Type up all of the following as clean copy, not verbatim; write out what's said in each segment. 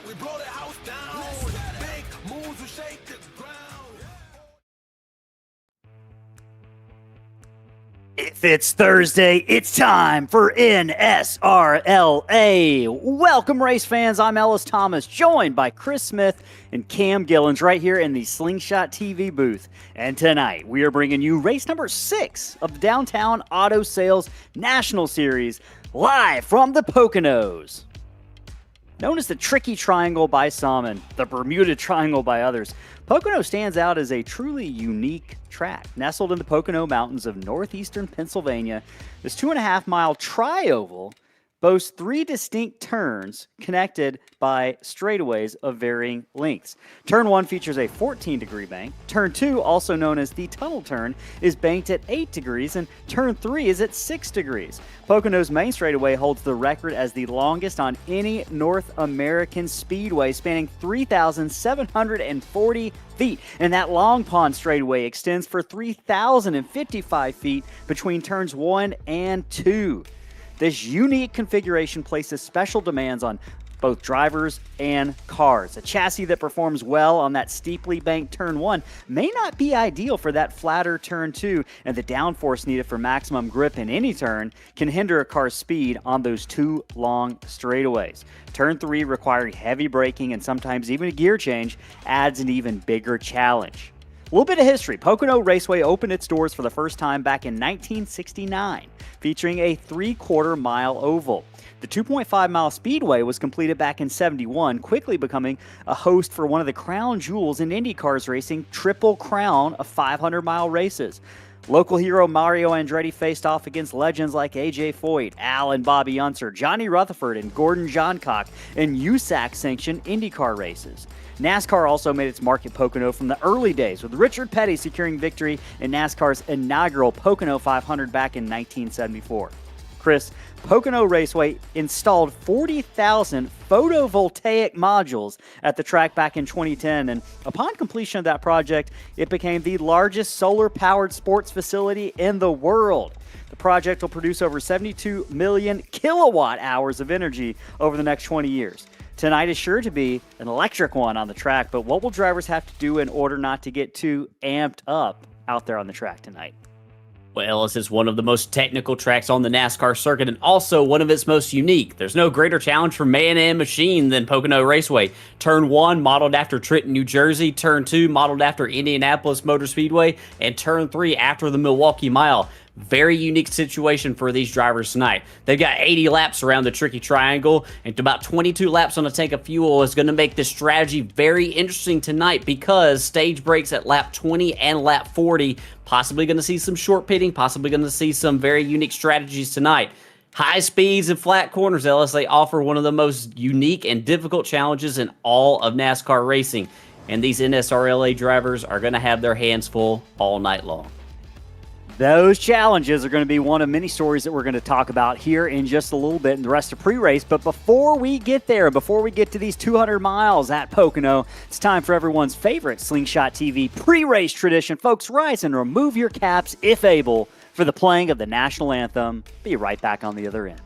we blow the house down. Big moves will shake the ground. If it's Thursday, it's time for NSRLA. Welcome, race fans. I'm Ellis Thomas, joined by Chris Smith and Cam Gillens right here in the Slingshot TV booth. And tonight, we are bringing you race number 6 of the Downtown Auto Sales National Series, live from the Poconos. Known as the Tricky Triangle by some and the Bermuda Triangle by others, Pocono stands out as a truly unique track. Nestled in the Pocono Mountains of northeastern Pennsylvania, this 2.5-mile tri-oval boasts 3 distinct turns connected by straightaways of varying lengths. Turn 1 features a 14-degree bank. Turn 2, also known as the tunnel turn, is banked at 8 degrees, and Turn 3 is at 6 degrees. Pocono's main straightaway holds the record as the longest on any North American speedway, spanning 3,740 feet, and that Long Pond straightaway extends for 3,055 feet between turns 1 and 2. This unique configuration places special demands on both drivers and cars. A chassis that performs well on that steeply banked Turn 1 may not be ideal for that flatter Turn 2, and the downforce needed for maximum grip in any turn can hinder a car's speed on those 2 long straightaways. Turn 3, requiring heavy braking and sometimes even a gear change, adds an even bigger challenge. A little bit of history. Pocono Raceway opened its doors for the first time back in 1969, featuring a 3/4-mile oval. The 2.5-mile speedway was completed back in 71, quickly becoming a host for one of the crown jewels in IndyCar's racing, Triple Crown of 500-mile races. Local hero Mario Andretti faced off against legends like A.J. Foyt, Al and Bobby Unser, Johnny Rutherford, and Gordon Johncock in USAC-sanctioned IndyCar races. NASCAR also made its mark at Pocono from the early days, with Richard Petty securing victory in NASCAR's inaugural Pocono 500 back in 1974. Chris, Pocono Raceway installed 40,000 photovoltaic modules at the track back in 2010, and upon completion of that project, it became the largest solar-powered sports facility in the world. The project will produce over 72 million kilowatt hours of energy over the next 20 years. Tonight is sure to be an electric one on the track, but what will drivers have to do in order not to get too amped up out there on the track tonight? Well, Ellis is one of the most technical tracks on the NASCAR circuit and also one of its most unique. There's no greater challenge for man and machine than Pocono Raceway. Turn 1, modeled after Trenton, New Jersey. Turn 2, modeled after Indianapolis Motor Speedway. And Turn 3, after the Milwaukee Mile. Very unique situation for these drivers tonight. They've got 80 laps around the Tricky Triangle, and about 22 laps on a tank of fuel is going to make this strategy very interesting tonight because stage breaks at lap 20 and lap 40. Possibly going to see some short pitting, possibly going to see some very unique strategies tonight. High speeds and flat corners, Ellis, they offer one of the most unique and difficult challenges in all of NASCAR racing. And these NSRLA drivers are going to have their hands full all night long. Those challenges are going to be one of many stories that we're going to talk about here in just a little bit in the rest of pre-race. But before we get there, before we get to these 200 miles at Pocono, it's time for everyone's favorite Slingshot TV pre-race tradition. Folks, rise and remove your caps, if able, for the playing of the national anthem. Be right back on the other end.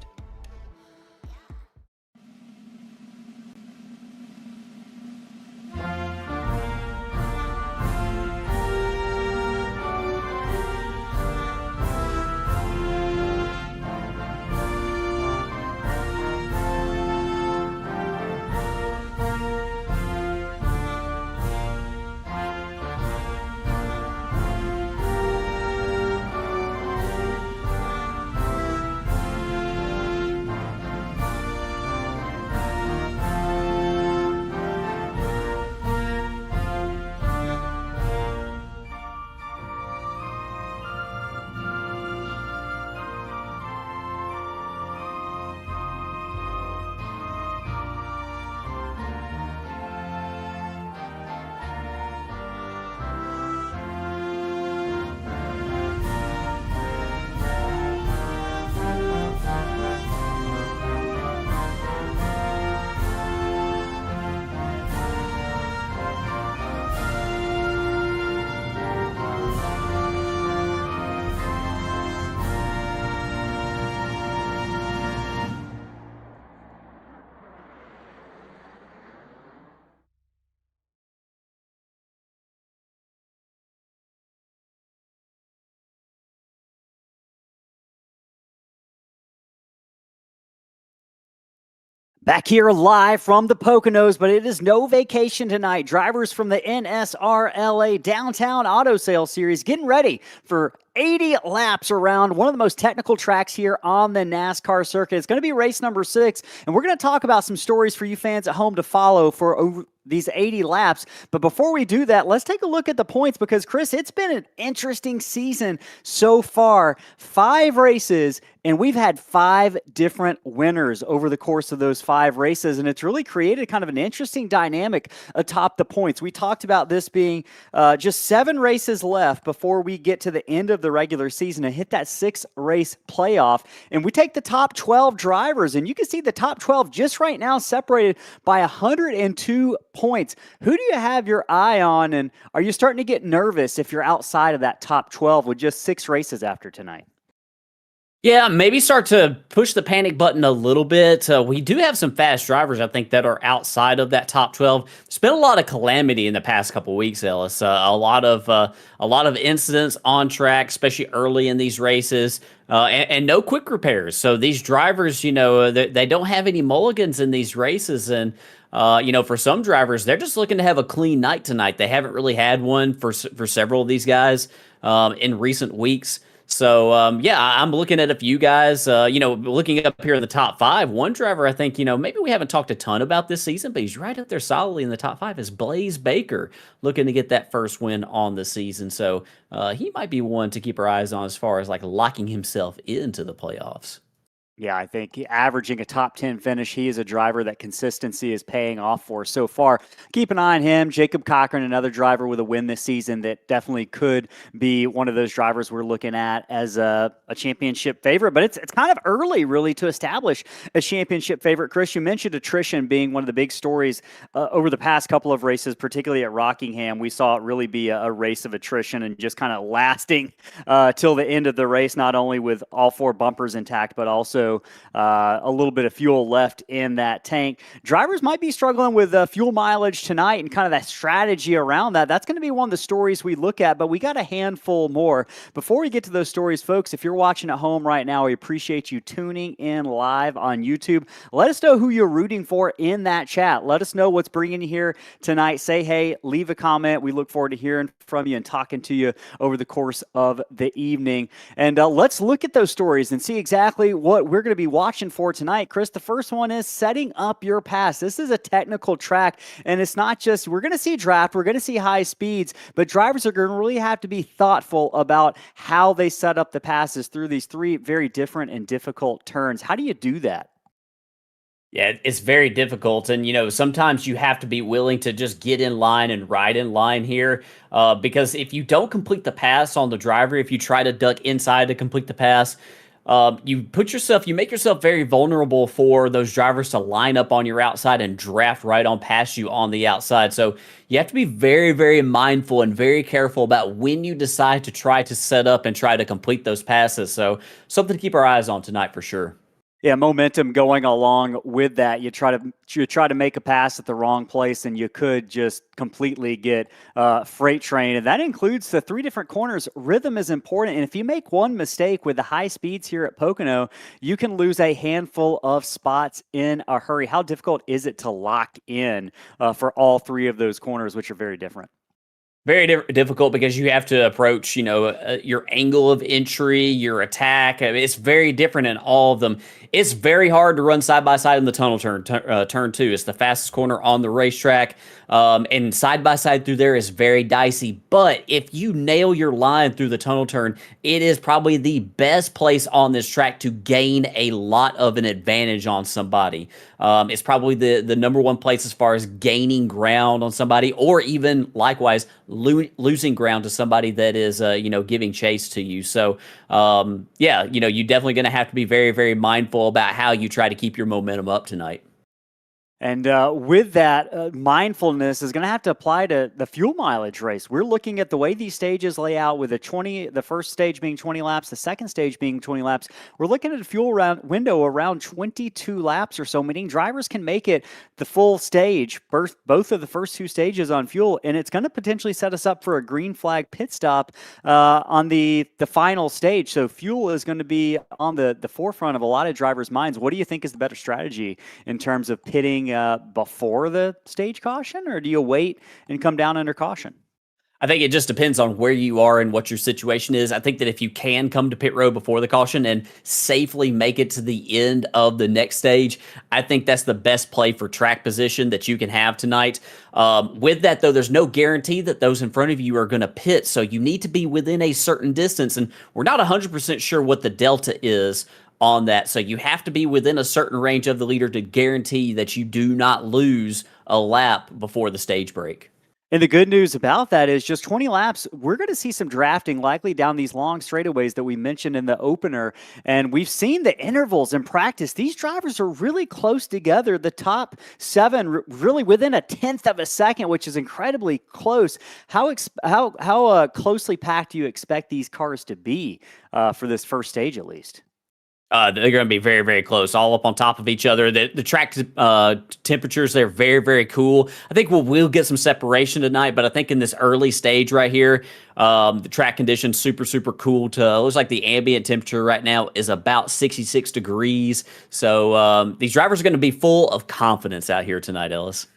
Back here live from the Poconos, but it is no vacation tonight. Drivers from the NSRLA Downtown Auto Sales Series getting ready for 80 laps around one of the most technical tracks here on the NASCAR circuit. It's going to be race number 6, and we're going to talk about some stories for you fans at home to follow for over these 80 laps. But before we do that, let's take a look at the points because, Chris, it's been an interesting season so far. 5 races, and we've had 5 different winners over the course of those 5 races, and it's really created kind of an interesting dynamic atop the points. We talked about this being just 7 races left before we get to the end of the regular season and hit that 6-race playoff. And we take the top 12 drivers, and you can see the top 12 just right now separated by 102 points. Who do you have your eye on, and are you starting to get nervous if you're outside of that top 12 with just 6 races after tonight? Yeah, maybe start to push the panic button a little bit. We do have some fast drivers, I think, that are outside of that top 12. There's been a lot of calamity in the past couple weeks, Ellis. A lot of incidents on track, especially early in these races, and no quick repairs. So these drivers, they don't have any mulligans in these races, and for some drivers, they're just looking to have a clean night tonight. They haven't really had one for several of these guys in recent weeks. So, I'm looking at a few guys, looking up here in the top 5. One driver, I think, maybe we haven't talked a ton about this season, but he's right up there solidly in the top 5 is Blaze Baker, looking to get that first win on the season. So he might be one to keep our eyes on as far as like locking himself into the playoffs. Yeah, I think averaging a top 10 finish, he is a driver that consistency is paying off for so far. Keep an eye on him. Jacob Cochran, another driver with a win this season that definitely could be one of those drivers we're looking at as a championship favorite. But it's kind of early, really, to establish a championship favorite. Chris, you mentioned attrition being one of the big stories over the past couple of races, particularly at Rockingham. We saw it really be a race of attrition and just kind of lasting till the end of the race, not only with all 4 bumpers intact, but also a little bit of fuel left in that tank. Drivers might be struggling with fuel mileage tonight and kind of that strategy around that. That's going to be one of the stories we look at, but we got a handful more. Before we get to those stories, folks, if you're watching at home right now, we appreciate you tuning in live on YouTube. Let us know who you're rooting for in that chat. Let us know what's bringing you here tonight. Say hey, leave a comment. We look forward to hearing from you and talking to you over the course of the evening. And let's look at those stories and see exactly what we're going to be watching for tonight. Chris, the first one is setting up your pass. This is a technical track, and it's not just, we're going to see draft, we're going to see high speeds, but drivers are going to really have to be thoughtful about how they set up the passes through these 3 very different and difficult turns. How do you do that? Yeah, it's very difficult. And, sometimes you have to be willing to just get in line and ride in line here because if you don't complete the pass on the driver, if you try to duck inside to complete the pass, you make yourself very vulnerable for those drivers to line up on your outside and draft right on past you on the outside. So you have to be very, very mindful and very careful about when you decide to try to set up and try to complete those passes. So something to keep our eyes on tonight for sure. Yeah, momentum going along with that. You try to make a pass at the wrong place, and you could just completely get freight train. And that includes the 3 different corners. Rhythm is important, and if you make one mistake with the high speeds here at Pocono, you can lose a handful of spots in a hurry. How difficult is it to lock in for all 3 of those corners, which are very different? Very difficult because you have to approach, your angle of entry, your attack. I mean, it's very different in all of them. It's very hard to run side by side in the tunnel turn 2. It's the fastest corner on the racetrack. And side by side through there is very dicey. But if you nail your line through the tunnel turn, it is probably the best place on this track to gain a lot of an advantage on somebody. It's probably the number one place as far as gaining ground on somebody, or even likewise losing ground to somebody that is giving chase to you. So you're definitely going to have to be very, very mindful about how you try to keep your momentum up tonight. And with that, mindfulness is going to have to apply to the fuel mileage race. We're looking at the way these stages lay out with the first stage being 20 laps, the second stage being 20 laps. We're looking at a fuel window around 22 laps or so, meaning drivers can make it the full stage, both of the first two stages on fuel, and it's going to potentially set us up for a green flag pit stop on the final stage. So fuel is going to be on the forefront of a lot of drivers' minds. What do you think is the better strategy in terms of pitting before the stage caution, or do you wait and come down under caution? I think it just depends on where you are and what your situation is. I think that if you can come to pit road before the caution and safely make it to the end of the next stage, I think that's the best play for track position that you can have tonight. With that, though, there's no guarantee that those in front of you are going to pit, so you need to be within a certain distance, and we're not 100% sure what the delta is on that. So you have to be within a certain range of the leader to guarantee that you do not lose a lap before the stage break. And the good news about that is just 20 laps, we're going to see some drafting likely down these long straightaways that we mentioned in the opener. And we've seen the intervals in practice. These drivers are really close together. The top seven really within a tenth of a second, which is incredibly close. How closely packed do you expect these cars to be for this first stage at least? They're going to be very, very close, all up on top of each other. The track temperatures, they're very, very cool. I think we'll get some separation tonight, but I think in this early stage right here, the track conditions super, super cool. Looks like the ambient temperature right now is about 66 degrees. So these drivers are going to be full of confidence out here tonight, Ellis.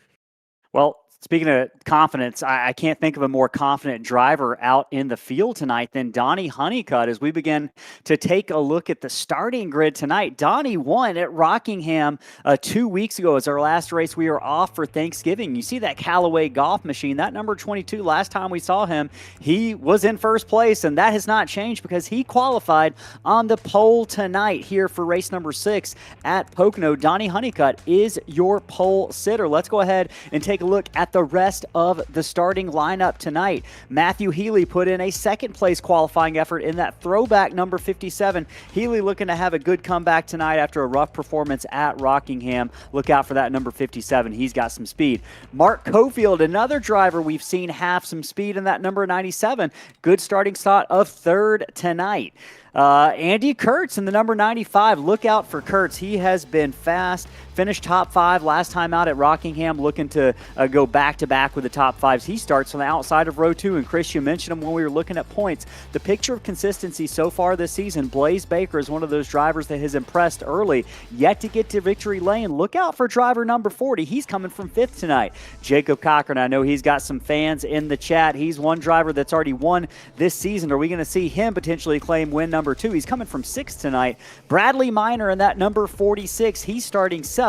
Well, speaking of confidence, I can't think of a more confident driver out in the field tonight than Donnie Honeycutt as we begin to take a look at the starting grid tonight. Donnie won at Rockingham 2 weeks ago as our last race. We were off for Thanksgiving. You see that Callaway golf machine, that number 22, last time we saw him, he was in first place, and that has not changed because he qualified on the pole tonight here for race number 6 at Pocono. Donnie Honeycutt is your pole sitter. Let's go ahead and take a look at the rest of the starting lineup tonight. Matthew Healy put in a second place qualifying effort in that throwback number 57. Healy looking to have a good comeback tonight after a rough performance at Rockingham. Look out for that number 57. He's got some speed. Mark Cofield, another driver we've seen have some speed in that number 97. Good starting slot of third tonight. Andy Kurtz in the number 95. Look out for Kurtz. He has been fast. Finished top 5 last time out at Rockingham, looking to go back-to-back with the top 5s. He starts on the outside of row 2, and Chris, you mentioned him when we were looking at points. The picture of consistency so far this season, Blaze Baker is one of those drivers that has impressed early, yet to get to victory lane. Look out for driver number 40. He's coming from 5th tonight. Jacob Cochran, I know he's got some fans in the chat. He's one driver that's already won this season. Are we going to see him potentially claim win number 2? He's coming from 6th tonight. Bradley Minor in that number 46. He's starting 7th.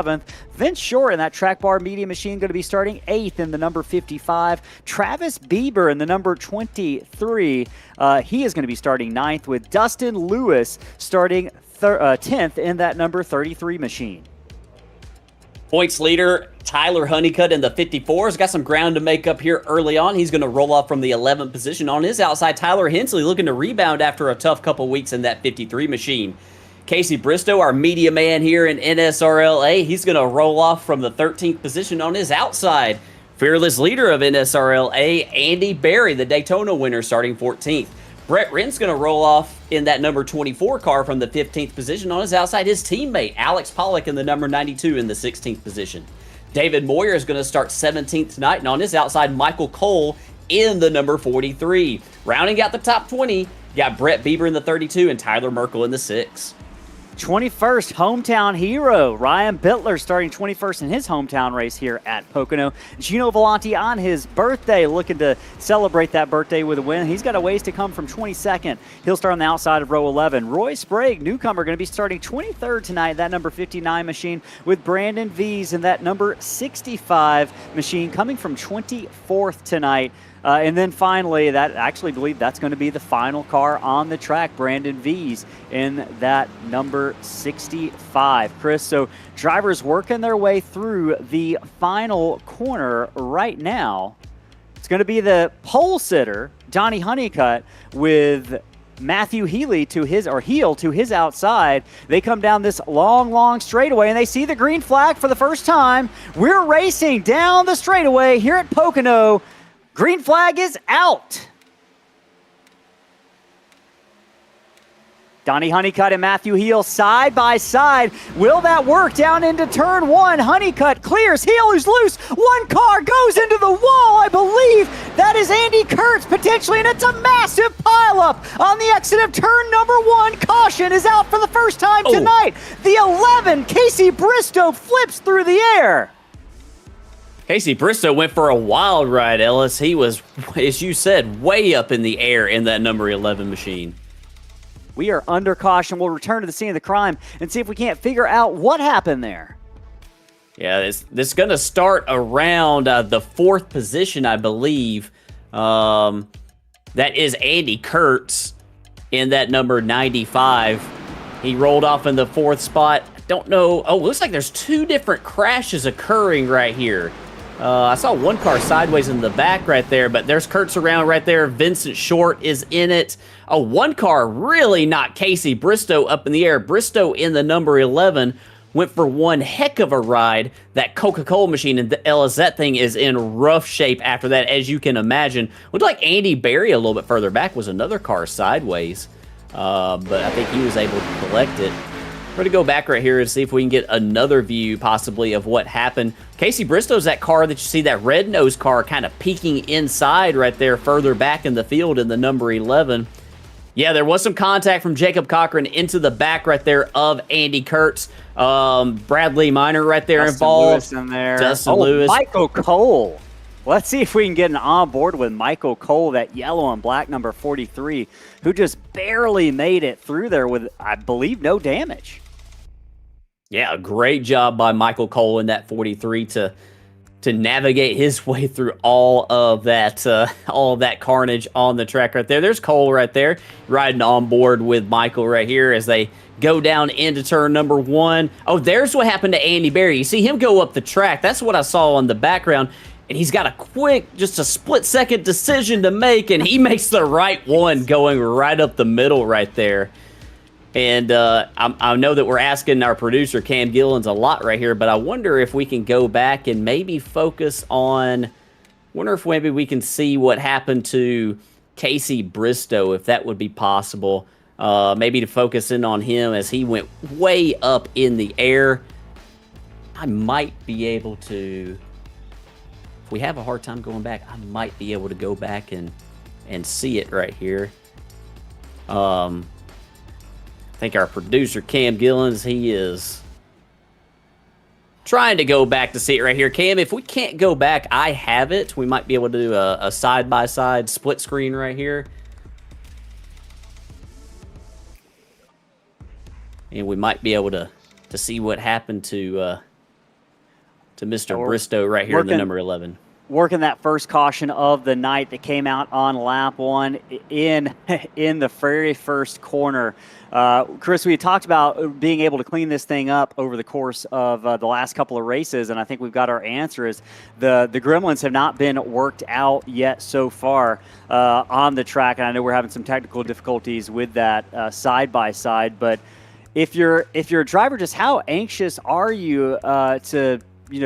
Vince Shore in that track bar media machine going to be starting 8th in the number 55. Travis Bieber in the number 23. He is going to be starting 9th, with Dustin Lewis starting 10th in that number 33 machine. Points leader Tyler Honeycutt in the 54 has got some ground to make up here early on. He's going to roll off from the 11th position. On his outside, Tyler Hensley looking to rebound after a tough couple weeks in that 53 machine. Casey Bristow, our media man here in NSRLA, he's going to roll off from the 13th position on his outside. Fearless leader of NSRLA, Andy Berry, the Daytona winner, starting 14th. Brett Rent's going to roll off in that number 24 car from the 15th position. On his outside, his teammate, Alex Pollock, in the number 92 in the 16th position. David Moyer is going to start 17th tonight, and on his outside, Michael Cole in the number 43. Rounding out the top 20, you got Brett Bieber in the 32 and Tyler Merkel in the 6. 21st hometown hero Ryan Bittler starting 21st in his hometown race here at Pocono. Gino Volanti on his birthday, looking to celebrate that birthday with a win. He's got a ways to come from 22nd. He'll start on the outside of row 11. Roy Sprague, newcomer, going to be starting 23rd tonight, that number 59 machine, with Brandon Vies in that number 65 machine, coming from 24th tonight. And then finally, believe that's going to be the final car on the track, Brandon Vies in that number 65. Chris, so drivers working their way through the final corner right now. It's going to be the pole sitter, Donnie Honeycutt, with Matthew Healy to his outside. They come down this long straightaway, and they see the green flag for the first time. We're racing down the straightaway here at Pocono. Green flag is out. Donnie Honeycutt and Matthew Heel side by side. Will that work down into turn 1? Honeycutt clears. Heel is loose. One car goes into the wall. I believe that is Andy Kurtz potentially, and it's a massive pileup on the exit of turn number 1. Caution is out for the first time tonight. The 11, Casey Bristow, flips through the air. Casey Bristow went for a wild ride, Ellis. He was, as you said, way up in the air in that number 11 machine. We are under caution. We'll return to the scene of the crime and see if we can't figure out what happened there. Yeah, this is going to start around the 4th position, I believe. That is Andy Kurtz in that number 95. He rolled off in the 4th spot. Don't know. Oh, looks like there's 2 different crashes occurring right here. I saw one car sideways in the back right there, but there's Kurtz around right there. Vincent Short is in it. Oh, one car really knocked Casey Bristow up in the air. Bristow in the number 11 went for one heck of a ride. That Coca-Cola machine and the LSZ thing is in rough shape after that, as you can imagine. Looked like Andy Berry a little bit further back was another car sideways, but I think he was able to collect it. We're going to go back right here and see if we can get another view possibly of what happened. Casey Bristow's that car that you see, that red nose car kind of peeking inside right there further back in the field in the number 11. Yeah, there was some contact from Jacob Cochran into the back right there of Andy Kurtz. Bradley Minor right there involved. Dustin Lewis in there. Dustin Lewis. Michael Cole. Let's see if we can get an on board with Michael Cole, that yellow and black number 43, who just barely made it through there with, I believe, no damage. Yeah, a great job by Michael Cole in that 43 to navigate his way through all of that carnage on the track right there. There's Cole right there riding on board with Michael right here as they go down into turn number 1. Oh, there's what happened to Andy Berry. You see him go up the track. That's what I saw on the background. And he's got a quick, just a split-second decision to make, and he makes the right one going right up the middle right there. And I know that we're asking our producer, Cam Gillens, a lot right here, but I wonder if we can go back and maybe focus on, wonder if maybe we can see what happened to Casey Bristow, if that would be possible. Maybe to focus in on him as he went way up in the air. I might be able to, if we have a hard time going back, I might be able to go back and see it right here. I think our producer, Cam Gillens, he is trying to go back to see it right here. Cam, if we can't go back, I have it. We might be able to do a side-by-side split screen right here. And we might be able to see what happened to Mr. Bristow right here in the number 11. Working that first caution of the night that came out on lap 1 in the very first corner. Chris, we had talked about being able to clean this thing up over the course of the last couple of races, and I think we've got our answer is the gremlins have not been worked out yet so far on the track, and I know we're having some technical difficulties with that side-by-side, but if you're a driver, just how anxious are you to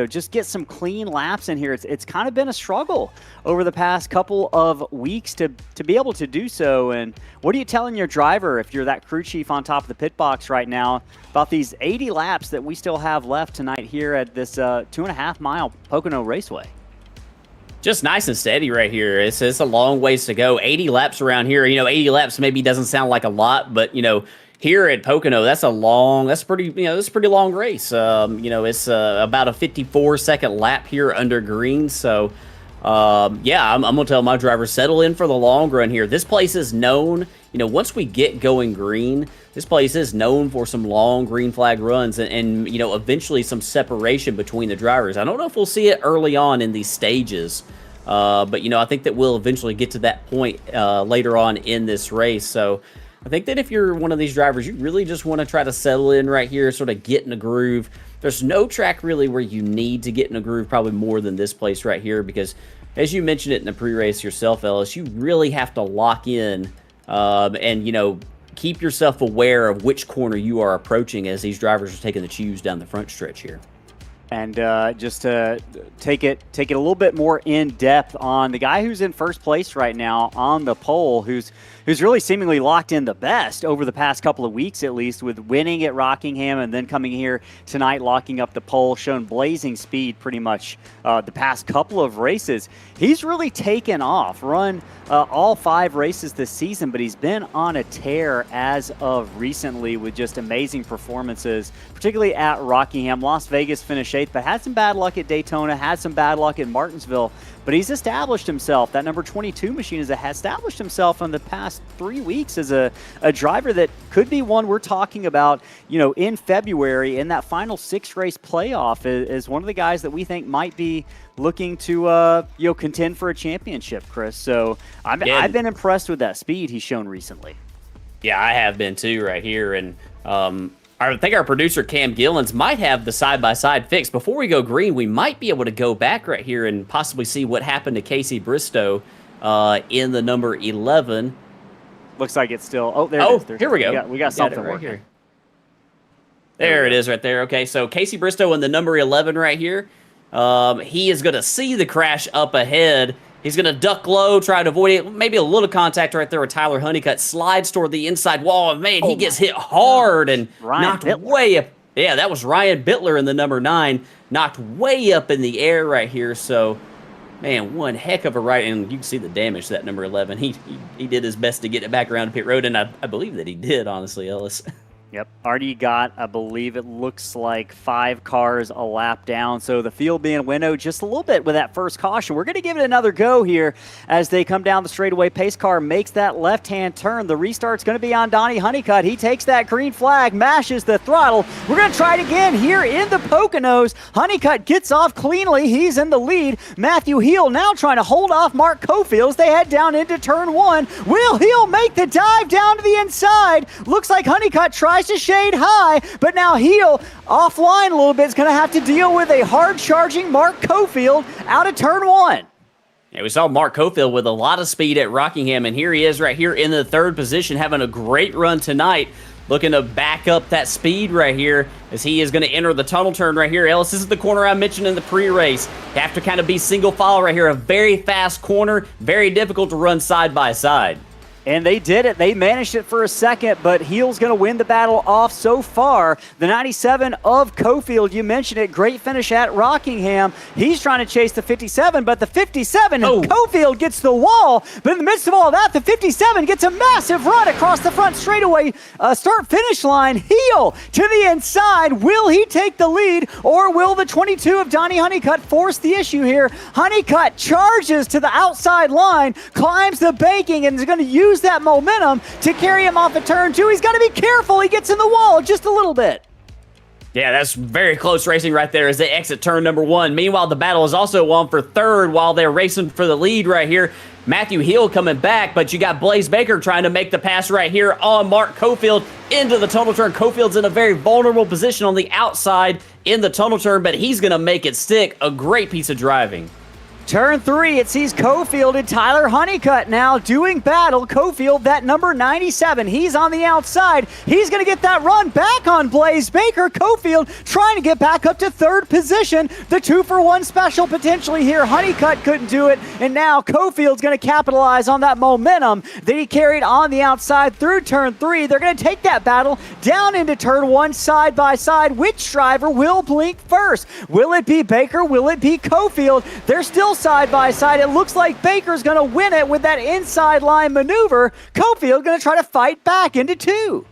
just get some clean laps in here? It's kind of been a struggle over the past couple of weeks to be able to do so. And what are you telling your driver, if you're that crew chief on top of the pit box right now, about these 80 laps that we still have left tonight here at this 2.5 mile Pocono Raceway? Just nice and steady right here. It's a long ways to go. 80 laps around here. 80 laps maybe doesn't sound like a lot, but here at Pocono, that's a pretty long race. It's about a 54-second lap here under green. So, I'm gonna tell my driver, settle in for the long run here. This place is known, once we get going green, this place is known for some long green flag runs and eventually some separation between the drivers. I don't know if we'll see it early on in these stages, but I think that we'll eventually get to that point later on in this race. So, I think that if you're one of these drivers, you really just want to try to settle in right here, sort of get in a groove. There's no track really where you need to get in a groove probably more than this place right here, because as you mentioned it in the pre-race yourself, Ellis, you really have to lock in and, keep yourself aware of which corner you are approaching as these drivers are taking the chews down the front stretch here. And just to take it a little bit more in depth on the guy who's in first place right now on the pole, who's really seemingly locked in the best over the past couple of weeks, at least, with winning at Rockingham and then coming here tonight, locking up the pole, shown blazing speed pretty much the past couple of races. He's really taken off, run all 5 races this season, but he's been on a tear as of recently with just amazing performances, particularly at Rockingham. Las Vegas finished 8th, but had some bad luck at Daytona, had some bad luck at Martinsville, but he's established himself. That number 22 machine has established himself in the past 3 weeks as a driver that could be one we're talking about, in February in that final 6-race playoff is one of the guys that we think might be looking to contend for a championship, Chris. So I've been impressed with that speed he's shown recently. Yeah, I have been too right here. And I think our producer, Cam Gillens, might have the side-by-side fixed. Before we go green, we might be able to go back right here and possibly see what happened to Casey Bristow in the number 11. Looks like it's still... Oh, there it is. Here we go. We got something right working. Here. There it is right there. Okay, so Casey Bristow in the number 11 right here. He is going to see the crash up ahead. He's going to duck low, try to avoid it. Maybe a little contact right there with Tyler Honeycutt. Slides toward the inside wall. And, man, he gets hit hard and knocked way up. Yeah, that was Ryan Bittler in the number 9. Knocked way up in the air right here. So, man, one heck of a ride. And you can see the damage to that number 11. He did his best to get it back around to pit road. And I believe that he did, honestly, Ellis. Yep, already got, I believe it looks like 5 cars a lap down. So the field being winnowed just a little bit with that first caution. We're going to give it another go here as they come down the straightaway. Pace car makes that left-hand turn. The restart's going to be on Donnie Honeycutt. He takes that green flag, mashes the throttle. We're going to try it again here in the Poconos. Honeycutt gets off cleanly. He's in the lead. Matthew Heel now trying to hold off Mark Cofield as they head down into turn 1. Will Heel make the dive down to the inside? Looks like Honeycutt tries to shade high, but now Heel offline a little bit is going to have to deal with a hard-charging Mark Cofield out of turn 1. Yeah, we saw Mark Cofield with a lot of speed at Rockingham, and here he is right here in the 3rd position, having a great run tonight, looking to back up that speed right here as he is going to enter the tunnel turn right here. Ellis, this is the corner I mentioned in the pre-race. You have to kind of be single file right here, a very fast corner, very difficult to run side by side. And they did it. They managed it for a second, but Heel's going to win the battle off so far. The 97 of Cofield, you mentioned it, great finish at Rockingham. He's trying to chase the 57, but the 57, Cofield gets the wall. But in the midst of all that, the 57 gets a massive run across the front straightaway start-finish line. Heel to the inside. Will he take the lead, or will the 22 of Donnie Honeycutt force the issue here? Honeycutt charges to the outside line, climbs the banking, and is going to use that momentum to carry him off of turn 2. He's got to be careful. He gets in the wall just a little bit. Yeah, that's very close racing right there as they exit turn number 1. Meanwhile, the battle is also on for 3rd while they're racing for the lead right here. Matthew Hill coming back, but you got Blaze Baker trying to make the pass right here on Mark Cofield into the tunnel turn. Cofield's in a very vulnerable position on the outside in the tunnel turn, but he's going to make it stick. A great piece of driving. Turn 3, it sees Cofield and Tyler Honeycutt now doing battle. Cofield, that number 97, he's on the outside. He's going to get that run back on Blaze Baker. Cofield trying to get back up to 3rd position. The 2-for-1 special potentially here. Honeycutt couldn't do it, and now Cofield's going to capitalize on that momentum that he carried on the outside through turn 3. They're going to take that battle down into turn 1 side by side. Which driver will blink first? Will it be Baker? Will it be Cofield? They're still side by side. It looks like Baker's going to win it with that inside line maneuver. Cofield going to try to fight back into 2.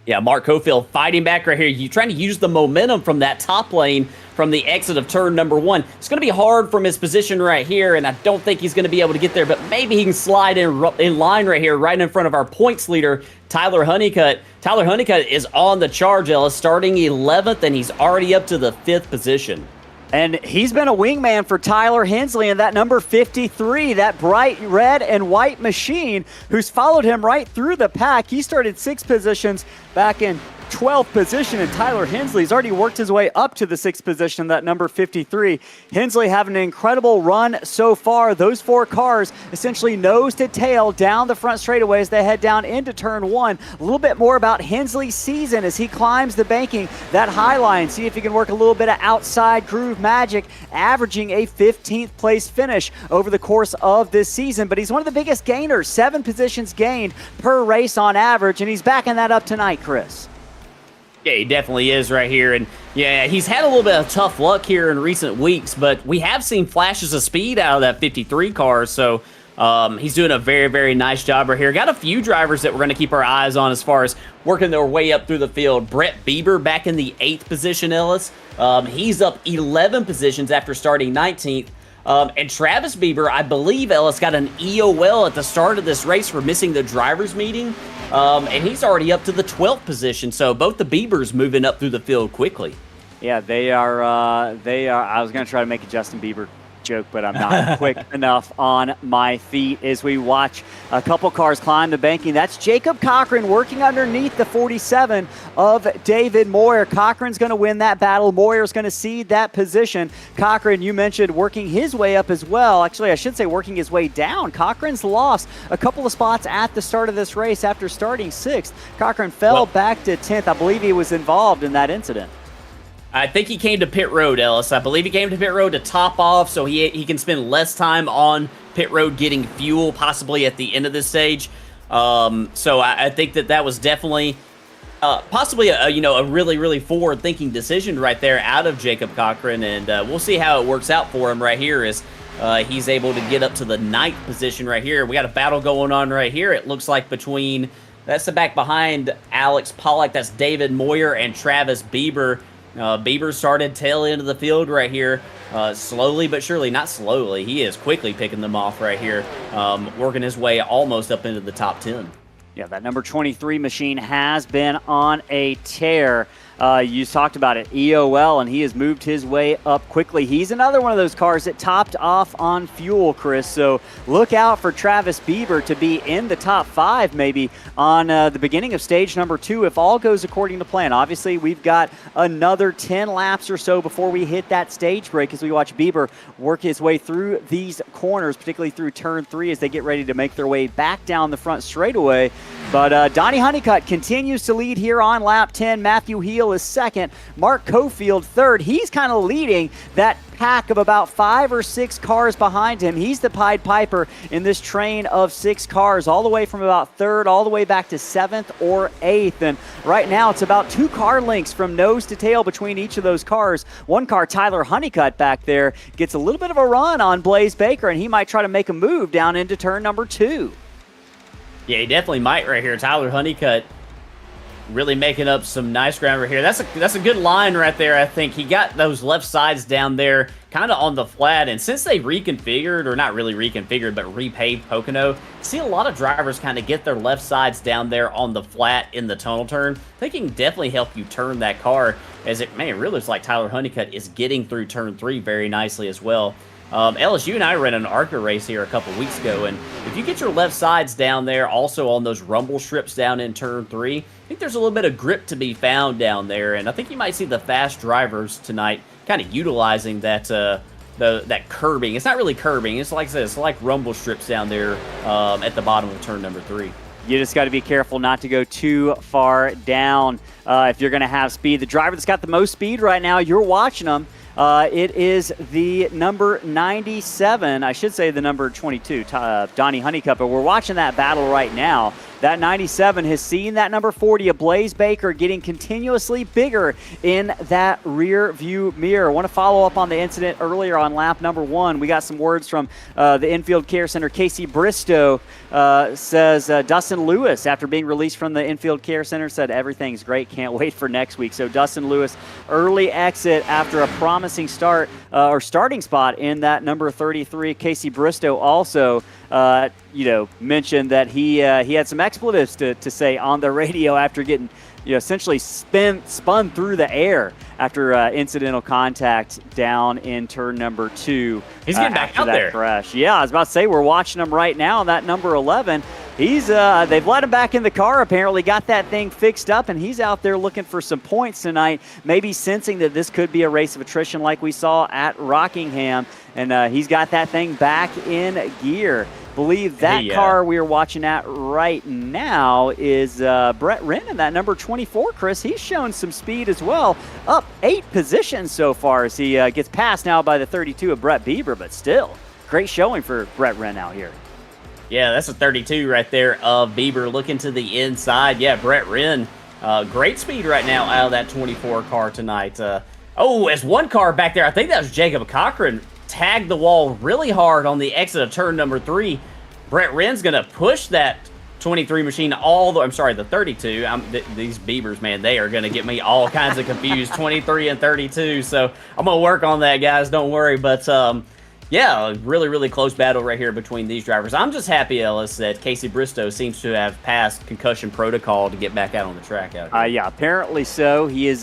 Yeah, Mark Cofield fighting back right here. You're trying to use the momentum from that top lane from the exit of turn number 1. It's going to be hard from his position right here, and I don't think he's going to be able to get there, but maybe he can slide in line right here, right in front of our points leader, Tyler Honeycutt. Tyler Honeycutt is on the charge, Ellis, starting 11th, and he's already up to the 5th position. And he's been a wingman for Tyler Hensley in that number 53, that bright red and white machine who's followed him right through the pack. He started 6 positions back in 12th position, and Tyler Hensley's already worked his way up to the 6th position, that number 53. Hensley having an incredible run so far. Those 4 cars essentially nose to tail down the front straightaway as they head down into turn 1. A little bit more about Hensley's season as he climbs the banking, that high line. See if he can work a little bit of outside groove magic, averaging a 15th place finish over the course of this season. But he's one of the biggest gainers, 7 positions gained per race on average, and he's backing that up tonight, Chris. Yeah, he definitely is right here. And yeah, he's had a little bit of tough luck here in recent weeks, but we have seen flashes of speed out of that 53 car. So he's doing a very, very nice job right here. Got a few drivers that we're going to keep our eyes on as far as working their way up through the field. Brett Bieber back in the 8th position, Ellis. He's up 11 positions after starting 19th. And Travis Bieber, I believe, Ellis, got an EOL at the start of this race for missing the driver's meeting. And he's already up to the 12th position. So both the Biebers moving up through the field quickly. Yeah, they are. I was going to try to make a Justin Bieber joke, but I'm not quick enough on my feet as we watch a couple cars climb the banking. That's Jacob Cochran working underneath the 47 of David Moyer. Cochran's going to win that battle. Moyer's going to cede that position. Cochran, you mentioned working his way up as well. Actually, I should say working his way down. Cochran's lost a couple of spots at the start of this race after starting 6th. Cochran fell back to 10th. I believe he was involved in that incident. I think he came to pit road, Ellis. I believe he came to pit road to top off so he can spend less time on pit road getting fuel, possibly at the end of this stage. So I think that was definitely possibly a really, really forward-thinking decision right there out of Jacob Cochran, and we'll see how it works out for him right here as he's able to get up to the 9th position right here. We got a battle going on right here. It looks like between, that's the back behind Alex Pollack, that's David Moyer and Travis Bieber. Bieber started tail end of the field right here, slowly but surely. Not slowly, he is quickly picking them off right here, working his way almost up into the top 10. Yeah, that number 23 machine has been on a tear. You talked about it, EOL, and he has moved his way up quickly. He's another one of those cars that topped off on fuel, Chris. So look out for Travis Bieber to be in the top 5 maybe on the beginning of stage number 2 if all goes according to plan. Obviously, we've got another 10 laps or so before we hit that stage break as we watch Bieber work his way through these corners, particularly through turn 3 as they get ready to make their way back down the front straightaway. But Donnie Honeycutt continues to lead here on lap 10. Matthew Heel is 2nd. Mark Cofield 3rd. He's kind of leading that pack of about 5 or 6 cars behind him. He's the Pied Piper in this train of 6 cars, all the way from about 3rd all the way back to 7th or 8th. And right now it's about 2 car lengths from nose to tail between each of those cars. One car, Tyler Honeycutt back there, gets a little bit of a run on Blaze Baker, and he might try to make a move down into turn number 2. Yeah, he definitely might right here. Tyler Honeycutt really making up some nice ground right here. That's a good line right there, I think. He got those left sides down there kind of on the flat, and since they reconfigured, or not really reconfigured, but repaved Pocono, see a lot of drivers kind of get their left sides down there on the flat in the tunnel turn. They can definitely help you turn that car, as it really looks like Tyler Honeycutt is getting through turn 3 very nicely as well. LSU and I ran an ARCA race here a couple weeks ago, and if you get your left sides down there, also on those rumble strips down in turn 3, I think there's a little bit of grip to be found down there, and I think you might see the fast drivers tonight kind of utilizing that that curbing. It's not really curbing. It's like I said, it's like rumble strips down there at the bottom of turn number 3. You just got to be careful not to go too far down if you're going to have speed. The driver that's got the most speed right now, you're watching them. It is the number 97, I should say the number 22, Donnie Honeycutt, but we're watching that battle right now. That 97 has seen that number 40, a Blaze Baker, getting continuously bigger in that rear view mirror. I want to follow up on the incident earlier on lap number 1. We got some words from the Infield Care Center. Casey Bristow says Dustin Lewis, after being released from the Infield Care Center, said everything's great, can't wait for next week. So Dustin Lewis, early exit after a promising start or starting spot in that number 33. Casey Bristow also mentioned that he had some expletives to say on the radio after getting essentially spun through the air after incidental contact down in turn number 2. He's getting back out there. Crash. Yeah, I was about to say we're watching him right now. That number 11 they've let him back in the car, apparently got that thing fixed up, and he's out there looking for some points tonight, maybe sensing that this could be a race of attrition like we saw at Rockingham, and he's got that thing back in gear. Believe that car we are watching at right now is Brett Wren in that number 24, Chris. He's shown some speed as well, up 8 positions so far as he gets passed now by the 32 of Brett Bieber, but still, great showing for Brett Wren out here. Yeah, that's a 32 right there of Bieber looking to the inside. Yeah, Brett Wren, great speed right now out of that 24 car tonight. As one car back there, I think that was Jacob Cochran, tagged the wall really hard on the exit of turn number 3. Brett Wren's going to push that 23 machine the 32. These Biebers, man, they are going to get me all kinds of confused, 23 and 32. So I'm going to work on that, guys. Don't worry. But, yeah, a really, really close battle right here between these drivers. I'm just happy, Ellis, that Casey Bristow seems to have passed concussion protocol to get back out on the track out here. Yeah, apparently so. He is,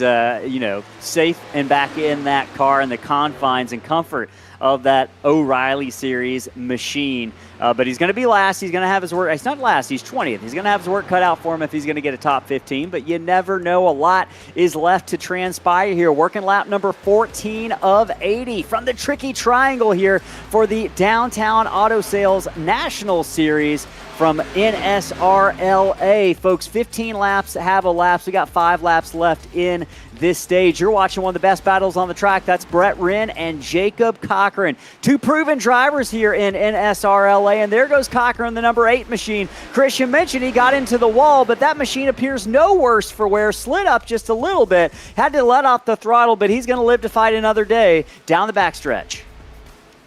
safe and back in that car in the confines and comfort of that O'Reilly Series machine. But he's going to be last. He's going to have his work. He's not last. He's 20th. He's going to have his work cut out for him if he's going to get a top 15. But you never know. A lot is left to transpire here. Working lap number 14 of 80 from the tricky triangle here for the Downtown Auto Sales National Series from NSRLA. Folks, 15 laps have elapsed. We got 5 laps left in this stage. You're watching one of the best battles on the track. That's Brett Wren and Jacob Cochran. 2 proven drivers here in NSRLA, and there goes Cochran, the number 8 machine. Christian mentioned he got into the wall, but that machine appears no worse for wear. Slid up just a little bit. Had to let off the throttle, but he's going to live to fight another day down the backstretch.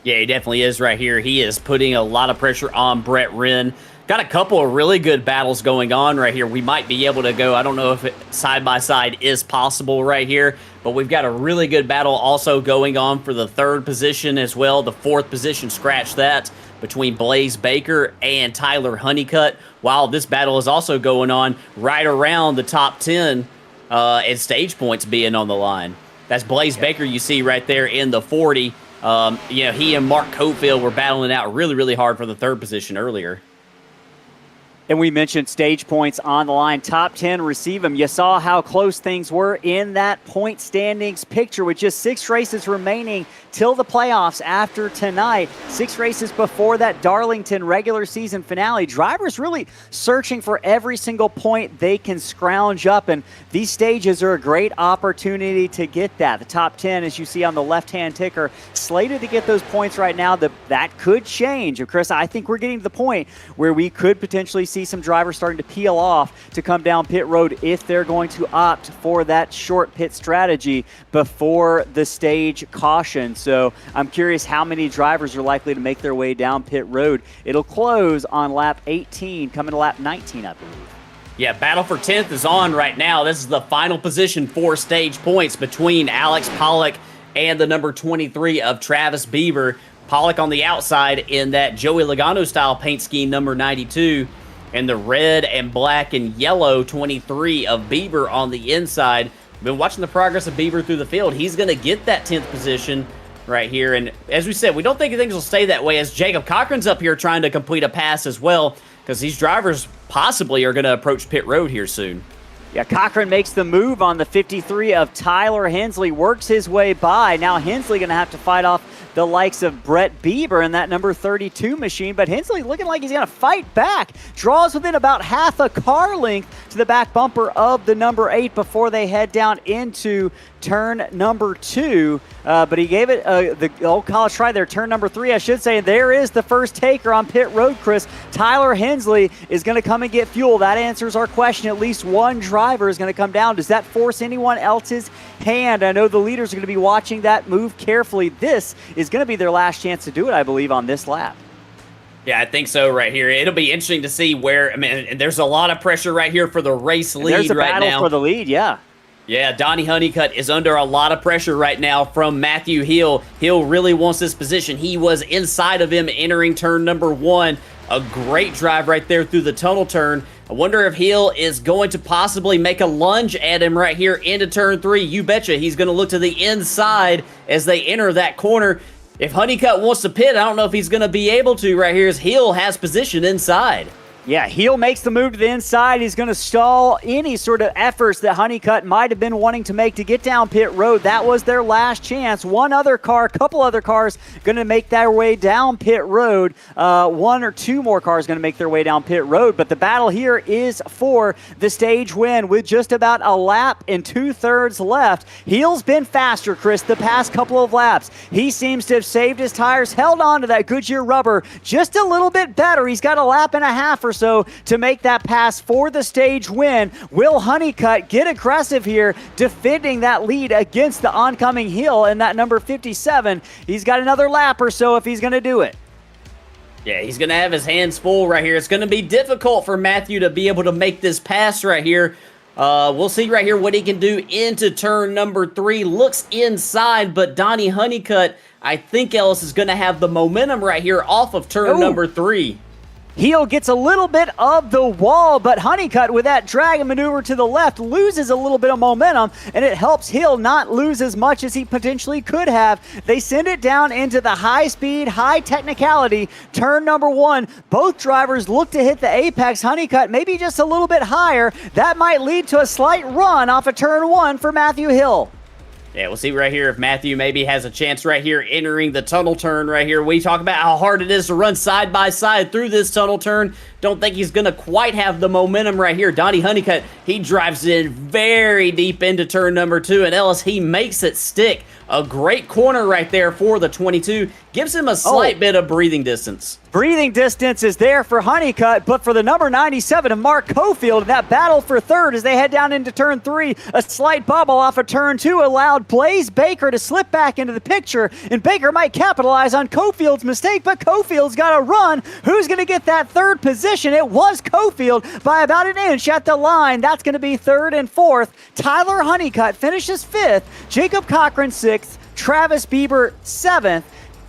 Yeah, he definitely is right here. He is putting a lot of pressure on Brett Wren. Got a couple of really good battles going on right here. We might be able to go, I don't know if side-by-side is possible right here, but we've got a really good battle also going on for the 3rd position as well. The 4th position, scratch that, between Blaze Baker and Tyler Honeycutt, while this battle is also going on right around the top 10 and stage points being on the line. That's Blaze Baker you see right there in the 40. He and Mark Cofield were battling out really, really hard for the 3rd position earlier. And we mentioned stage points on the line. Top 10 receive them. You saw how close things were in that point standings picture with just 6 races remaining till the playoffs after tonight. 6 races before that Darlington regular season finale. Drivers really searching for every single point they can scrounge up, and these stages are a great opportunity to get that. The top 10, as you see on the left-hand ticker, slated to get those points right now. That could change. Of course, I think we're getting to the point where we could potentially see some drivers starting to peel off to come down pit road if they're going to opt for that short pit strategy before the stage caution. So I'm curious how many drivers are likely to make their way down pit road. It'll close on lap 18, coming to lap 19, I believe. Yeah, battle for 10th is on right now. This is the final position for stage points between Alex Pollock and the number 23 of Travis Bieber. Pollock on the outside in that Joey Logano style paint scheme, number 92. And the red and black and yellow 23 of Bieber on the inside. Been watching the progress of Bieber through the field. He's going to get that 10th position right here. And as we said, we don't think things will stay that way as Jacob Cochran's up here trying to complete a pass as well, because these drivers possibly are going to approach pit road here soon. Yeah, Cochran makes the move on the 53 of Tyler Hensley, works his way by. Now Hensley going to have to fight off the likes of Brett Bieber in that number 32 machine, but Hensley looking like he's going to fight back. Draws within about half a car length to the back bumper of the number 8 before they head down into turn number 2. But he gave it the old college try there, turn number 3, I should say. And there is the first taker on pit road, Chris. Tyler Hensley is going to come and get fuel. That answers our question. At least one driver is going to come down. Does that force anyone else's hand? I know the leaders are going to be watching that move carefully. This is going to be their last chance to do it, I believe, on this lap. Yeah, I think so right here. It'll be interesting to see where, there's a lot of pressure right here for the race lead right now. There's a battle for the lead, yeah. Yeah, Donnie Honeycutt is under a lot of pressure right now from Matthew Hill. Hill really wants this position. He was inside of him entering turn number 1. A great drive right there through the tunnel turn. I wonder if Hill is going to possibly make a lunge at him right here into turn 3. You betcha he's going to look to the inside as they enter that corner. If Honeycutt wants to pit, I don't know if he's going to be able to right here as Hill has position inside. Yeah, Heel makes the move to the inside. He's going to stall any sort of efforts that Honeycutt might have been wanting to make to get down pit road. That was their last chance. One other car, a couple other cars going to make their way down pit road. One or two more cars going to make their way down pit road. But the battle here is for the stage win with just about a lap and 2/3 left. Heel's been faster, Chris, the past couple of laps. He seems to have saved his tires, held on to that Goodyear rubber just a little bit better. He's got a lap and a half or so to make that pass for the stage win. Will Honeycutt get aggressive here, defending that lead against the oncoming Heel in that number 57? He's got another lap or so if he's going to do it. Yeah, he's going to have his hands full right here. It's going to be difficult for Matthew to be able to make this pass right here. We'll see right here what he can do into turn number 3. Looks inside, but Donnie Honeycutt, I think Ellis is going to have the momentum right here off of turn number 3. Heel gets a little bit of the wall, but Honeycutt with that drag and maneuver to the left loses a little bit of momentum, and it helps Heel not lose as much as he potentially could have. They send it down into the high speed, high technicality, turn number 1. Both drivers look to hit the apex. Honeycutt maybe just a little bit higher. That might lead to a slight run off of turn 1 for Matthew Hill. Yeah, we'll see right here if Matthew maybe has a chance right here entering the tunnel turn right here. We talk about how hard it is to run side by side through this tunnel turn. Don't think he's going to quite have the momentum right here. Donnie Honeycutt, he drives in very deep into turn number 2, and Ellis, he makes it stick. A great corner right there for the 22. Gives him a slight bit of breathing distance. Breathing distance is there for Honeycutt, but for the number 97 of Mark Cofield, that battle for third as they head down into turn 3, a slight bubble off of turn 2 allowed Blaze Baker to slip back into the picture, and Baker might capitalize on Cofield's mistake, but Cofield's got to run. Who's going to get that third position? It was Cofield by about an inch at the line. That's going to be third and fourth. Tyler Honeycutt finishes 5th, Jacob Cochran 6th, Travis Bieber 7th,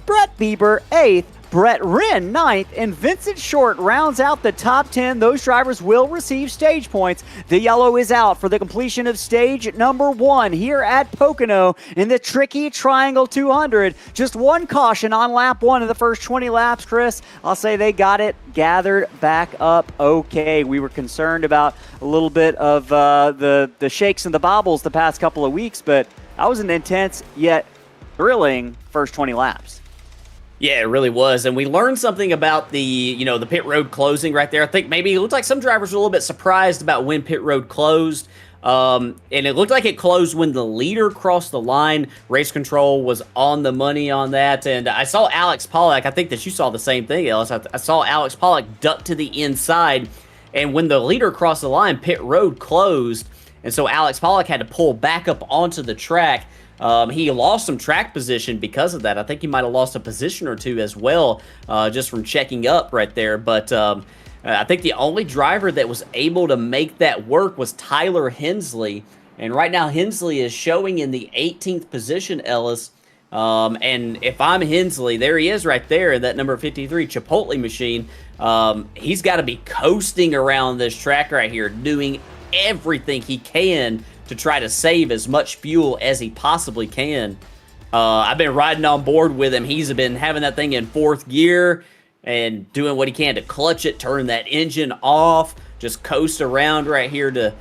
Brett Bieber 8th, Brett Wren 9th, and Vincent Short rounds out the top 10. Those drivers will receive stage points. The yellow is out for the completion of stage number 1 here at Pocono in the tricky Triangle 200. Just one caution on lap 1 of the first 20 laps, Chris. I'll say they got it gathered back up okay. We were concerned about a little bit of the shakes and the bobbles the past couple of weeks, but that was an intense yet thrilling first 20 laps. Yeah, it really was, and we learned something about the pit road closing right there. I think maybe it looked like some drivers were a little bit surprised about when pit road closed, and it looked like it closed when the leader crossed the line. Race control was on the money on that, and I saw Alex Pollack. I think that you saw the same thing, Ellis. I saw Alex Pollack duck to the inside, and when the leader crossed the line, pit road closed, and so Alex Pollack had to pull back up onto the track. He lost some track position because of that. I think he might have lost a position or two as well, just from checking up right there. But I think the only driver that was able to make that work was Tyler Hensley. And right now, Hensley is showing in the 18th position, Ellis. And if I'm Hensley, there he is right there in that number 53 Chipotle machine. He's got to be coasting around this track right here, doing everything he can to try to save as much fuel as he possibly can. I've been riding on board with him. He's been having that thing in 4th gear and doing what he can to clutch it, turn that engine off, just coast around right here to,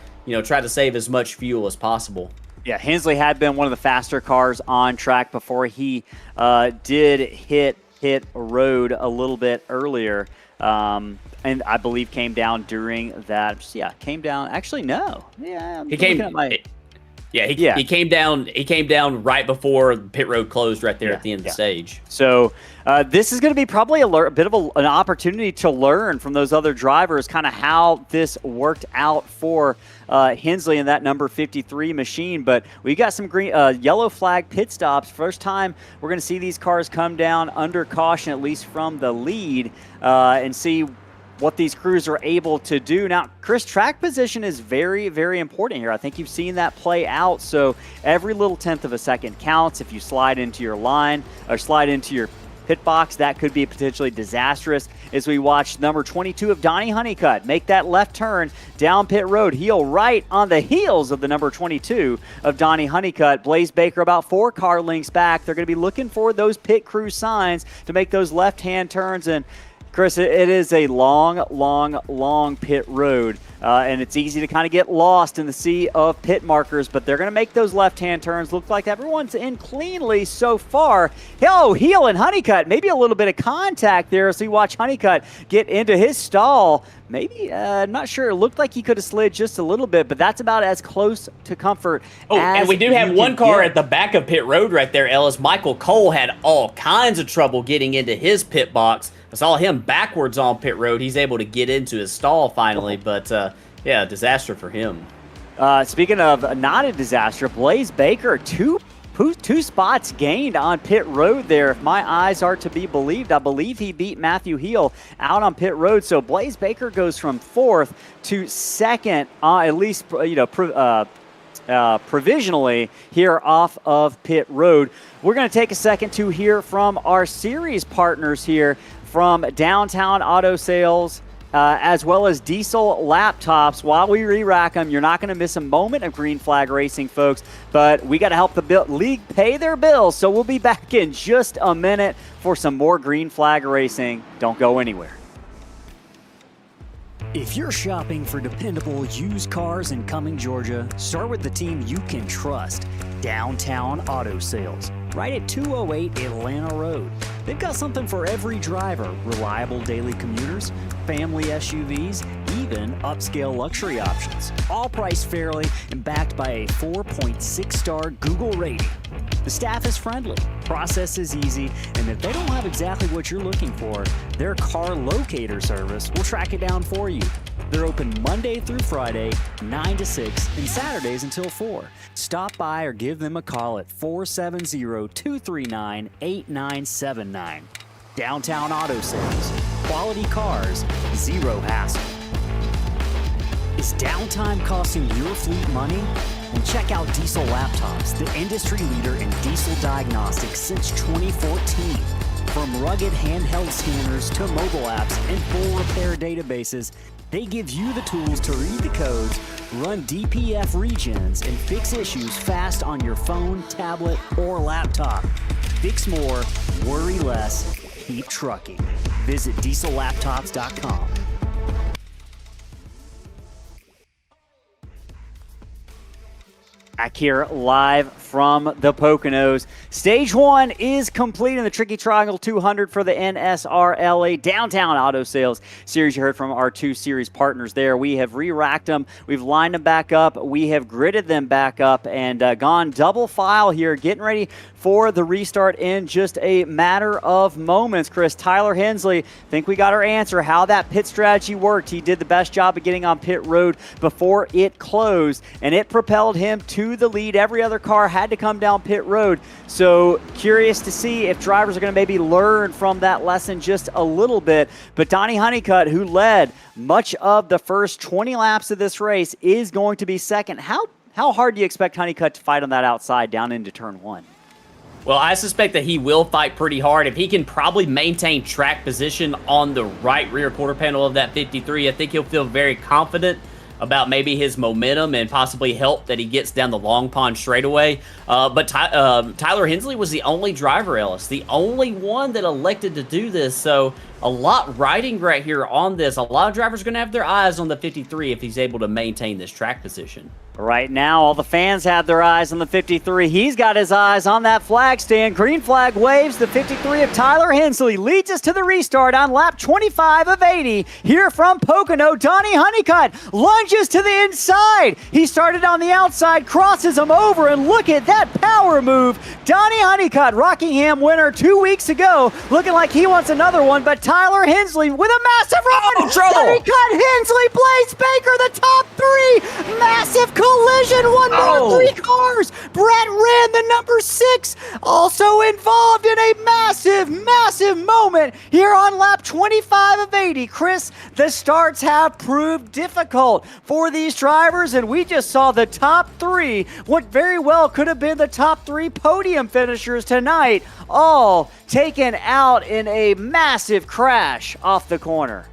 try to save as much fuel as possible. Yeah, Hensley had been one of the faster cars on track before he did hit a road a little bit earlier. And I believe came down during that. Yeah, came down. Actually, no. Yeah, he came down. He came down right before pit road closed, right there at the end of the stage. So this is going to be probably a bit of an opportunity to learn from those other drivers, kind of how this worked out for Hensley in that number 53 machine. But we got some green, yellow flag pit stops. First time we're going to see these cars come down under caution, at least from the lead, and see what these crews are able to do. Now, Chris, track position is very, very important here. I think you've seen that play out. So every little tenth of a second counts. If you slide into your line or slide into your pit box, that could be potentially disastrous. As we watch number 22 of Donnie Honeycutt make that left turn down pit road, heel right on the heels of the number 22 of Donnie Honeycutt. Blaze Baker about 4 car lengths back. They're going to be looking for those pit crew signs to make those left-hand turns, and Chris, it is a long pit road, and it's easy to kind of get lost in the sea of pit markers, but they're going to make those left-hand turns. Look like everyone's in cleanly so far. Oh, heel and Honeycutt, maybe a little bit of contact there as we watch Honeycutt get into his stall. Maybe, not sure. It looked like he could have slid just a little bit, but that's about as close to comfort as and we do have one car at the back of pit road right there, Ellis. Michael Cole had all kinds of trouble getting into his pit box. I saw him backwards on pit road. He's able to get into his stall finally, but yeah, disaster for him. Speaking of not a disaster, Blaze Baker, two spots gained on pit road there. If my eyes are to be believed, I believe he beat Matthew Heel out on pit road. So Blaze Baker goes from 4th to 2nd, at least provisionally here off of pit road. We're going to take a second to hear from our series partners here from Downtown Auto Sales, as well as Diesel Laptops. While we re-rack them, you're not going to miss a moment of Green Flag Racing, folks, but we got to help the league pay their bills, so we'll be back in just a minute for some more Green Flag Racing. Don't go anywhere. If you're shopping for dependable used cars in Cumming, Georgia, start with the team you can trust, Downtown Auto Sales, right at 208 Atlanta Road. They've got something for every driver, reliable daily commuters, family SUVs, even upscale luxury options, all priced fairly and backed by a 4.6-star Google rating. The staff is friendly, process is easy, and if they don't have exactly what you're looking for, their car locator service will track it down for you. They're open Monday through Friday, 9 to 6, and Saturdays until 4. Stop by or give them a call at 470-239-8979. Downtown Auto Sales. Quality cars, zero hassle. Is downtime costing your fleet money? Then check out Diesel Laptops, the industry leader in diesel diagnostics since 2014. From rugged handheld scanners to mobile apps and full repair databases, they give you the tools to read the codes, run DPF regens, and fix issues fast on your phone, tablet, or laptop. Fix more, worry less, keep trucking. Visit diesellaptops.com. Back here live from the Poconos. Stage 1 is complete in the Tricky Triangle 200 for the NSRLA Downtown Auto Sales Series. You heard from our two series partners there. We have re-racked them. We've lined them back up. We have gridded them back up and gone double file here, getting ready for the restart in just a matter of moments. Chris, Tyler Hensley, I think we got our answer how that pit strategy worked. He did the best job of getting on pit road before it closed, and it propelled him to the lead. Every other car had to come down pit road. So curious to see if drivers are going to maybe learn from that lesson just a little bit. But Donnie Honeycutt, who led much of the first 20 laps of this race, is going to be second. How hard do you expect Honeycutt to fight on that outside down into turn 1? Well, I suspect that he will fight pretty hard. If he can probably maintain track position on the right rear quarter panel of that 53, I think he'll feel very confident about maybe his momentum and possibly help that he gets down the Long Pond straightaway. But Tyler Hensley was the only driver, Ellis, the only one that elected to do this. So a lot riding right here on this. A lot of drivers are going to have their eyes on the 53 if he's able to maintain this track position. Right now, all the fans have their eyes on the 53. He's got his eyes on that flag stand. Green flag waves. The 53 of Tyler Hensley leads us to the restart on lap 25 of 80. Here from Pocono, Donnie Honeycutt lunges to the inside. He started on the outside, crosses him over, and look at that power move. Donnie Honeycutt, Rockingham winner 2 weeks ago, looking like he wants another one, but Tyler Hensley with a massive run. Honeycutt, Hensley, Blaze Baker, the top three. Massive collision, one more, 3 cars. Brett Rand, the number 6, also involved in a massive moment here on lap 25 of 80. Chris, the starts have proved difficult for these drivers, and we just saw the top 3, what very well could have been the top 3 podium finishers tonight, all taken out in a massive crash off the corner.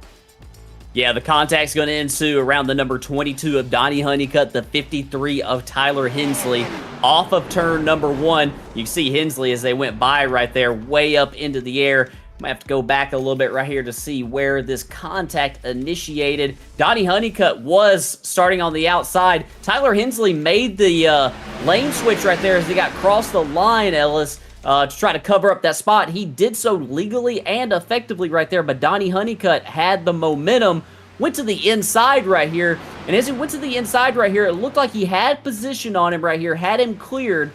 Yeah, the contact's going to ensue around the number 22 of Donnie Honeycutt, the 53 of Tyler Hensley, off of turn number 1. You see Hensley as they went by right there, way up into the air. Might have to go back a little bit right here to see where this contact initiated. Donnie Honeycutt was starting on the outside. Tyler Hensley made the lane switch right there as he got across the line, Ellis, to try to cover up that spot. He did so legally and effectively right there, but Donnie Honeycutt had the momentum, went to the inside right here, and as he went to the inside right here, it looked like he had position on him right here, had him cleared,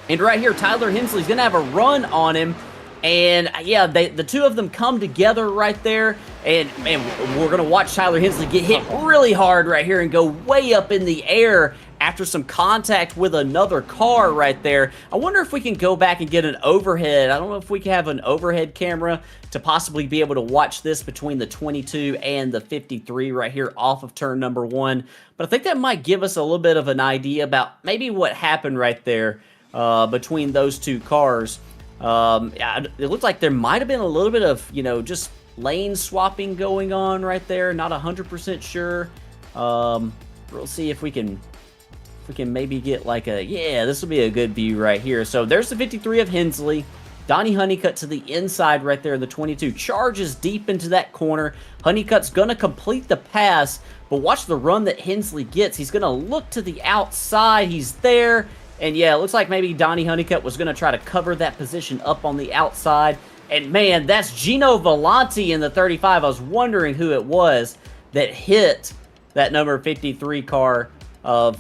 and right here, Tyler Hensley's going to have a run on him. And yeah, the two of them come together right there, and man, we're going to watch Tyler Hensley get hit really hard right here and go way up in the air after some contact with another car right there. I wonder if we can go back and get an overhead. I don't know if we can have an overhead camera to possibly be able to watch this between the 22 and the 53 right here off of turn number 1. But I think that might give us a little bit of an idea about maybe what happened right there between those two cars. It looked like there might have been a little bit of, just lane swapping going on right there. Not 100% sure. We'll see if we can maybe get like this will be a good view right here. So there's the 53 of Hensley. Donnie Honeycutt to the inside right there in the 22. Charges deep into that corner. Honeycutt's going to complete the pass, but watch the run that Hensley gets. He's going to look to the outside. He's there. And yeah, it looks like maybe Donnie Honeycutt was going to try to cover that position up on the outside. And man, that's Gino Volante in the 35. I was wondering who it was that hit that number 53 car of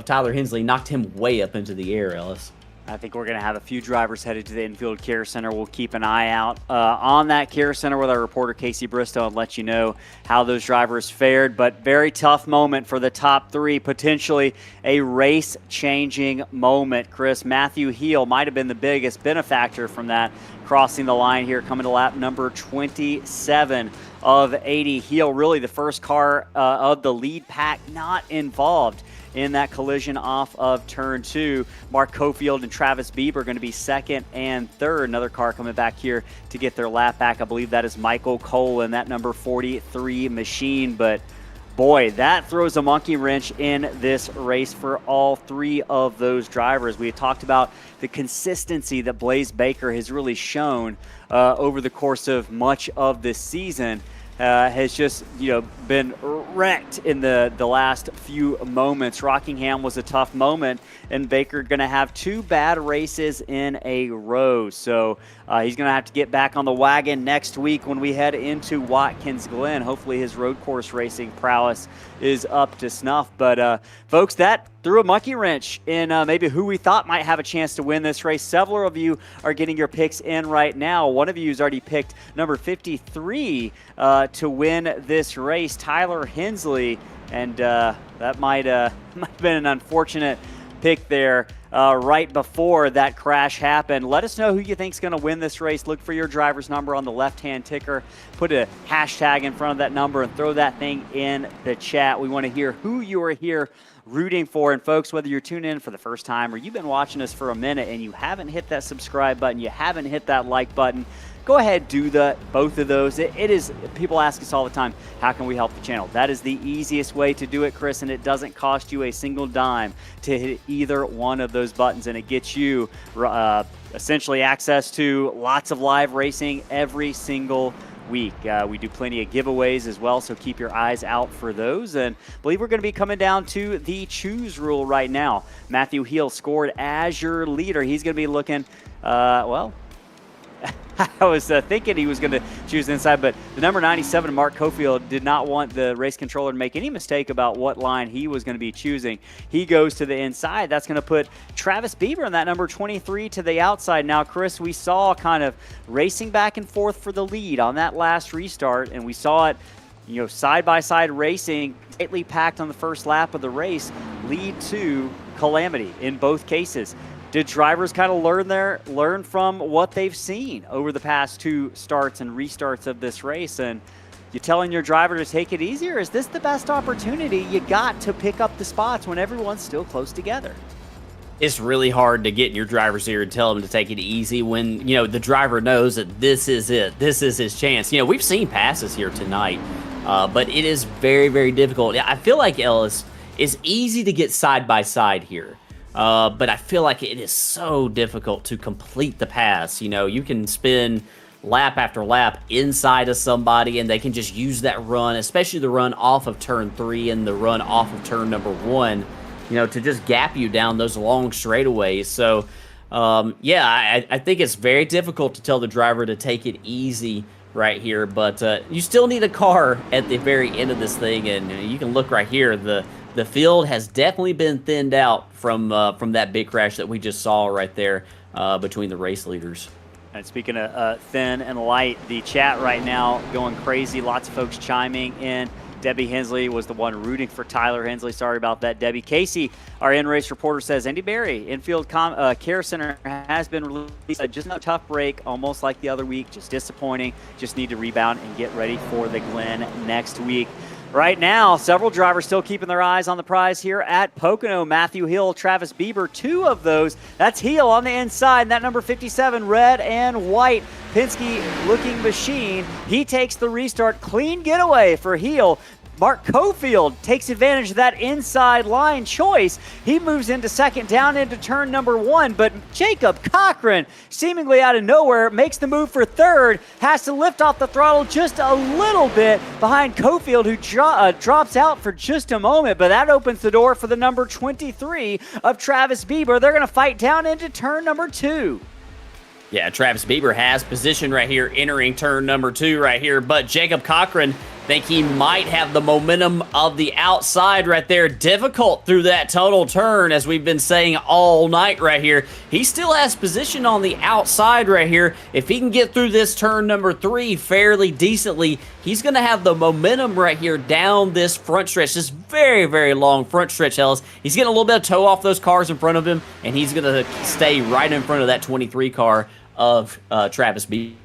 Tyler Hensley, knocked him way up into the air, Ellis. I think we're going to have a few drivers headed to the infield care center. We'll keep an eye out on that care center with our reporter Casey Bristow and let you know how those drivers fared. But very tough moment for the top 3, potentially a race-changing moment. Chris, Matthew Heel might have been the biggest benefactor from that, crossing the line here, coming to lap number 27 of 80. Heel, really the first car of the lead pack not involved in that collision off of turn 2. Mark Cofield and Travis Bieber are going to be second and third. Another car coming back here to get their lap back. I believe that is Michael Cole in that number 43 machine. But boy, that throws a monkey wrench in this race for all 3 of those drivers. We had talked about the consistency that Blaze Baker has really shown over the course of much of this season. Has just been wrecked in the last few moments. Rockingham was a tough moment, and Baker going to have 2 bad races in a row. So he's going to have to get back on the wagon next week when we head into Watkins Glen. Hopefully his road course racing prowess is up to snuff. But folks, that threw a monkey wrench in maybe who we thought might have a chance to win this race. Several of you are getting your picks in right now. One of you has already picked number 53 to win this race, Tyler Hensley, and that might have been an unfortunate pick there right before that crash happened. Let us know who you think is going to win this race. Look for your driver's number on the left-hand ticker. Put a hashtag in front of that number and throw that thing in the chat. We want to hear who you are here rooting for. And folks, whether you're tuning in for the first time or you've been watching us for a minute and you haven't hit that subscribe button, you haven't hit that like button, go ahead, do both of those. It is, people ask us all the time, how can we help the channel? That is the easiest way to do it, Chris, and it doesn't cost you a single dime to hit either one of those buttons, and it gets you essentially access to lots of live racing every single week. We do plenty of giveaways as well, so keep your eyes out for those. And I believe we're going to be coming down to the choose rule right now. Matthew Heel scored as your leader. He's going to be looking, I was thinking he was going to choose inside, but the number 97, Mark Cofield, did not want the race controller to make any mistake about what line he was going to be choosing. He goes to the inside. That's going to put Travis Bieber in that number 23 to the outside. Now, Chris, we saw kind of racing back and forth for the lead on that last restart, and we saw it, side-by-side racing, tightly packed on the first lap of the race, lead to calamity in both cases. Did drivers kind of learn from what they've seen over the past 2 starts and restarts of this race? And you telling your driver to take it easy, or is this the best opportunity you got to pick up the spots when everyone's still close together? It's really hard to get in your driver's ear and tell them to take it easy when, the driver knows that this is it. This is his chance. We've seen passes here tonight, but it is very, very difficult. I feel like, Ellis, it's easy to get side by side here. But I feel like it is so difficult to complete the pass. You can spend lap after lap inside of somebody, and they can just use that run, especially the run off of turn 3 and the run off of turn number 1, to just gap you down those long straightaways. So, I think it's very difficult to tell the driver to take it easy right here, but you still need a car at the very end of this thing, and you can look right here. The field has definitely been thinned out from that big crash that we just saw right there between the race leaders. And speaking of thin and light, the chat right now going crazy. Lots of folks chiming in. Debbie Hensley was the one rooting for Tyler Hensley. Sorry about that, Debbie. Casey, our in-race reporter, says Andy Berry, infield care center has been released. Just a tough break, almost like the other week. Just disappointing. Just need to rebound and get ready for the Glen next week. Right now, several drivers still keeping their eyes on the prize here at Pocono. Matthew Hill, Travis Bieber, 2 of those. That's Hill on the inside, and that number 57, red and white Penske-looking machine. He takes the restart. Clean getaway for Hill. Mark Cofield takes advantage of that inside line choice. He moves into second, down into turn number 1, but Jacob Cochran, seemingly out of nowhere, makes the move for third, has to lift off the throttle just a little bit behind Cofield, who drops out for just a moment, but that opens the door for the number 23 of Travis Bieber. They're going to fight down into turn number 2. Yeah, Travis Bieber has position right here, entering turn number 2 right here, but Jacob Cochran think he might have the momentum of the outside right there. Difficult through that total turn, as we've been saying all night right here. He still has position on the outside right here. If he can get through this turn number 3 fairly decently, he's going to have the momentum right here down this front stretch, this very, very long front stretch, Ellis. He's getting a little bit of toe off those cars in front of him, and he's going to stay right in front of that 23 car of Travis Bieber.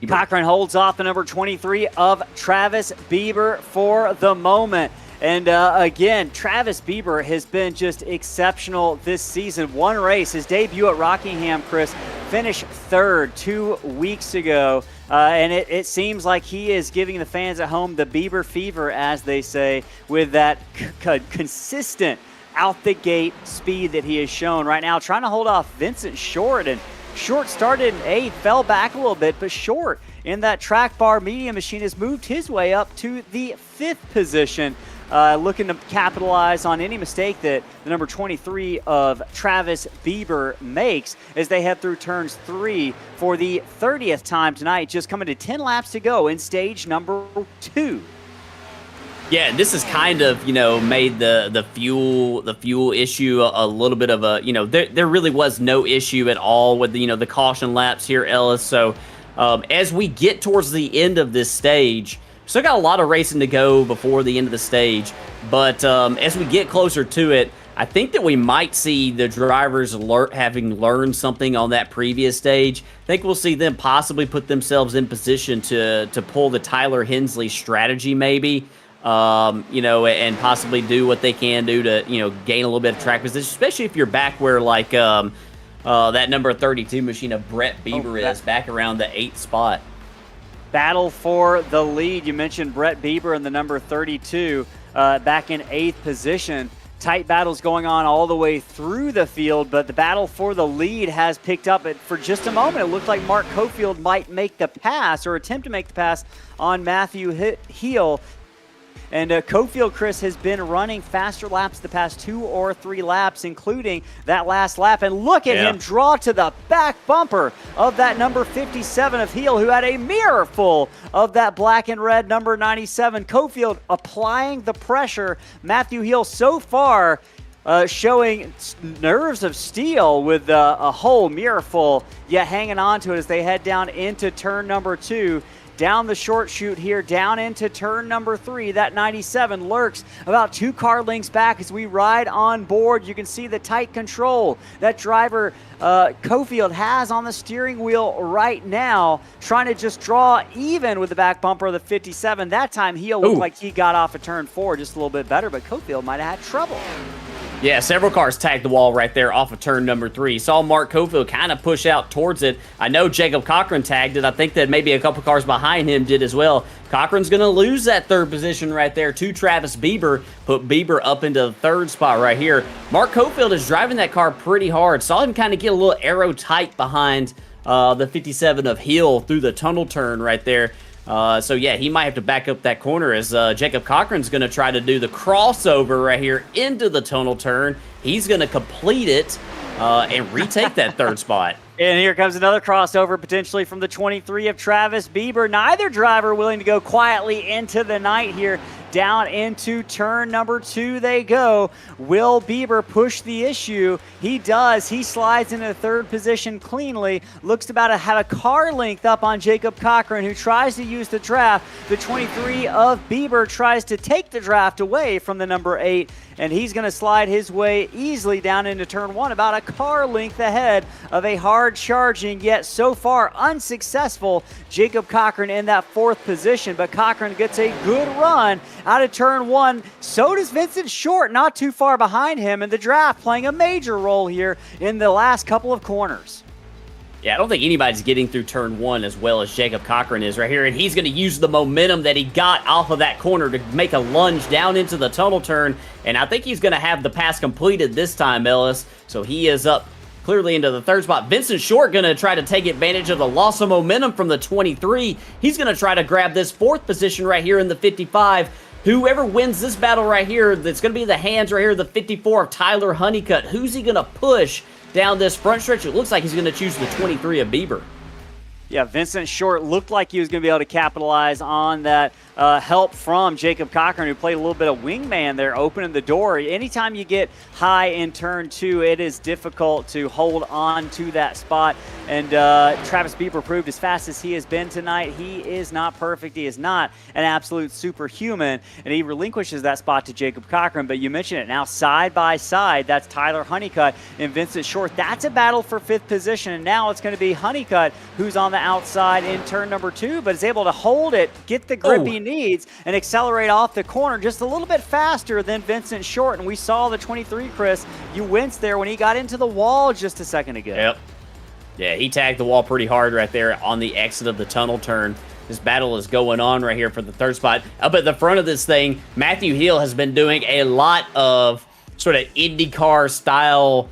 Cochran holds off the number 23 of Travis Bieber for the moment. And again, Travis Bieber has been just exceptional this season. One race, his debut at Rockingham, Chris, finished third 2 weeks ago. And it seems like he is giving the fans at home the Bieber fever, as they say, with that consistent out-the-gate speed that he has shown right now. Trying to hold off Vincent Short, and Short started in 8th, fell back a little bit, but Short in that track bar medium machine has moved his way up to the 5th position, looking to capitalize on any mistake that the number 23 of Travis Bieber makes as they head through turns 3 for the 30th time tonight, just coming to 10 laps to go in stage number 2. Yeah, this has kind of, made the fuel issue a little bit of a, there really was no issue at all with the caution laps here, Ellis. So as we get towards the end of this stage, still got a lot of racing to go before the end of the stage. But as we get closer to it, I think that we might see the drivers having learned something on that previous stage. I think we'll see them possibly put themselves in position to pull the Tyler Hensley strategy maybe. And possibly do what they can do to, gain a little bit of track position, especially if you're back where, like, that number 32 machine of Brett Bieber is, back around the 8th spot. Battle for the lead. You mentioned Brett Bieber in the number 32, back in 8th position. Tight battles going on all the way through the field, but the battle for the lead has picked up. For just a moment, it looked like Mark Cofield might make the pass or attempt to make the pass on Matthew Hill. And Cofield, Chris, has been running faster laps the past 2 or 3 laps, including that last lap. And look at him draw to the back bumper of that number 57 of Heel, who had a mirror full of that black and red number 97. Cofield applying the pressure. Matthew Heel so far showing nerves of steel with a whole mirror full, yet hanging on to it as they head down into turn number 2. Down the short chute here, down into turn number 3. That 97 lurks about 2 car lengths back as we ride on board. You can see the tight control that driver Cofield has on the steering wheel right now, trying to just draw even with the back bumper of the 57. That time, Heel looked like he got off of turn 4 just a little bit better, but Cofield might have had trouble. Yeah, several cars tagged the wall right there off of turn number 3. Saw Mark Cofield kind of push out towards it. I know Jacob Cochran tagged it. I think that maybe a couple cars behind him did as well. Cochran's going to lose that 3rd position right there to Travis Bieber. Put Bieber up into the 3rd spot right here. Mark Cofield is driving that car pretty hard. Saw him kind of get a little aero tight behind the 57 of Hill through the tunnel turn right there. So yeah, he might have to back up that corner as Jacob Cochran's going to try to do the crossover right here into the tunnel turn. He's going to complete it and retake that third spot. And here comes another crossover potentially from the 23 of Travis Bieber. Neither driver willing to go quietly into the night here. Down into turn number 2 they go. Will Bieber push the issue? He does. He slides into third position cleanly. Looks to about to have a car length up on Jacob Cochran, who tries to use the draft. The 23 of Bieber tries to take the draft away from the number 8, and he's going to slide his way easily down into turn 1, about a car length ahead of a hard-charging, yet so far unsuccessful Jacob Cochran in that 4th position. But Cochran gets a good run out of turn 1. So does Vincent Short, not too far behind him, and the draft playing a major role here in the last couple of corners. Yeah, I don't think anybody's getting through turn 1 as well as Jacob Cochran is right here, and he's going to use the momentum that he got off of that corner to make a lunge down into the tunnel turn, and I think he's going to have the pass completed this time, Ellis. So he is up clearly into the 3rd spot. Vincent Short going to try to take advantage of the loss of momentum from the 23. He's going to try to grab this 4th position right here in the 55. Whoever wins this battle right here, that's going to be the hands right here, the 54 of Tyler Honeycutt. Who's he going to push down this front stretch? It looks like he's going to choose the 23 of Bieber. Yeah, Vincent Short looked like he was going to be able to capitalize on that help from Jacob Cochran, who played a little bit of wingman there, opening the door. Anytime you get high in turn 2, it is difficult to hold on to that spot. And Travis Bieber proved, as fast as he has been tonight, he is not perfect. He is not an absolute superhuman. And he relinquishes that spot to Jacob Cochran. But you mentioned it now, side by side, that's Tyler Honeycutt and Vincent Short. That's a battle for 5th position. And now it's going to be Honeycutt who's on the outside in turn number 2, but is able to hold it, get the grip he needs, and accelerate off the corner just a little bit faster than Vincent Short. And we saw the 23, Chris, you winced there when he got into the wall just a second ago. Yep. Yeah, he tagged the wall pretty hard right there on the exit of the tunnel turn. This battle is going on right here for the 3rd spot. Up at the front of this thing, Matthew Hill has been doing a lot of sort of IndyCar style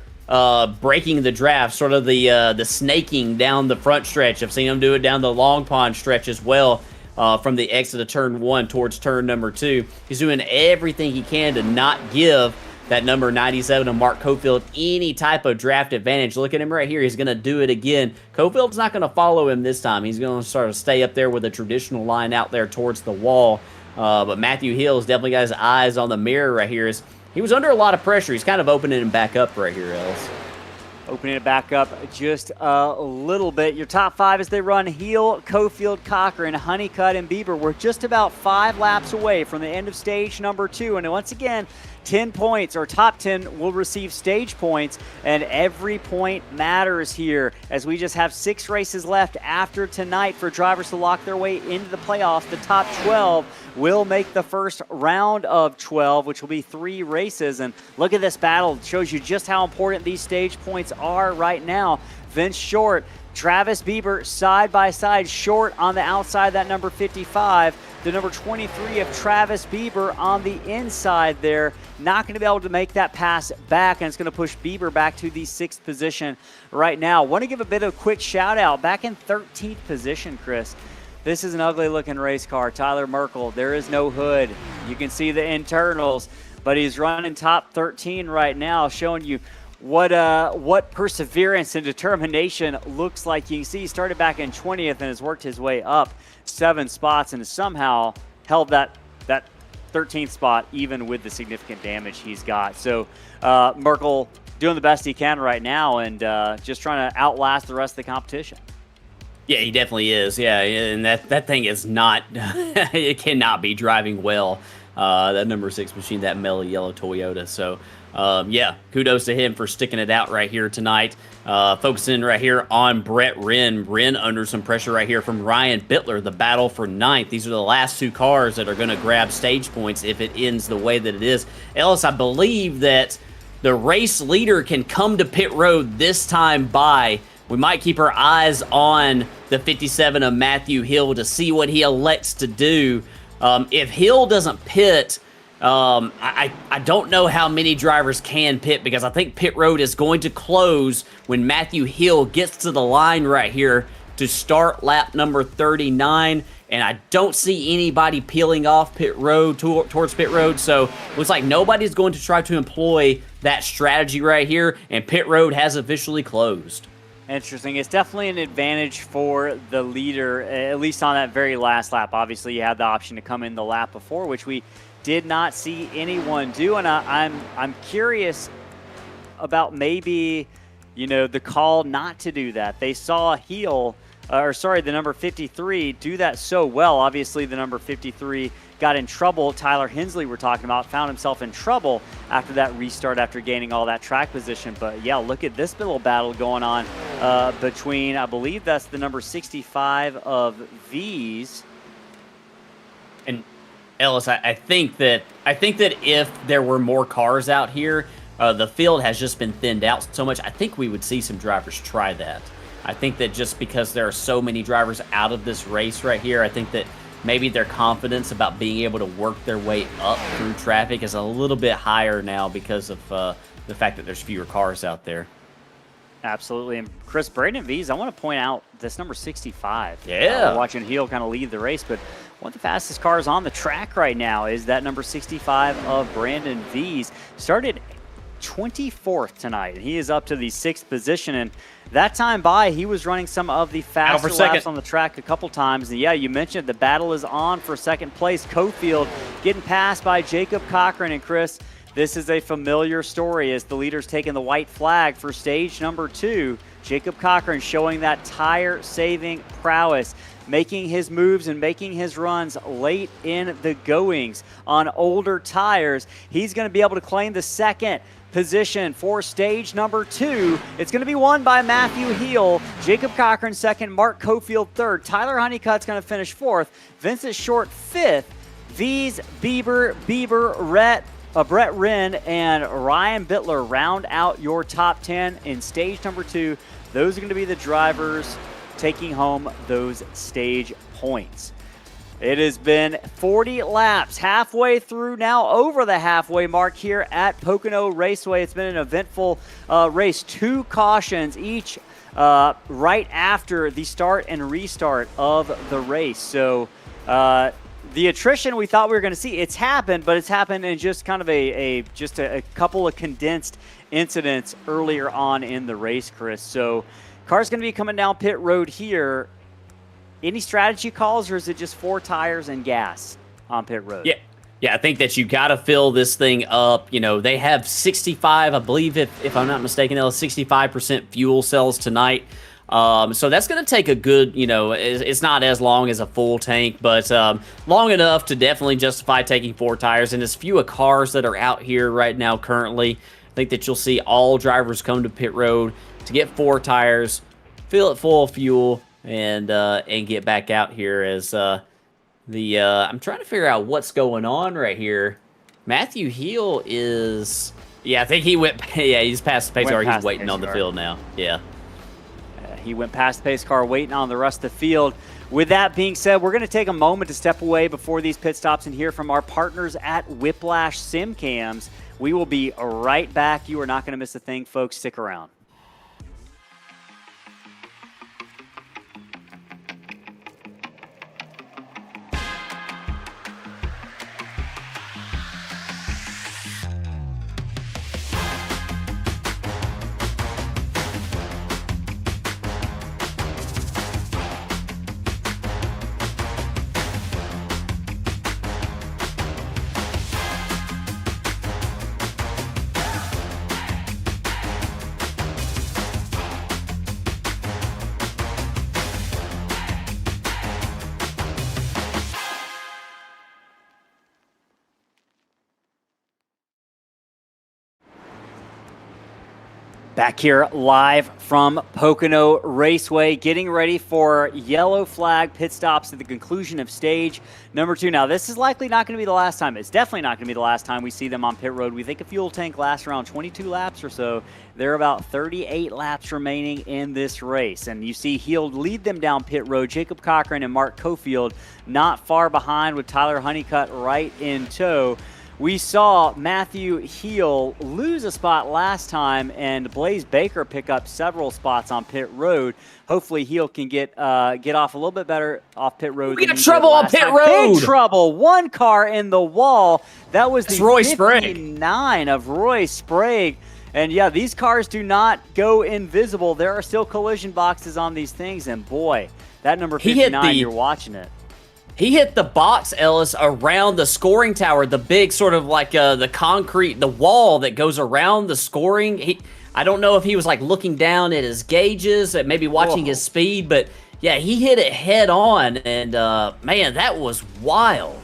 breaking the draft, sort of the snaking down the front stretch. I've seen him do it down the Long Pond stretch as well, from the exit of turn 1 towards turn number 2. He's doing everything he can to not give that number 97 of Mark Cofield any type of draft advantage. Look at him right here. He's going to do it again. Cofield's not going to follow him this time. He's going to sort of stay up there with a traditional line out there towards the wall. But Matthew Hill's definitely got his eyes on the mirror right here. He was under a lot of pressure. He's kind of opening him back up right here, Ellis. Opening it back up just a little bit. Your top 5 as they run: Heel, Cofield, Cochran, Honeycutt, and Bieber. We're just about 5 laps away from the end of stage number 2. And once again, 10 points, or top 10 will receive stage points, and every point matters here, as we just have 6 races left after tonight for drivers to lock their way into the playoffs. The top 12 will make the first round of 12, which will be 3 races. And look at this battle. It shows you just how important these stage points are right now. Vince Short, Travis Bieber side by side. Short on the outside, that number 55. The number 23 of Travis Bieber on the inside there. Not going to be able to make that pass back, and it's going to push Bieber back to the 6th position right now. Want to give a bit of a quick shout out. Back in 13th position, Chris. This is an ugly looking race car. Tyler Merkel, there is no hood. You can see the internals, but he's running top 13 right now, showing you what perseverance and determination looks like. You can see he started back in 20th and has worked his way up 7 spots and has somehow held that 13th spot even with the significant damage he's got. So Merkel doing the best he can right now, and just trying to outlast the rest of the competition. Yeah, he definitely is. Yeah, and that thing is not, it cannot be driving well. That number 6 machine, that mellow yellow Toyota. So, yeah, kudos to him for sticking it out right here tonight. Focusing right here on Brett Wren. Wren under some pressure right here from Ryan Bittler, the battle for 9th. These are the last 2 cars that are going to grab stage points if it ends the way that it is. Ellis, I believe that the race leader can come to pit road this time by. We might keep our eyes on the 57 of Matthew Hill to see what he elects to do. If Hill doesn't pit, I don't know how many drivers can pit because I think pit road is going to close when Matthew Hill gets to the line right here to start lap number 39. And I don't see anybody peeling off pit road towards pit road. So looks like nobody's going to try to employ that strategy right here. And pit road has officially closed. Interesting. It's definitely an advantage for the leader, at least on that very last lap. Obviously, you had the option to come in the lap before, which we did not see anyone do. And I'm curious about maybe, the call not to do that. They saw the number 53 do that so well. Obviously, the number 53 got in trouble. Tyler Hensley, we're talking about, found himself in trouble after that restart after gaining all that track position. But yeah, look at this little battle going on between, I believe that's the number 65 of V's. And Ellis, I think that if there were more cars out here, the field has just been thinned out so much. I think we would see some drivers try that. I think that just because there are so many drivers out of this race right here, I think that maybe their confidence about being able to work their way up through traffic is a little bit higher now because of the fact that there's fewer cars out there. Absolutely. And Chris, Braden V's, I want to point out this number 65. Yeah. We're watching Heel kind of lead the race, but one of the fastest cars on the track right now is that number 65 of Brandon V's. Started 24th tonight. He is up to the 6th position, and that time he was running some of the faster laps on the track a couple times. And yeah, you mentioned the battle is on for second place. Cofield getting passed by Jacob Cochran. And Chris, this is a familiar story as the leader's taking the white flag for stage number 2. Jacob Cochran showing that tire-saving prowess, making his moves and making his runs late in the goings on older tires. He's going to be able to claim the second position for stage number 2. It's going to be won by Matthew Heel, Jacob Cochran second, Mark Cofield third. Tyler Honeycutt's going to finish 4th, Vincent Short 5th. V's, Brett Wren, and Ryan Bittler round out your top 10 in stage number 2. Those are going to be the drivers taking home those stage points. It has been 40 laps, halfway through now, over the halfway mark here at Pocono Raceway. It's been an eventful race. 2 cautions each right after the start and restart of the race. So the attrition we thought we were going to see, it's happened, but it's happened in just kind of a couple of condensed incidents earlier on in the race, Chris. So car's going to be coming down pit road here. Any strategy calls, or is it just 4 tires and gas on pit road? Yeah, I think that you got to fill this thing up. They have 65, I believe, if I'm not mistaken, they'll have 65% fuel cells tonight. So that's going to take a good, it's not as long as a full tank, but long enough to definitely justify taking 4 tires. And as few cars that are out here right now currently, I think that you'll see all drivers come to pit road to get 4 tires, fill it full of fuel, and get back out here as I'm trying to figure out what's going on right here. Matthew Heel is, I think he went, he's past the pace car. He's waiting on the field now. Yeah. He went past the pace car, waiting on the rest of the field. With that being said, we're going to take a moment to step away before these pit stops and hear from our partners at Whiplash SimCams. We will be right back. You are not going to miss a thing, folks. Stick around. Back here live from Pocono Raceway, getting ready for yellow flag pit stops at the conclusion of stage number 2. Now, this is likely not going to be the last time. It's definitely not going to be the last time we see them on pit road. We think a fuel tank lasts around 22 laps or so. There are about 38 laps remaining in this race. And you see Heel lead them down pit road. Jacob Cochran and Mark Cofield not far behind with Tyler Honeycutt right in tow. we saw Matthew Heel lose a spot last time and Blaze Baker pick up several spots on pit road. Hopefully Heel can get off a little bit better off pit road. We got trouble on pit road. Big trouble. One car in the wall. That was the Roy Sprague. 59 of Roy Sprague. And yeah, these cars do not go invisible. There are still collision boxes on these things. And boy, that number 59, you're watching it. He hit the box, Ellis, around the scoring tower, the big sort of like the concrete, the wall that goes around the scoring. I don't know if he was like looking down at his gauges, maybe watching his speed, but yeah, he hit it head on, and man, that was wild.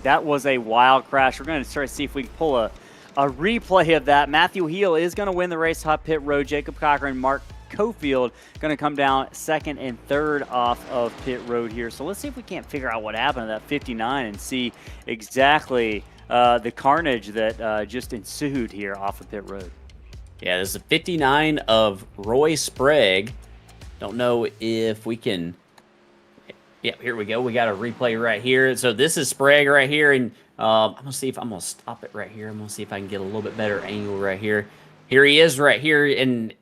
That was a wild crash. We're going to try to see if we can pull a replay of that. Matthew Heel is going to win the race off pit road. Jacob Cochran, Mark Cofield going to come down second and third off of pit road here. So let's see if we can't figure out what happened to that 59 and see exactly the carnage that just ensued here off of pit road. Yeah, this is a 59 of Roy Sprague. Don't know if we can... Yeah, here we go. We got a replay right here. So this is Sprague right here, and I'm going to see if I'm going to stop it right here. I'm going to see if I can get a little bit better angle right here. Here he is right here, and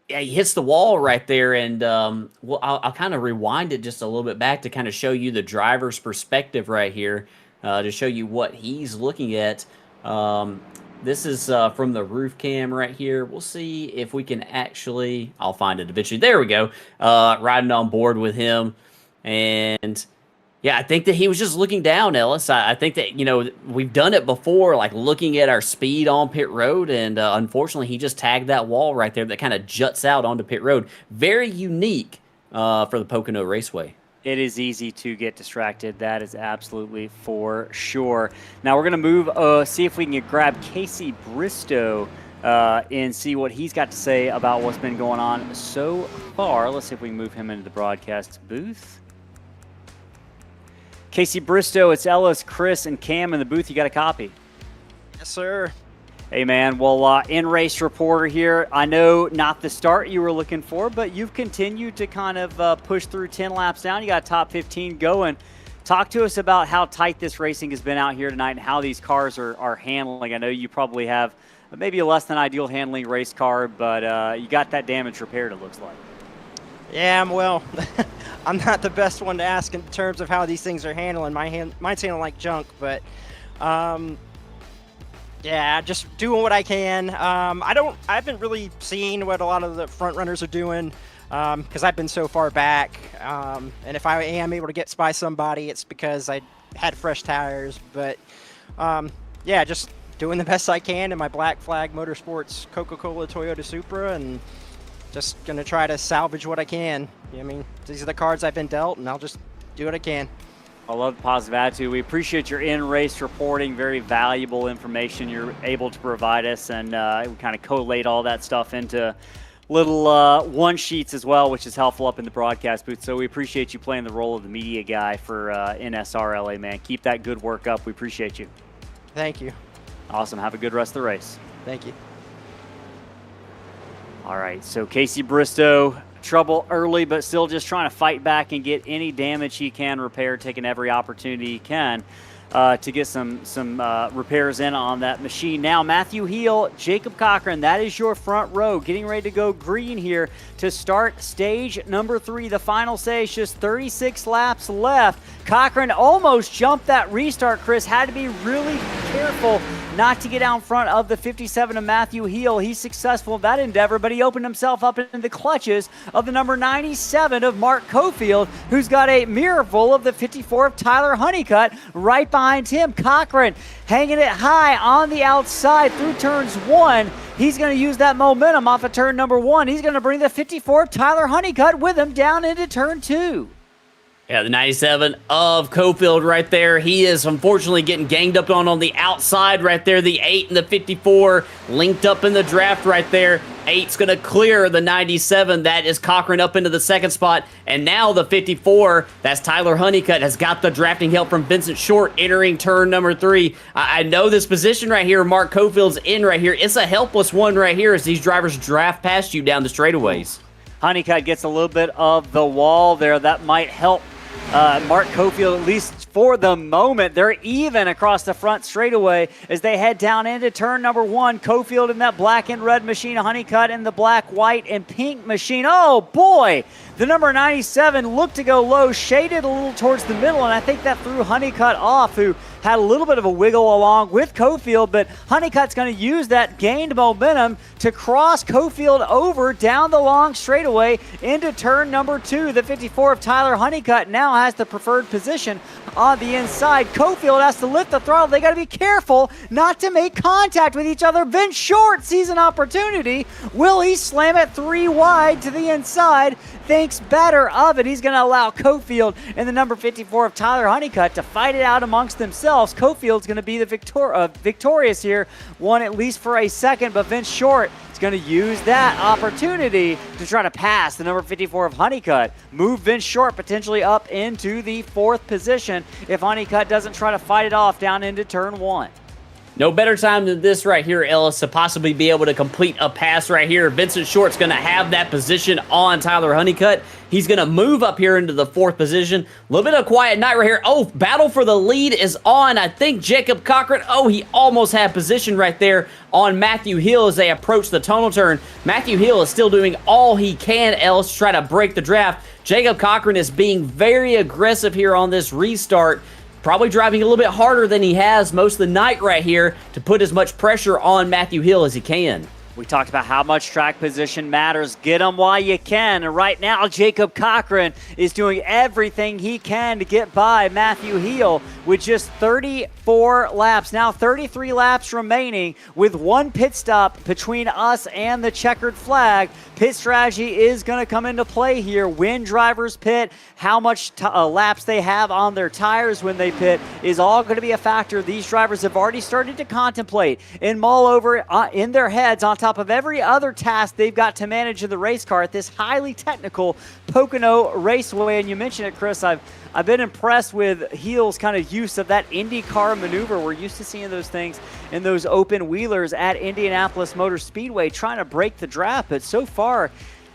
yeah, he hits the wall right there, and well, I'll kind of rewind it just a little bit back to kind of show you the driver's perspective right here, to show you what he's looking at. This is from the roof cam right here. We'll see if we can actually... I'll find it eventually. There we go. Riding on board with him, and... Yeah, I think that he was just looking down, Ellis. I think that, you know, we've done it before, like looking at our speed on pit road, and unfortunately he just tagged that wall right there that kind of juts out onto pit road. Very unique for the Pocono Raceway. It is easy to get distracted. That is absolutely for sure. Now we're going to move, see if we can grab Casey Bristow and see what he's got to say about what's been going on so far. Let's see if we can move him into the broadcast booth. Casey Bristow, it's Ellis, Chris, and Cam in the booth. You got a copy? Yes, sir. Hey, man. Well, in-race reporter here. I know not the start you were looking for, but you've continued to kind of push through 10 laps down. You got top 15 going. Talk to us about how tight this racing has been out here tonight and how these cars are handling. I know you probably have maybe a less than ideal handling race car, but you got that damage repaired, it looks like. Yeah, well, I'm not the best one to ask in terms of how these things are handling. Mine's handling like junk, but yeah, just doing what I can. I haven't really seen what a lot of the front runners are doing because I've been so far back. And if I am able to get by somebody, it's because I had fresh tires. But yeah, just doing the best I can in my Black Flag Motorsports Coca-Cola Toyota Supra, and just going to try to salvage what I can. I mean, these are the cards I've been dealt, and I'll just do what I can. I love the positive attitude. We appreciate your in-race reporting. Very valuable information you're able to provide us, and we kind of collate all that stuff into little one-sheets as well, which is helpful up in the broadcast booth. So we appreciate you playing the role of the media guy for NSRLA, man. Keep that good work up. We appreciate you. Thank you. Awesome. Have a good rest of the race. Thank you. All right, so Casey Bristow, trouble early, but still just trying to fight back and get any damage he can repaired, taking every opportunity he can to get some repairs in on that machine. Now, Matthew Heel, Jacob Cochran, that is your front row, getting ready to go green here to start stage number 3. The final stage, just 36 laps left. Cochran almost jumped that restart, Chris. Had to be really careful not to get out in front of the 57 of Matthew Heel. He's successful in that endeavor, but he opened himself up in the clutches of the number 97 of Mark Cofield, who's got a mirror full of the 54 of Tyler Honeycutt right behind him. Cochran hanging it high on the outside through turns 1. He's going to use that momentum off of turn number 1. He's going to bring the 54 of Tyler Honeycutt with him down into turn 2. Yeah, the 97 of Cofield right there. He is unfortunately getting ganged up on the outside right there. The 8 and the 54 linked up in the draft right there. 8's going to clear the 97. That is Cochran up into the second spot. And now the 54, that's Tyler Honeycutt, has got the drafting help from Vincent Short entering turn number 3. I know this position right here, Mark Cofield's in right here. It's a helpless one right here as these drivers draft past you down the straightaways. Honeycutt gets a little bit of the wall there. That might help Mark Cofield at least for the moment. They're even across the front straightaway as they head down into turn number 1. Cofield in that black and red machine, Honeycutt in the black, white, and pink machine. Oh boy, the number 97 looked to go low, shaded a little towards the middle, and I think that threw Honeycutt off, who had a little bit of a wiggle along with Cofield, but Honeycutt's going to use that gained momentum to cross Cofield over down the long straightaway into turn number 2. The 54 of Tyler Honeycutt now has the preferred position on the inside. Cofield has to lift the throttle. They got to be careful not to make contact with each other. Vince Short sees an opportunity. Will he slam it 3 wide to the inside? Thinks better of it. He's going to allow Cofield and the number 54 of Tyler Honeycutt to fight it out amongst themselves. Cofield's going to be the victorious here, won at least for a second, but Vince Short is going to use that opportunity to try to pass the number 54 of Honeycutt, move Vince Short potentially up into the 4th position if Honeycutt doesn't try to fight it off down into turn 1. No better time than this right here, Ellis, to possibly be able to complete a pass right here. Vincent Short's going to have that position on Tyler Honeycutt. He's going to move up here into the 4th position. A little bit of quiet night right here. Oh, battle for the lead is on. I think Jacob Cochran, he almost had position right there on Matthew Hill as they approach the tunnel turn. Matthew Hill is still doing all he can, Ellis, to try to break the draft. Jacob Cochran is being very aggressive here on this restart. Probably driving a little bit harder than he has most of the night right here to put as much pressure on Matthew Hill as he can. We talked about how much track position matters. Get them while you can. And right now, Jacob Cochran is doing everything he can to get by Matthew Hill with just 34 laps. Now 33 laps remaining with 1 pit stop between us and the checkered flag. Pit strategy is going to come into play here. When drivers pit, how much laps they have on their tires when they pit is all going to be a factor. These drivers have already started to contemplate and mull over in their heads on top of every other task they've got to manage in the race car at this highly technical Pocono Raceway. And you mentioned it, Chris, I've been impressed with Hill's kind of use of that IndyCar maneuver. We're used to seeing those things in those open wheelers at Indianapolis Motor Speedway trying to break the draft, but so far,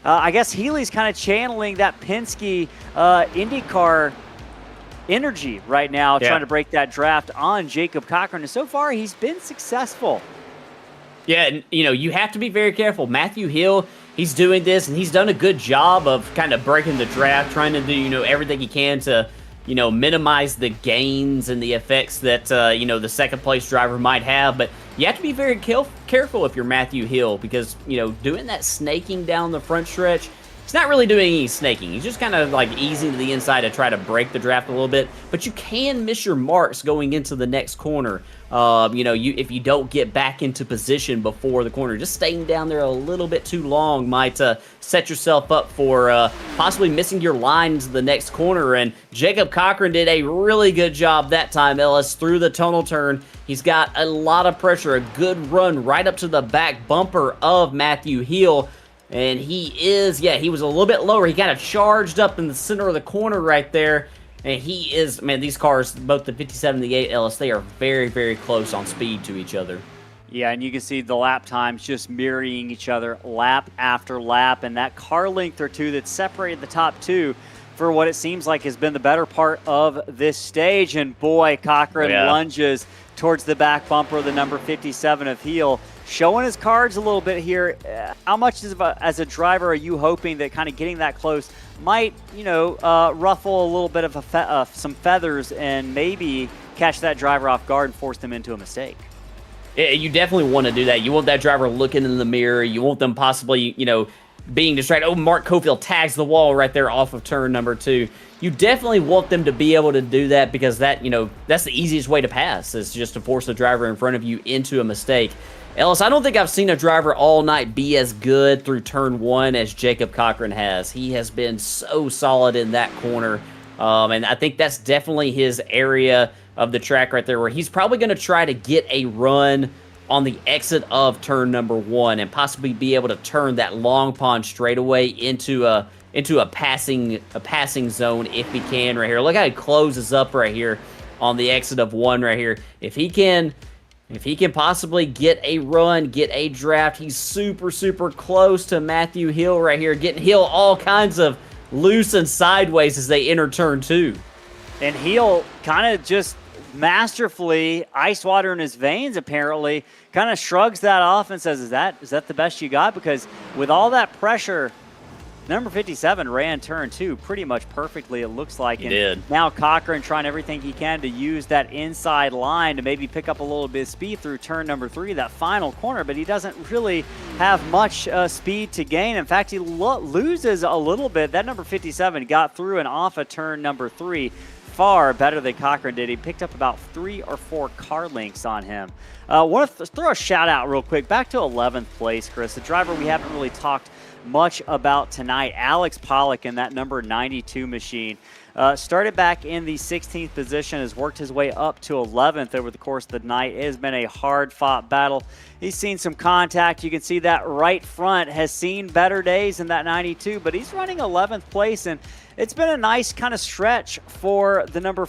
I guess Healy's kind of channeling that Penske IndyCar energy right now, trying to break that draft on Jacob Cochran, and so far he's been successful. Yeah, and you have to be very careful. Matthew Hill, he's doing this, and he's done a good job of kind of breaking the draft, trying to do, everything he can to, minimize the gains and the effects that, the second place driver might have. But you have to be very careful if you're Matthew Hill because, doing that snaking down the front stretch, he's not really doing any snaking. He's just kind of like easing to the inside to try to break the draft a little bit. But you can miss your marks going into the next corner. If you don't get back into position before the corner, just staying down there a little bit too long might set yourself up for possibly missing your line into the next corner. And Jacob Cochran did a really good job that time, Ellis, through the tunnel turn. He's got a lot of pressure, a good run right up to the back bumper of Matthew Hill. And he was a little bit lower. He kind of charged up in the center of the corner right there. And he is, man, these cars, both the 57 and the 8 Ellis, they are very, very close on speed to each other. Yeah, and you can see the lap times just mirroring each other lap after lap. And that car length or two that separated the top two for what it seems like has been the better part of this stage. And boy, Cochran lunges towards the back bumper of the number 57 of Heel, showing his cards a little bit here. How much as a driver are you hoping that kind of getting that close might, ruffle a little bit of some feathers and maybe catch that driver off guard and force them into a mistake? Yeah, you definitely want to do that. You want that driver looking in the mirror. You want them possibly, being distracted. Oh, Mark Cofield tags the wall right there off of turn number 2. You definitely want them to be able to do that because that, that's the easiest way to pass is just to force the driver in front of you into a mistake. Ellis, I don't think I've seen a driver all night be as good through turn 1 as Jacob Cochran has. He has been so solid in that corner, and I think that's definitely his area of the track right there where he's probably going to try to get a run on the exit of turn number 1 and possibly be able to turn that long pond straightaway into a passing zone if he can right here. Look how he closes up right here on the exit of 1 right here. If he can possibly get a run, get a draft, he's super, super close to Matthew Hill right here, getting Hill all kinds of loose and sideways as they enter turn 2. And he'll kind of just masterfully, ice water in his veins apparently, kind of shrugs that off and says, is that the best you got? Because with all that pressure, number 57 ran turn 2 pretty much perfectly, it looks like. He did. Now Cochran trying everything he can to use that inside line to maybe pick up a little bit of speed through turn number 3, that final corner, but he doesn't really have much speed to gain. In fact, he loses a little bit. That number 57 got through and off of turn number 3 far better than Cochran did. He picked up about 3 or 4 car lengths on him. Want to throw a shout out real quick back to 11th place, Chris, the driver we haven't really talked much about tonight, Alex Pollock in that number 92 machine. Started back in the 16th position, has worked his way up to 11th over the course of the night. It has been a hard-fought battle. He's seen some contact. You can see that right front has seen better days in that 92, but he's running 11th place, and it's been a nice kind of stretch for the number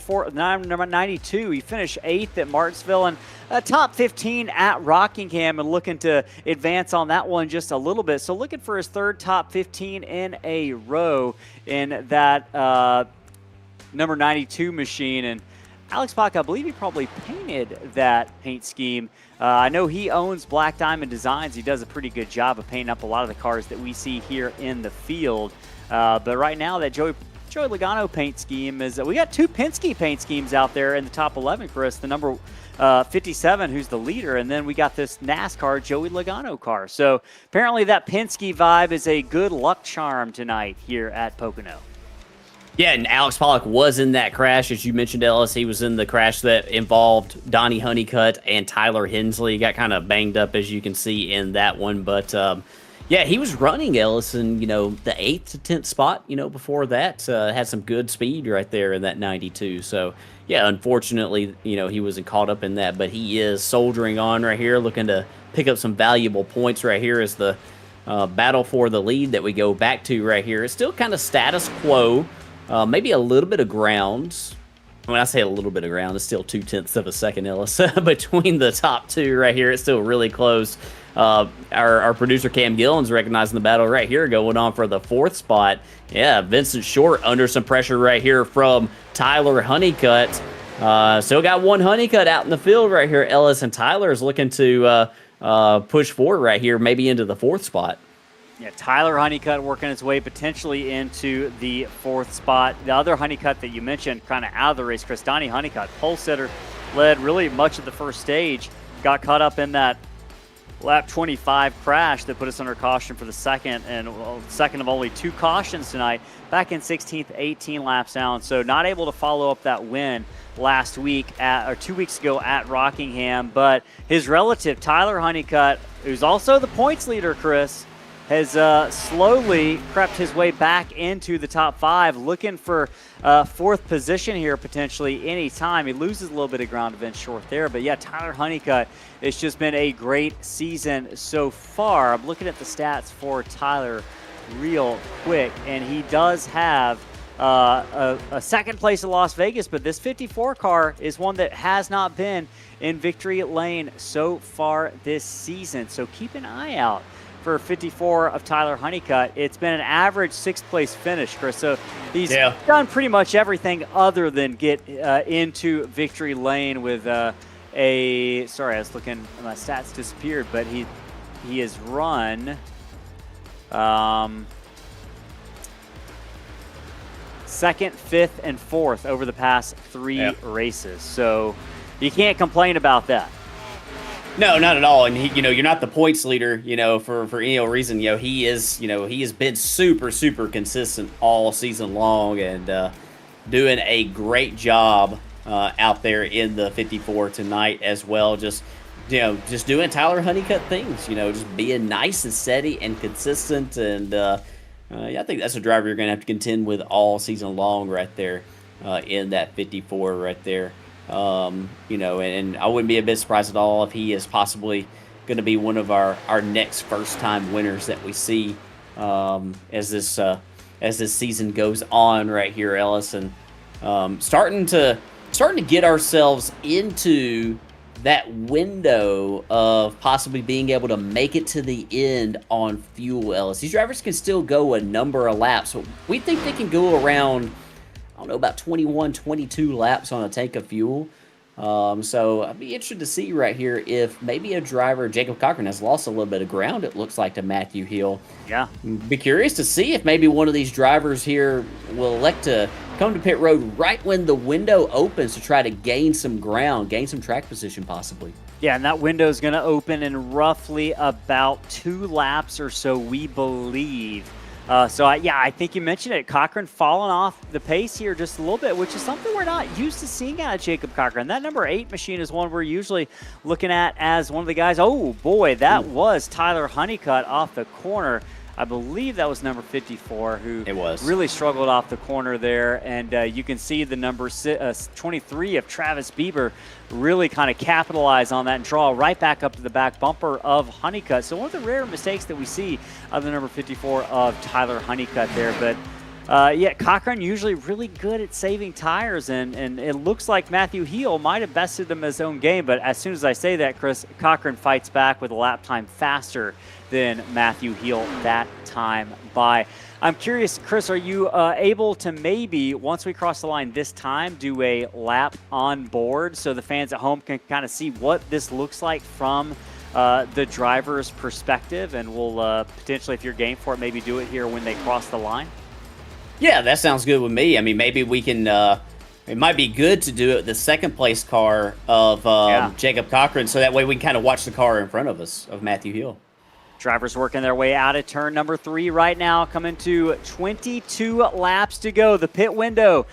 92. He finished 8th at Martinsville and top 15 at Rockingham, and looking to advance on that one just a little bit. So looking for his 3rd top 15 in a row in that number 92 machine. And Alex Pollock, I believe he probably painted that paint scheme. I know he owns Black Diamond Designs. He does a pretty good job of painting up a lot of the cars that we see here in the field. But right now, that Joey Logano paint scheme is, we got 2 Penske paint schemes out there in the top 11, Chris. The number 57, who's the leader, and then we got this NASCAR Joey Logano car. So apparently that Penske vibe is a good luck charm tonight here at Pocono. Yeah, and Alex Pollock was in that crash, as you mentioned, Ellis. He was in the crash that involved Donnie Honeycutt and Tyler Hensley. He got kind of banged up, as you can see in that one. But, yeah, he was running Ellison, the 8th to 10th spot, before that. Had some good speed right there in that 92. So, yeah, unfortunately, he wasn't caught up in that. But he is soldiering on right here, looking to pick up some valuable points right here as the battle for the lead that we go back to right here. It's still kind of status quo. Maybe a little bit of ground. When I say a little bit of ground, it's still 0.2 of a second, Ellis, between the top 2 right here. It's still really close. Our producer Cam Gillen's recognizing the battle right here, going on for the 4th spot. Yeah, Vincent Short under some pressure right here from Tyler Honeycutt. Still got one Honeycutt out in the field right here. Ellis, and Tyler is looking to push forward right here, maybe into the 4th spot. Yeah, Tyler Honeycutt working his way potentially into the 4th spot. The other Honeycutt that you mentioned kind of out of the race, Chris, Donnie Honeycutt, pole sitter, led really much of the first stage, got caught up in that lap 25 crash that put us under caution for the second, and second of only 2 cautions tonight, back in 16th, 18 laps down. So not able to follow up that win last week or 2 weeks ago at Rockingham. But his relative, Tyler Honeycutt, who's also the points leader, Chris, has slowly crept his way back into the top 5, looking for 4th position here potentially any time. He loses a little bit of ground to Vince Short there, but yeah, Tyler Honeycutt, it's just been a great season so far. I'm looking at the stats for Tyler real quick, and he does have a 2nd place in Las Vegas, but this 54 car is one that has not been in victory lane so far this season, so keep an eye out for 54 of Tyler Honeycutt. It's been an average 6th place finish, Chris. So he's done pretty much everything other than get into victory lane with sorry, I was looking, my stats disappeared, but he has run 2nd, 5th, and 4th over the past 3 races. So you can't complain about that. No, not at all. And you're not the points leader, for any reason. He has been super, super consistent all season long, and doing a great job out there in the 54 tonight as well. Just doing Tyler Honeycutt things, just being nice and steady and consistent. And I think that's a driver you're going to have to contend with all season long right there in that 54 right there. And I wouldn't be a bit surprised at all if he is possibly going to be one of our next first-time winners that we see as this season goes on right here, Ellis. And starting to get ourselves into that window of possibly being able to make it to the end on fuel, Ellis. These drivers can still go a number of laps, but we think they can go around I don't know, about 21, 22 laps on a tank of fuel. So I'd be interested to see right here if maybe a driver, Jacob Cochran, has lost a little bit of ground, it looks like, to Matthew Hill. Yeah. Be curious to see if maybe one of these drivers here will elect to come to pit road right when the window opens to try to gain some ground, gain some track position possibly. Yeah, and that window is going to open in roughly about 2 laps or so, we believe. I think you mentioned it. Cochran falling off the pace here just a little bit, which is something we're not used to seeing out of Jacob Cochran. That number 8 machine is one we're usually looking at as one of the guys. Oh, boy, that was Tyler Honeycutt off the corner. I believe that was number 54 who really struggled off the corner there. And you can see the number 23 of Travis Bieber really kind of capitalize on that and draw right back up to the back bumper of Honeycutt. So one of the rare mistakes that we see of the number 54 of Tyler Honeycutt there. But Cochran usually really good at saving tires, and it looks like Matthew Heel might have bested him his own game. But as soon as I say that, Chris, Cochran fights back with a lap time faster than Matthew Heel that time by. I'm curious, Chris, are you able to maybe, once we cross the line this time, do a lap on board so the fans at home can kind of see what this looks like from the driver's perspective? And we'll potentially, if you're game for it, maybe do it here when they cross the line? Yeah, that sounds good with me. I mean, maybe we can it might be good to do it the second place car of Jacob Cochran, so that way we can kind of watch the car in front of us of Matthew Hill. Drivers working their way out of turn number 3 right now, coming to 22 laps to go. The pit window,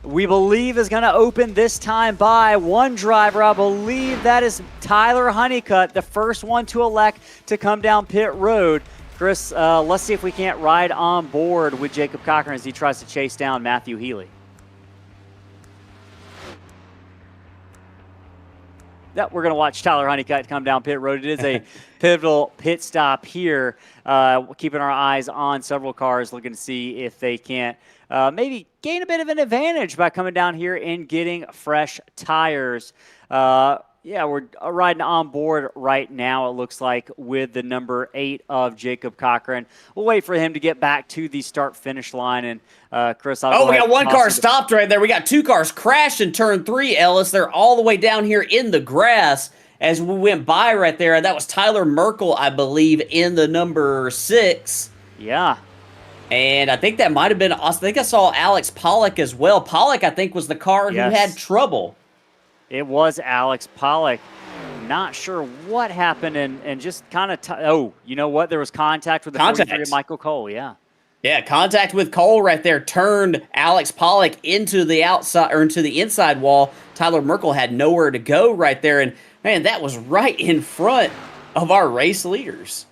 we believe, is going to open this time by one driver. I believe that is Tyler Honeycutt, the first one to elect to come down pit road. Chris, let's see if we can't ride on board with Jacob Cochran as he tries to chase down Matthew Healy. Yep, we're going to watch Tyler Honeycutt come down pit road. It is a pivotal pit stop here. Keeping our eyes on several cars, looking to see if they can't maybe gain a bit of an advantage by coming down here and getting fresh tires. We're riding on board right now, it looks like, with the number 8 of Jacob Cochran. We'll wait for him to get back to the start-finish line. And, Chris, we got one car stopped right there. We got 2 cars crashed in turn 3, Ellis. They're all the way down here in the grass as we went by right there. That was Tyler Merkel, I believe, in the number 6. Yeah. And I think that might have been, I think I saw Alex Pollock as well. Pollock, I think, was the car who had trouble. It was Alex Pollock. Not sure what happened and just kind of, you know what? There was contact with the 43 of Michael Cole, yeah. Yeah, contact with Cole right there turned Alex Pollock into the outside or into the inside wall. Tyler Merkel had nowhere to go right there. And, man, that was right in front of our race leaders.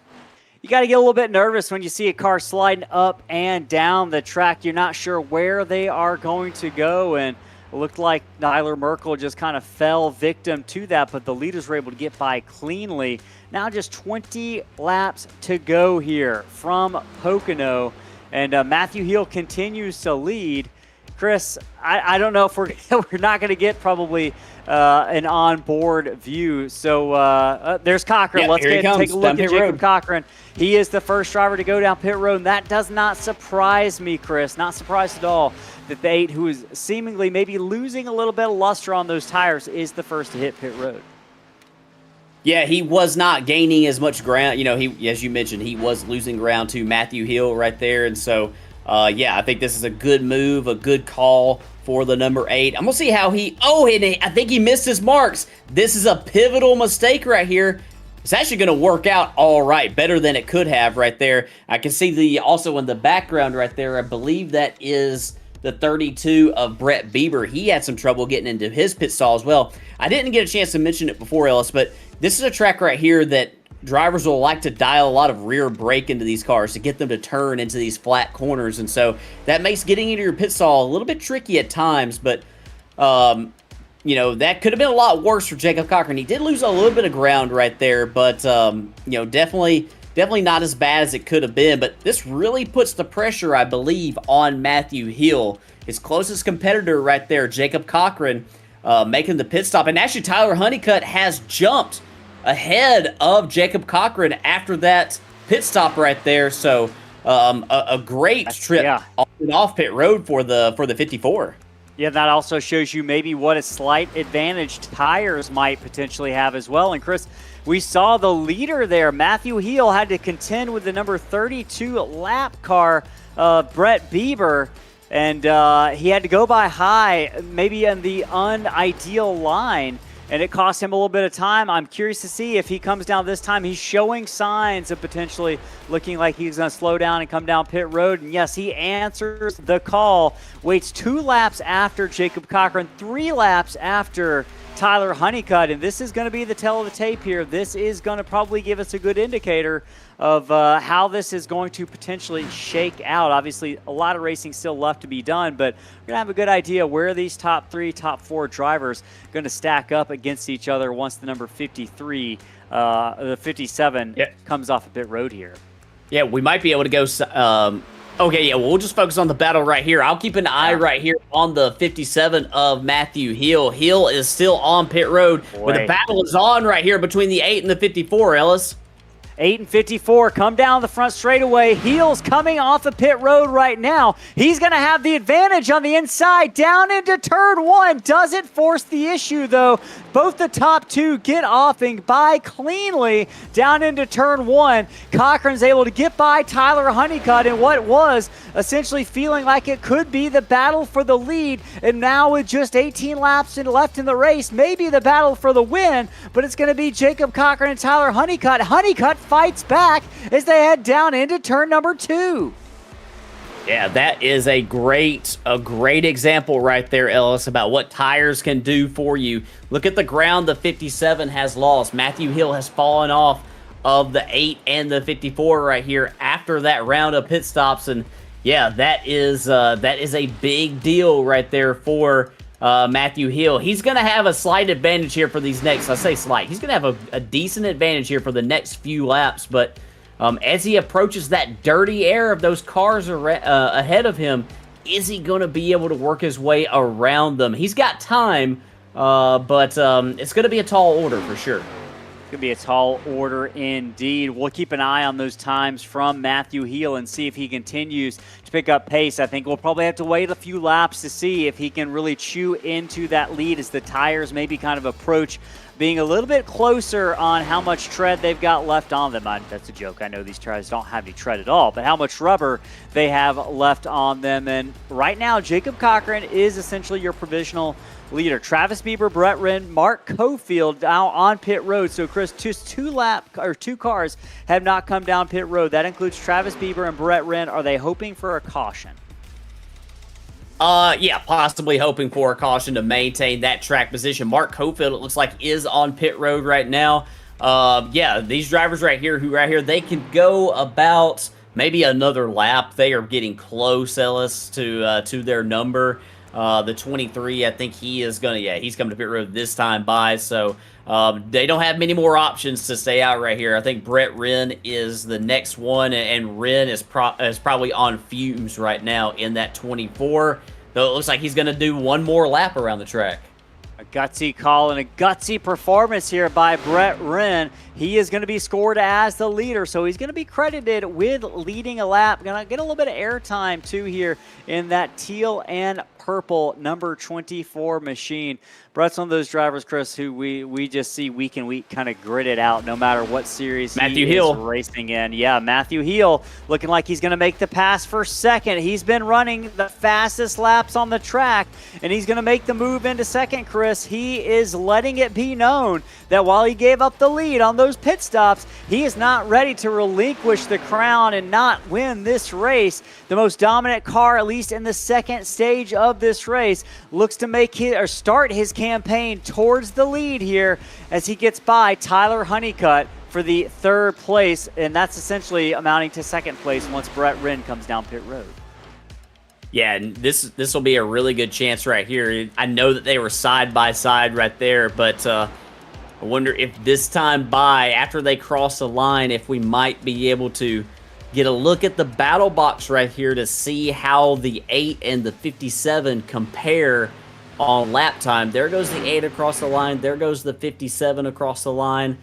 You got to get a little bit nervous when you see a car sliding up and down the track. You're not sure where they are going to go, and it looked like Tyler Merkel just kind of fell victim to that, but the leaders were able to get by cleanly. Now just 20 laps to go here from Pocono, and Matthew Heel continues to lead. Chris, I don't know if we're not going to get probably an on-board view. So there's Cochran. Let's take a look at Jacob Cochran. He is the first driver to go down pit road, and that does not surprise me, Chris. Not surprised at all that the 8, who is seemingly maybe losing a little bit of luster on those tires, is the first to hit pit road. Yeah, he was not gaining as much ground. You know, he, as you mentioned, he was losing ground to Matthew Hill right there, and so I think this is a good move, a good call for the number 8. I'm going to see how I think he missed his marks. This is a pivotal mistake right here. It's actually going to work out all right, better than it could have right there. I can see also in the background right there, I believe that is the 32 of Brett Bieber. He had some trouble getting into his pit stall as well. I didn't get a chance to mention it before, Ellis, but this is a track right here that drivers will like to dial a lot of rear brake into these cars to get them to turn into these flat corners, and so that makes getting into your pit stall a little bit tricky at times, but that could have been a lot worse for Jacob Cochran. He did lose a little bit of ground right there, but definitely not as bad as it could have been. But this really puts the pressure, I believe, on Matthew Hill, his closest competitor right there, Jacob Cochran, making the pit stop. And actually, Tyler Honeycutt has jumped ahead of Jacob Cochran after that pit stop right there. So a great trip off pit road for the 54. Yeah, that also shows you maybe what a slight advantage tires might potentially have as well. And Chris, we saw the leader there. Matthew Heel had to contend with the number 32 lap car, Brett Bieber. And he had to go by high, maybe in the unideal line, and it cost him a little bit of time. I'm curious to see if he comes down this time. He's showing signs of potentially looking like he's going to slow down and come down pit road. And yes, he answers the call, waits 2 laps after Jacob Cochran, 3 laps after Tyler Honeycutt, and this is going to be the tale of the tape here. This is going to probably give us a good indicator of how this is going to potentially shake out. Obviously, a lot of racing still left to be done, but we're going to have a good idea where these top 3, top 4 drivers are going to stack up against each other once the number 53, the 57 comes off a pit road here. Yeah, we might be able to go. Okay, yeah, we'll just focus on the battle right here. I'll keep an eye right here on the 57 of Matthew Heel. Heel is still on pit road, but the battle is on right here between the 8 and the 54, Ellis. 8 and 54 come down the front straightaway. Heels coming off of pit road right now. He's going to have the advantage on the inside down into turn 1. Doesn't force the issue, though. Both the top 2 get off and by cleanly down into turn 1. Cochran's able to get by Tyler Honeycutt in what was essentially feeling like it could be the battle for the lead. And now with just 18 laps left in the race, maybe the battle for the win, but it's going to be Jacob Cochran and Tyler Honeycutt. Honeycutt fights back as they head down into turn number 2. Yeah, that is a great example right there, Ellis, about what tires can do for you. Look at the ground the 57 has lost. Matthew Hill has fallen off of the 8 and the 54 right here after that round of pit stops. And yeah, that is a big deal right there for Matthew Hill. He's going to have a slight advantage here for these next, I say slight, he's going to have a decent advantage here for the next few laps, but as he approaches that dirty air of those cars ahead of him, is he going to be able to work his way around them? He's got time, but it's going to be a tall order for sure. Could be a tall order indeed. We'll keep an eye on those times from Matthew Heel and see if he continues to pick up pace. I think we'll probably have to wait a few laps to see if he can really chew into that lead as the tires maybe kind of approach being a little bit closer on how much tread they've got left on them. That's a joke. I know these tires don't have any tread at all, but how much rubber they have left on them. And right now, Jacob Cochran is essentially your provisional leader. Travis Bieber, Brett Wren, Mark Cofield now on pit road. So, Chris, just 2 cars have not come down pit road. That includes Travis Bieber and Brett Wren. Are they hoping for a caution? Yeah, possibly hoping for a caution to maintain that track position. Mark Cofield, it looks like, is on pit road right now. Yeah, these drivers right here, they can go about maybe another lap. They are getting close, Ellis, to their number. The 23, I think he's coming to pit road this time by, so they don't have many more options to stay out right here. I think Brett Wren is the next one, and Wren is probably on fumes right now in that 24, though it looks like he's going to do one more lap around the track. A gutsy call and a gutsy performance here by Brett Wren. He is going to be scored as the leader, so he's going to be credited with leading a lap. Going to get a little bit of airtime, too, here in that teal and purple number 24 machine. Brett's one of those drivers, Chris, who we just see week in week kind of grit it out no matter what series Matthew he Heel is racing in. Yeah, Matthew Heel looking like he's going to make the pass for second. He's been running the fastest laps on the track, and he's going to make the move into second, Chris. He is letting it be known that while he gave up the lead on those pit stops, he is not ready to relinquish the crown and not win this race. The most dominant car, at least in the second stage of this race, looks to start his campaign towards the lead here as he gets by Tyler Honeycutt for the 3rd place, and that's essentially amounting to 2nd place once Brett Wren comes down pit road. Yeah, and this will be a really good chance right here. I know that they were side by side right there, but I wonder if this time by, after they cross the line, if we might be able to get a look at the battle box right here to see how the 8 and the 57 compare on lap time. There goes the 8 across the line. There goes the 57 across the line.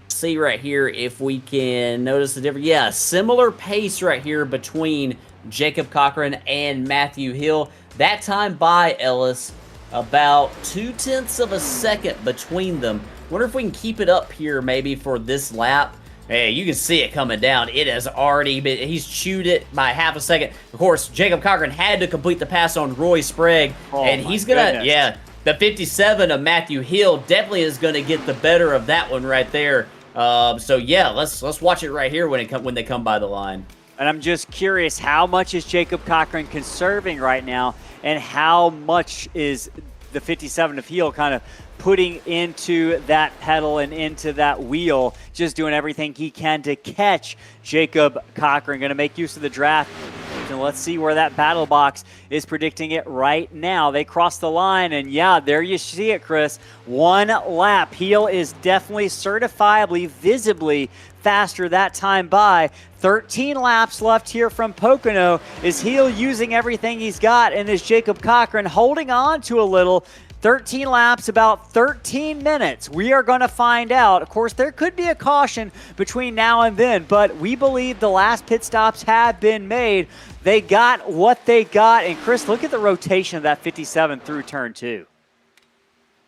See right here if we can notice the difference. Yeah, similar pace right here between Jacob Cochran and Matthew Hill. That time by Ellis, about 0.2 of a second between them. Wonder if we can keep it up here maybe for this lap. Hey, you can see it coming down. It has already been, he's chewed it by 0.5 second. Of course, Jacob Cochran had to complete the pass on Roy Sprague, and he's gonna, the 57 of Matthew Hill definitely is gonna get the better of that one right there. So yeah, let's watch it right here when they come by the line. And I'm just curious, how much is Jacob Cochran conserving right now, and how much is the 57 of Heel kind of putting into that pedal and into that wheel, just doing everything he can to catch Jacob Cochran. Going to make use of the draft. And let's see where that battle box is predicting it right now. They cross the line, and yeah, there you see it, Chris. One lap. Heel is definitely certifiably, visibly faster that time by. 13 laps left here from Pocono. Is Heel using everything he's got, and is Jacob Cochran holding on to a little? 13 laps, about 13 minutes. We are going to find out. Of course, there could be a caution between now and then, but we believe the last pit stops have been made. They got what they got. And Chris, look at the rotation of that 57 through turn 2.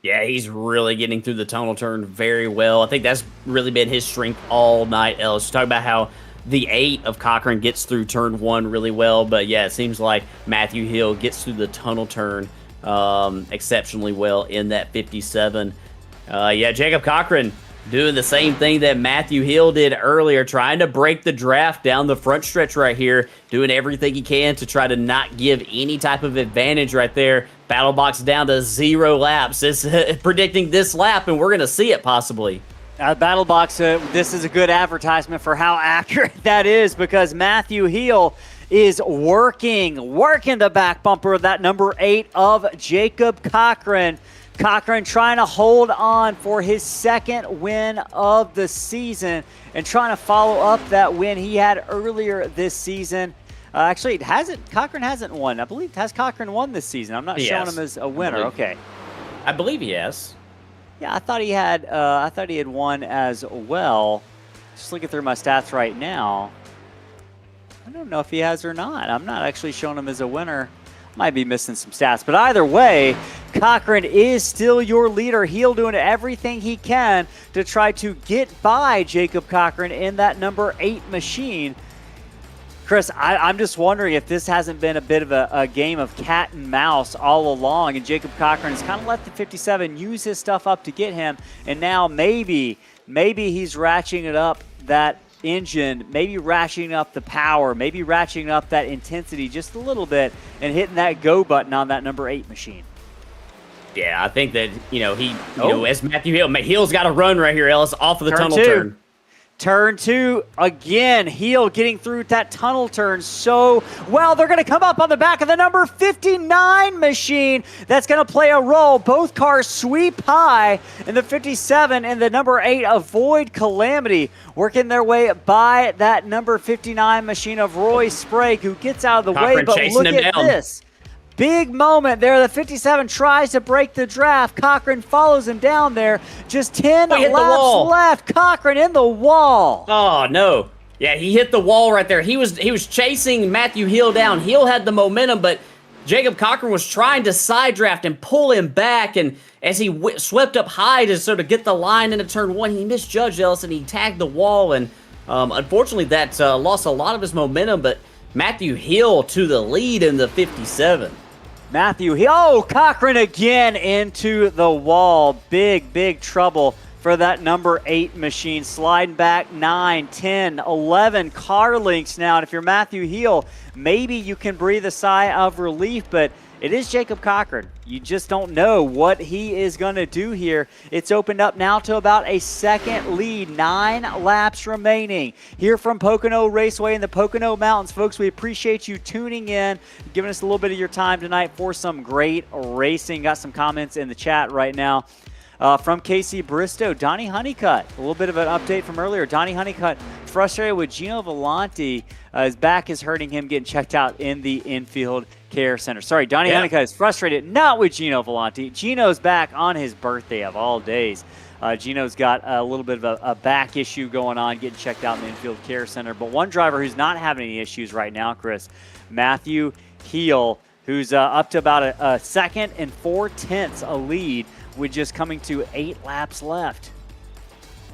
Yeah, he's really getting through the tunnel turn very well. I think that's really been his strength all night, Ellis. Talk about how the 8 of Cochran gets through turn 1 really well, but yeah, it seems like Matthew Hill gets through the tunnel turn exceptionally well in that 57. Yeah, Jacob Cochran doing the same thing that Matthew Hill did earlier, trying to break the draft down the front stretch right here, doing everything he can to try to not give any type of advantage right there. Battle box down to 0 laps. It's predicting this lap, and we're going to see it possibly. Battle box, this is a good advertisement for how accurate that is, because Matthew Hill is working the back bumper of that number 8 of Jacob Cochran. Cochran trying to hold on for his second win of the season and trying to follow up that win he had earlier this season. Actually, Cochran hasn't won. I believe, has Cochran won this season? I'm not showing him as a winner. Okay. I believe he has. Yeah, I thought he had won as well. Just looking through my stats right now. I don't know if he has or not. I'm not actually showing him as a winner. Might be missing some stats. But either way, Cochran is still your leader. Heel doing everything he can to try to get by Jacob Cochran in that number 8 machine. Chris, I'm just wondering if this hasn't been a bit of a game of cat and mouse all along, and Jacob Cochran has kind of let the 57 use his stuff up to get him, and now maybe he's ratcheting up that engine, maybe ratcheting up the power, maybe ratcheting up that intensity just a little bit and hitting that go button on that number 8 machine. Yeah, I think that, as Matthew Hill's got to run right here, Ellis, off of the tunnel turn. Turn 2 again. Heel getting through that tunnel turn so well. They're going to come up on the back of the number 59 machine. That's going to play a role. Both cars sweep high, and the 57 and the number 8 avoid calamity, working their way by that number 59 machine of Roy Sprague, who gets out of the way. But look at this. Big moment there. The 57 tries to break the draft. Cochran follows him down there. Just 10 laps left. Cochran in the wall. Oh, no. Yeah, he hit the wall right there. He was chasing Matthew Hill down. Hill had the momentum, but Jacob Cochran was trying to side draft and pull him back. And as he swept up high to sort of get the line into turn 1, he misjudged Ellis and he tagged the wall. And unfortunately, that lost a lot of his momentum. But Matthew Hill to the lead in the 57. Matthew Hill. Oh, Cochran again into the wall. Big trouble for that number 8 machine. Sliding back 9, 10, 11 car lengths now. And if you're Matthew Hill, maybe you can breathe a sigh of relief, but it is Jacob Cochran. You just don't know what he is going to do here. It's opened up now to about a second lead. 9 laps remaining here from Pocono Raceway in the Pocono Mountains. Folks, we appreciate you tuning in, giving us a little bit of your time tonight for some great racing. Got some comments in the chat right now. From Casey Bristow, Donnie Honeycutt. A little bit of an update from earlier. Donnie Honeycutt frustrated with Gino Volanti. His back is hurting him, getting checked out in the infield care center. Sorry, Donnie Honeycutt is frustrated not with Gino Volanti. Gino's back on his birthday of all days. Gino's got a little bit of a back issue going on, getting checked out in the infield care center. But one driver who's not having any issues right now, Chris, Matthew Heel, who's up to about a second and 4/10 a lead with just coming to 8 laps left.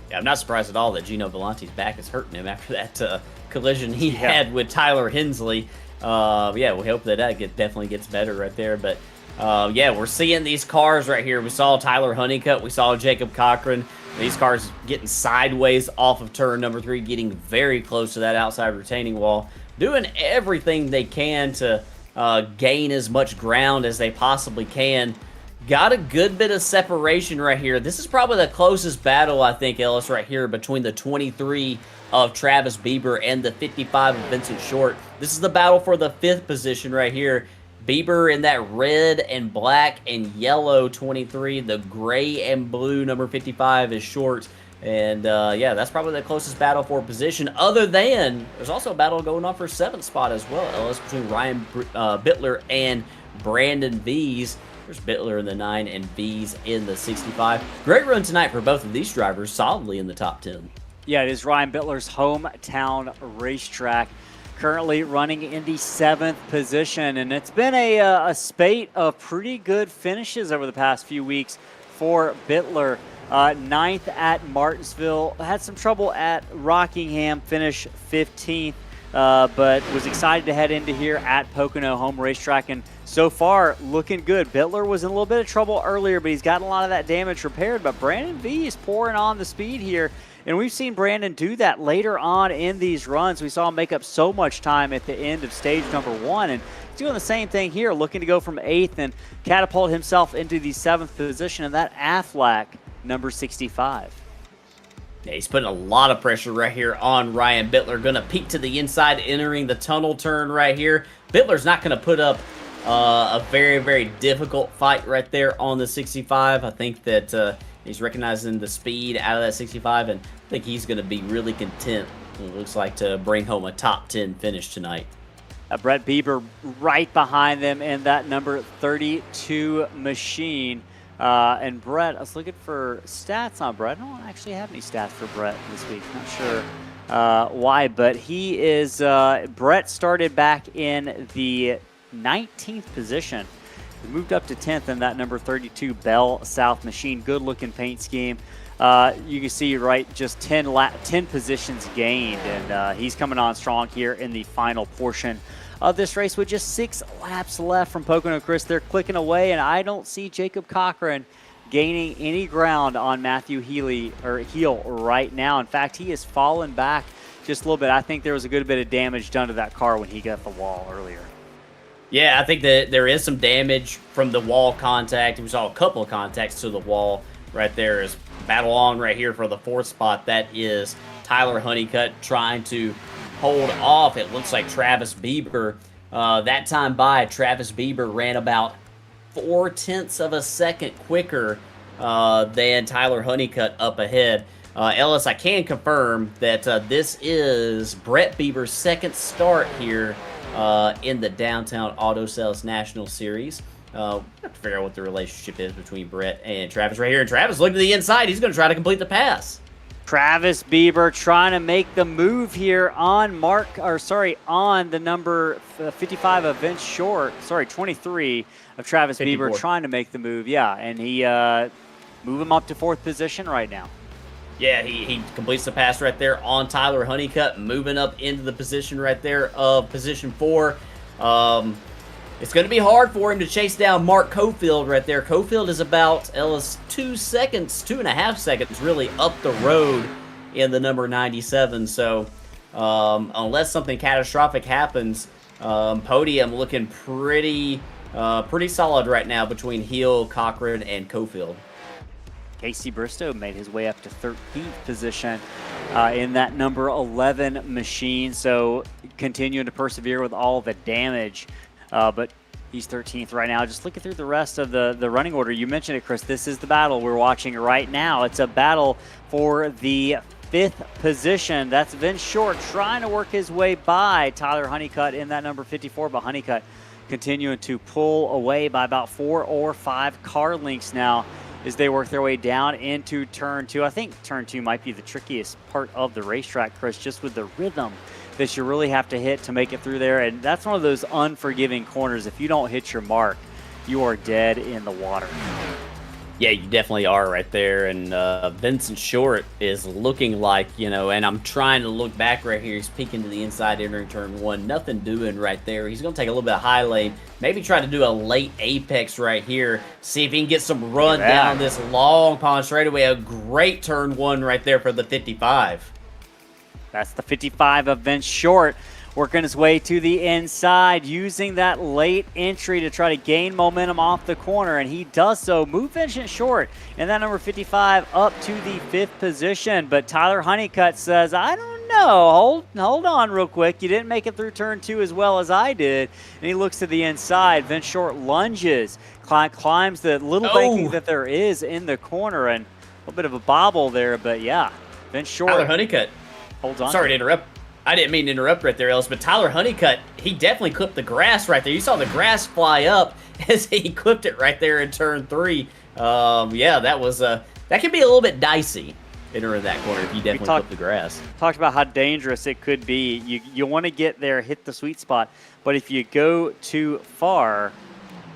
Yeah, I'm not surprised at all that Gino Volante's back is hurting him after that collision he had with Tyler Hensley. Yeah, we hope that definitely gets better right there. But yeah, we're seeing these cars right here. We saw Tyler Honeycutt. We saw Jacob Cochran. These cars getting sideways off of turn number 3, getting very close to that outside retaining wall, doing everything they can to gain as much ground as they possibly can. Got a good bit of separation right here. This is probably the closest battle, I think, Ellis, right here between the 23 of Travis Bieber and the 55 of Vincent Short. This is the battle for the 5th position right here. Bieber in that red and black and yellow 23. The gray and blue number 55 is Short. And yeah, that's probably the closest battle for position. Other than, there's also a battle going on for 7th spot as well, Ellis, between Ryan Bittler and Brandon Vees. There's Bittler in the 9 and Vees in the 65. Great run tonight for both of these drivers, solidly in the top 10. Yeah, it is Ryan Bittler's hometown racetrack. Currently running in the 7th position, and it's been a spate of pretty good finishes over the past few weeks for Bittler. 9th at Martinsville, had some trouble at Rockingham, finished 15th, but was excited to head into here at Pocono home racetrack, and so far looking good. Bittler was in a little bit of trouble earlier, but he's gotten a lot of that damage repaired, but Brandon V is pouring on the speed here. And we've seen Brandon do that later on in these runs. We saw him make up so much time at the end of stage number 1. And he's doing the same thing here, looking to go from 8th and catapult himself into the 7th position in that Aflac number 65. Yeah, he's putting a lot of pressure right here on Ryan Bittler. Going to peek to the inside, entering the tunnel turn right here. Bittler's not going to put up a very, very difficult fight right there on the 65. I think that he's recognizing the speed out of that 65, and I think he's going to be really content, it looks like, to bring home a top 10 finish tonight. Brett Bieber right behind them in that number 32 machine. And Brett, I was looking for stats on Brett. I don't actually have any stats for Brett this week. Not sure why, but he is, Brett started back in the 19th position. He moved up to 10th in that number 32 Bell South machine. Good looking paint scheme. You can see, right, just 10 positions gained, and he's coming on strong here in the final portion of this race with just 6 laps left from Pocono. Chris, they're clicking away, and I don't see Jacob Cochran gaining any ground on Matthew Heel right now. In fact, he has fallen back just a little bit. I think there was a good bit of damage done to that car when he got the wall earlier. Yeah, I think that there is some damage from the wall contact. We saw a couple of contacts to the wall right there. Is battle on right here for the 4th spot. That is Tyler Honeycutt trying to hold off, it looks like, Travis Bieber. That time by, Travis Bieber ran about 0.4 of a second quicker than Tyler Honeycutt up ahead. Ellis, I can confirm that this is Brett Bieber's 2nd start here in the Downtown Auto Sales National Series. We have to figure out what the relationship is between Brett and Travis right here. And Travis, look to the inside. He's going to try to complete the pass. Travis Bieber trying to make the move here on on the number 55 of Vince Short. 23 of Travis 54. Bieber trying to make the move. Yeah, and he move him up to 4th position right now. Yeah, he completes the pass right there on Tyler Honeycutt, moving up into the position right there of position 4. It's going to be hard for him to chase down Mark Cofield right there. Cofield is about, Ellis, 2.5 seconds really up the road in the number 97. So unless something catastrophic happens, podium looking pretty solid right now between Heel, Cochran, and Cofield. Casey Bristow made his way up to 13th position in that number 11 machine. So continuing to persevere with all the damage. But he's 13th right now. Just looking through the rest of the running order. You mentioned it, Chris. This is the battle we're watching right now. It's a battle for the 5th position. That's Vince Short trying to work his way by Tyler Honeycutt in that number 54. But Honeycutt continuing to pull away by about 4 or 5 car lengths now as they work their way down into turn 2. I think turn 2 might be the trickiest part of the racetrack, Chris, just with the rhythm that you really have to hit to make it through there. And that's one of those unforgiving corners. If you don't hit your mark, you are dead in the water. Yeah, you definitely are right there. And Vincent Short is looking like, and I'm trying to look back right here. He's peeking to the inside, entering turn 1. Nothing doing right there. He's going to take a little bit of high lane, maybe try to do a late apex right here, see if he can get some run down this long pond straightaway. A great turn 1 right there for the 55. That's the 55 of Vince Short, working his way to the inside, using that late entry to try to gain momentum off the corner, and he does so. Move Vincent Short and that number 55 up to the 5th position. But Tyler Honeycutt says, I don't know, hold on real quick. You didn't make it through turn 2 as well as I did. And he looks to the inside. Vince Short lunges, climbs the little banking that there is in the corner, and a little bit of a bobble there, but yeah, Vince Short. Tyler Honeycutt. Hold on. Sorry to interrupt. I didn't mean to interrupt right there, Ellis, but Tyler Honeycutt, he definitely clipped the grass right there. You saw the grass fly up as he clipped it right there in turn 3. Yeah, that was that could be a little bit dicey entering that corner if you definitely clip the grass. Talked about how dangerous it could be. You want to get there, hit the sweet spot, but if you go too far,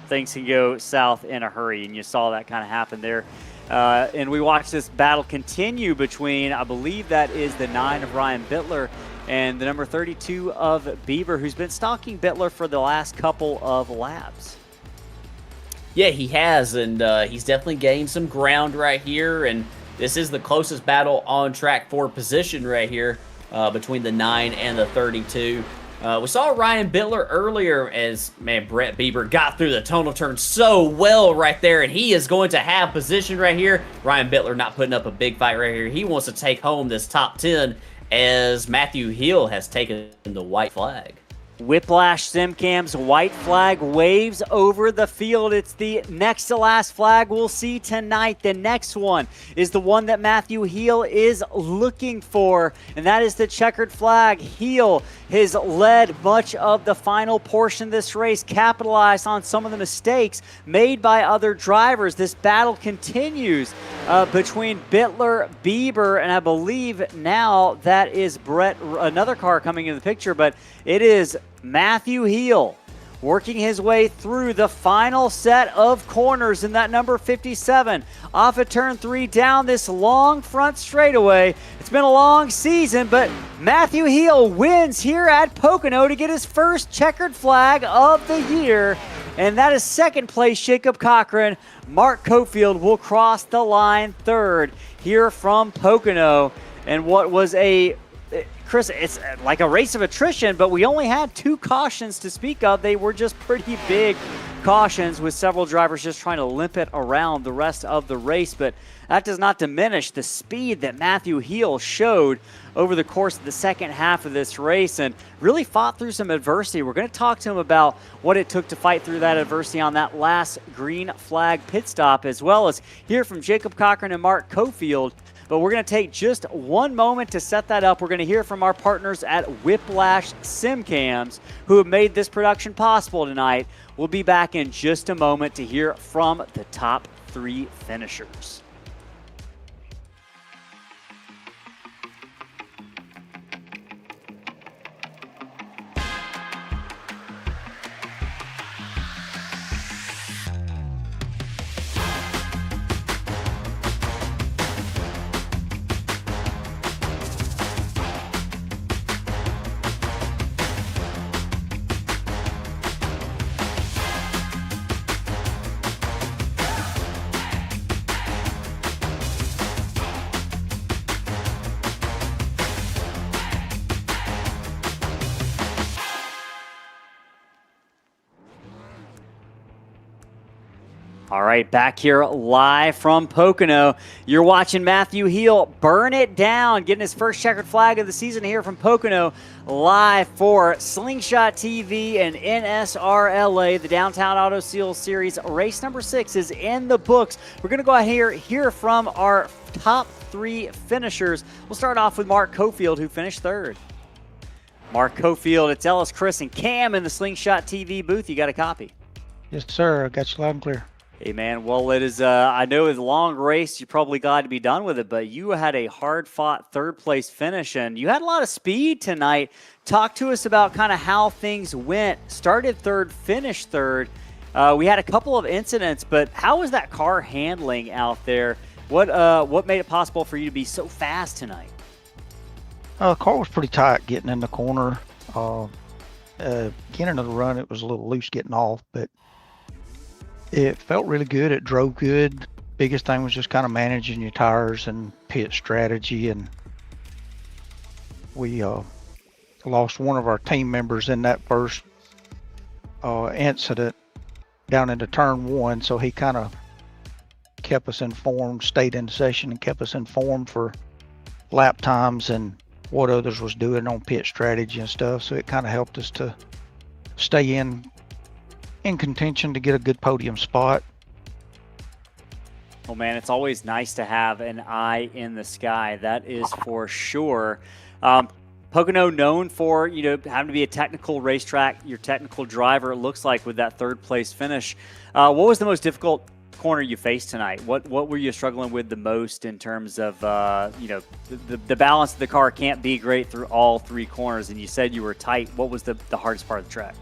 things can go south in a hurry, and you saw that kind of happen there. And we watched this battle continue between, I believe that is the 9 of Ryan Bittler and the number 32 of Bieber, who's been stalking Bittler for the last couple of laps. Yeah, he has, and he's definitely gained some ground right here, and this is the closest battle on track for position right here between the 9 and the 32. We saw Ryan Bittler earlier as, Brett Bieber got through the tonal turn so well right there, and he is going to have position right here. Ryan Bittler not putting up a big fight right here. He wants to take home this top 10 as Matthew Hill has taken the white flag. Whiplash Simcam's white flag waves over the field. It's the next to last flag we'll see tonight. The next one is the one that Matthew Heel is looking for, and that is the checkered flag. Heel has led much of the final portion of this race, capitalized on some of the mistakes made by other drivers. This battle continues between Bittler, Bieber, and I believe now that is Brett, another car coming into the picture, but it is Matthew Heel working his way through the final set of corners in that number 57 off of turn 3 down this long front straightaway. It's been a long season, but Matthew Heel wins here at Pocono to get his first checkered flag of the year, and that is second place Jacob Cochran. Mark Cofield will cross the line third here from Pocono, and what was Chris, it's like a race of attrition, but we only had 2 cautions to speak of. They were just pretty big cautions, with several drivers just trying to limp it around the rest of the race. But that does not diminish the speed that Matthew Heel showed over the course of the second half of this race and really fought through some adversity. We're going to talk to him about what it took to fight through that adversity on that last green flag pit stop, as well as hear from Jacob Cochran and Mark Cofield. But we're going to take just one moment to set that up. We're going to hear from our partners at Whiplash Simcams, who have made this production possible tonight. We'll be back in just a moment to hear from the top 3 finishers. All right, back here live from Pocono. You're watching Matthew Heel burn it down, getting his first checkered flag of the season here from Pocono, live for Slingshot TV and NSRLA. The Downtown Auto Seal Series race number 6 is in the books. We're going to go out here, hear from our top 3 finishers. We'll start off with Mark Cofield, who finished third. Mark Cofield, it's Ellis, Chris, and Cam in the Slingshot TV booth. You got a copy? Yes, sir. I got you loud and clear. Hey, man. Well, it is, I know it's a long race. You're probably glad to be done with it, but you had a hard fought third place finish and you had a lot of speed tonight. Talk to us about kind of how things went. Started third, finished third. We had a couple of incidents, but how was that car handling out there? What made it possible for you to be so fast tonight? The car was pretty tight getting in the corner. Beginning of the run, it was a little loose getting off, but it felt really good. It drove good. Biggest thing was just kind of managing your tires and pit strategy. And we lost one of our team members in that first incident down into turn one. So he kind of kept us informed, stayed in the session and kept us informed for lap times and what others was doing on pit strategy and stuff. So it kind of helped us to stay in contention to get a good podium spot. Well, man, it's always nice to have an eye in the sky. That is for sure. Pocono known for, having to be a technical racetrack, your technical driver, it looks like, with that third place finish. What was the most difficult corner you faced tonight? What were you struggling with the most in terms of, the balance of the car can't be great through all three corners, and you said you were tight. What was the hardest part of the track?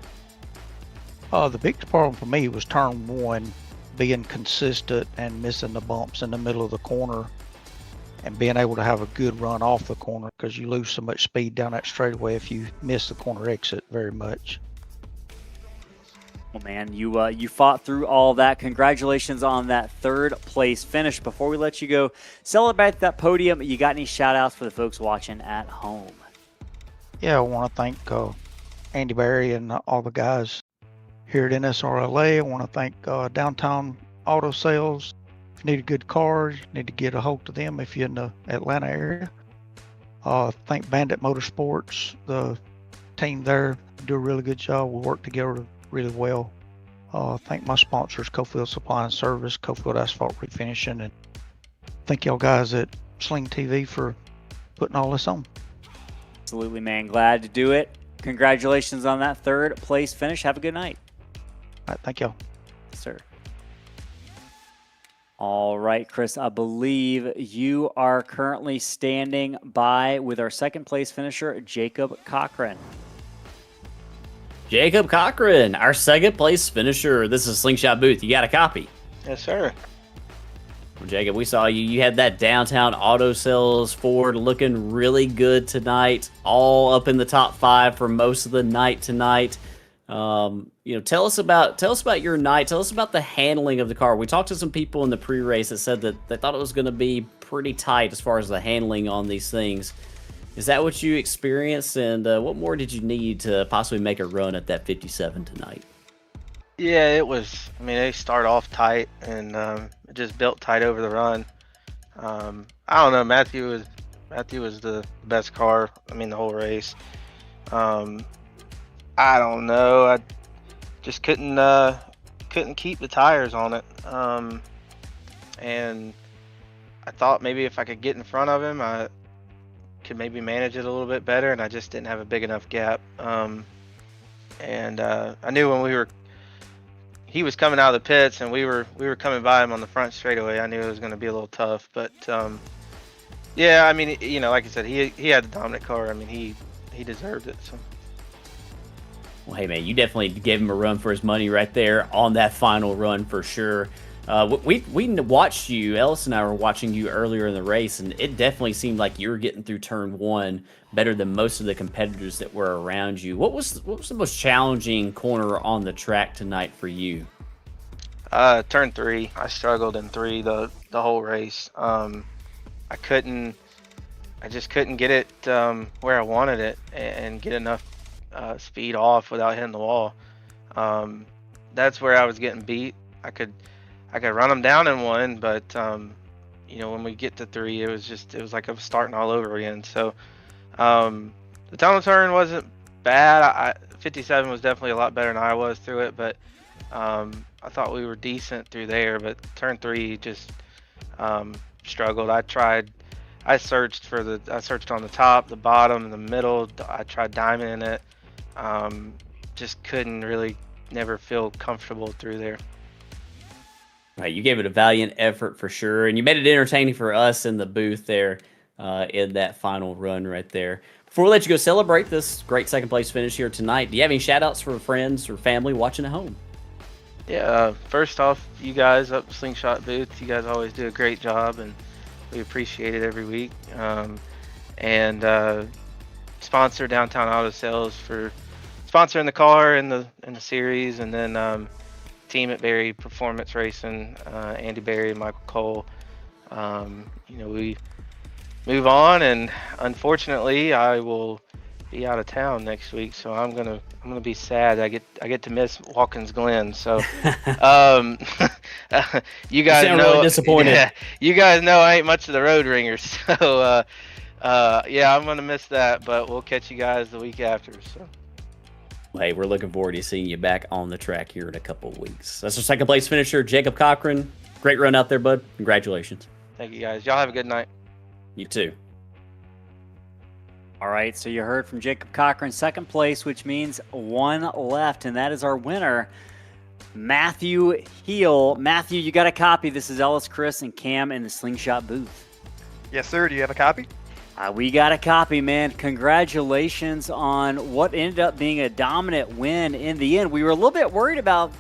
The biggest problem for me was turn one, being consistent and missing the bumps in the middle of the corner and being able to have a good run off the corner, because you lose so much speed down that straightaway if you miss the corner exit very much. Well, man, you fought through all that. Congratulations on that third place finish. Before we let you go, celebrate that podium. You got any shout outs for the folks watching at home? Yeah, I want to thank Andy Barry and all the guys here at NSRLA. I want to thank Downtown Auto Sales. If you need a good car, you need to get a hold of them if you're in the Atlanta area. Thank Bandit Motorsports, the team there, do a really good job. We work together really well. Thank my sponsors, Cofield Supply and Service, Cofield Asphalt Refinishing, and thank y'all guys at Sling TV for putting all this on. Absolutely, man. Glad to do it. Congratulations on that third place finish. Have a good night. All right, thank y'all. Yes, sir. All right, Chris, I believe you are currently standing by with our second place finisher, Jacob Cochran. Jacob Cochran, our second place finisher. This is Slingshot Booth. You got a copy? Yes, sir. Well, Jacob, we saw you. You had that Downtown Auto Sales Ford looking really good tonight, all up in the top 5 for most of the night tonight. Tell us about your night. Tell us about the handling of the car. We talked to some people in the pre-race that said that they thought it was going to be pretty tight as far as the handling on these things. Is that what you experienced? And what more did you need to possibly make a run at that 57 tonight? Yeah, it was. I mean, they start off tight and it just built tight over the run. I don't know. Matthew was the best car. I mean, the whole race. I don't know. I just couldn't keep the tires on it. And I thought maybe if I could get in front of him, I could maybe manage it a little bit better, and I just didn't have a big enough gap. I knew when he was coming out of the pits and we were coming by him on the front straightaway, I knew it was going to be a little tough. But yeah, I mean, like I said, he had the dominant car. I mean, he deserved it. So. Well, hey, man, you definitely gave him a run for his money right there on that final run for sure. We watched you, Ellis and I were watching you earlier in the race, and it definitely seemed like you were getting through turn one better than most of the competitors that were around you. What was the most challenging corner on the track tonight for you? Turn 3. I struggled in 3 the whole race. I just couldn't get it where I wanted it and get enough speed off without hitting the wall. That's where I was getting beat. I could run them down in 1, but when we get to 3, it was like I was starting all over again. So the tunnel turn wasn't bad. 57 was definitely a lot better than I was through it, but I thought we were decent through there. But turn 3 just struggled. I searched on the top, the bottom, the middle. I tried diamonding it. Just couldn't really, never feel comfortable through there. Right, you gave it a valiant effort for sure, and you made it entertaining for us in the booth there in that final run right there. Before we let you go celebrate this great second place finish here tonight, do you have any shout outs for friends or family watching at home? Yeah, first off, you guys up Slingshot booth, you guys always do a great job, and we appreciate it every week. And sponsor Downtown Auto Sales for sponsoring the car in the series, and then team at Berry Performance Racing, Andy Berry and Michael Cole. We move on, and unfortunately, I will be out of town next week, so I'm gonna be sad. I get to miss Watkins Glen. So, you guys sound know, really disappointed. Yeah, you guys know I ain't much of the road ringer, so yeah, I'm gonna miss that. But we'll catch you guys the week after. So. Hey, we're looking forward to seeing you back on the track here in a couple of weeks. That's our second place finisher, Jacob Cochran. Great run out there, bud. Congratulations. Thank you, guys. Y'all have a good night. You too. All right, so you heard from Jacob Cochran, second place, which means one left, and that is our winner, Matthew Heel. Matthew, you got a copy. This is Ellis, Chris, and Cam in the Slingshot booth. Yes, sir. Do you have a copy? We got a copy, man. Congratulations on what ended up being a dominant win in the end. We were a little bit worried about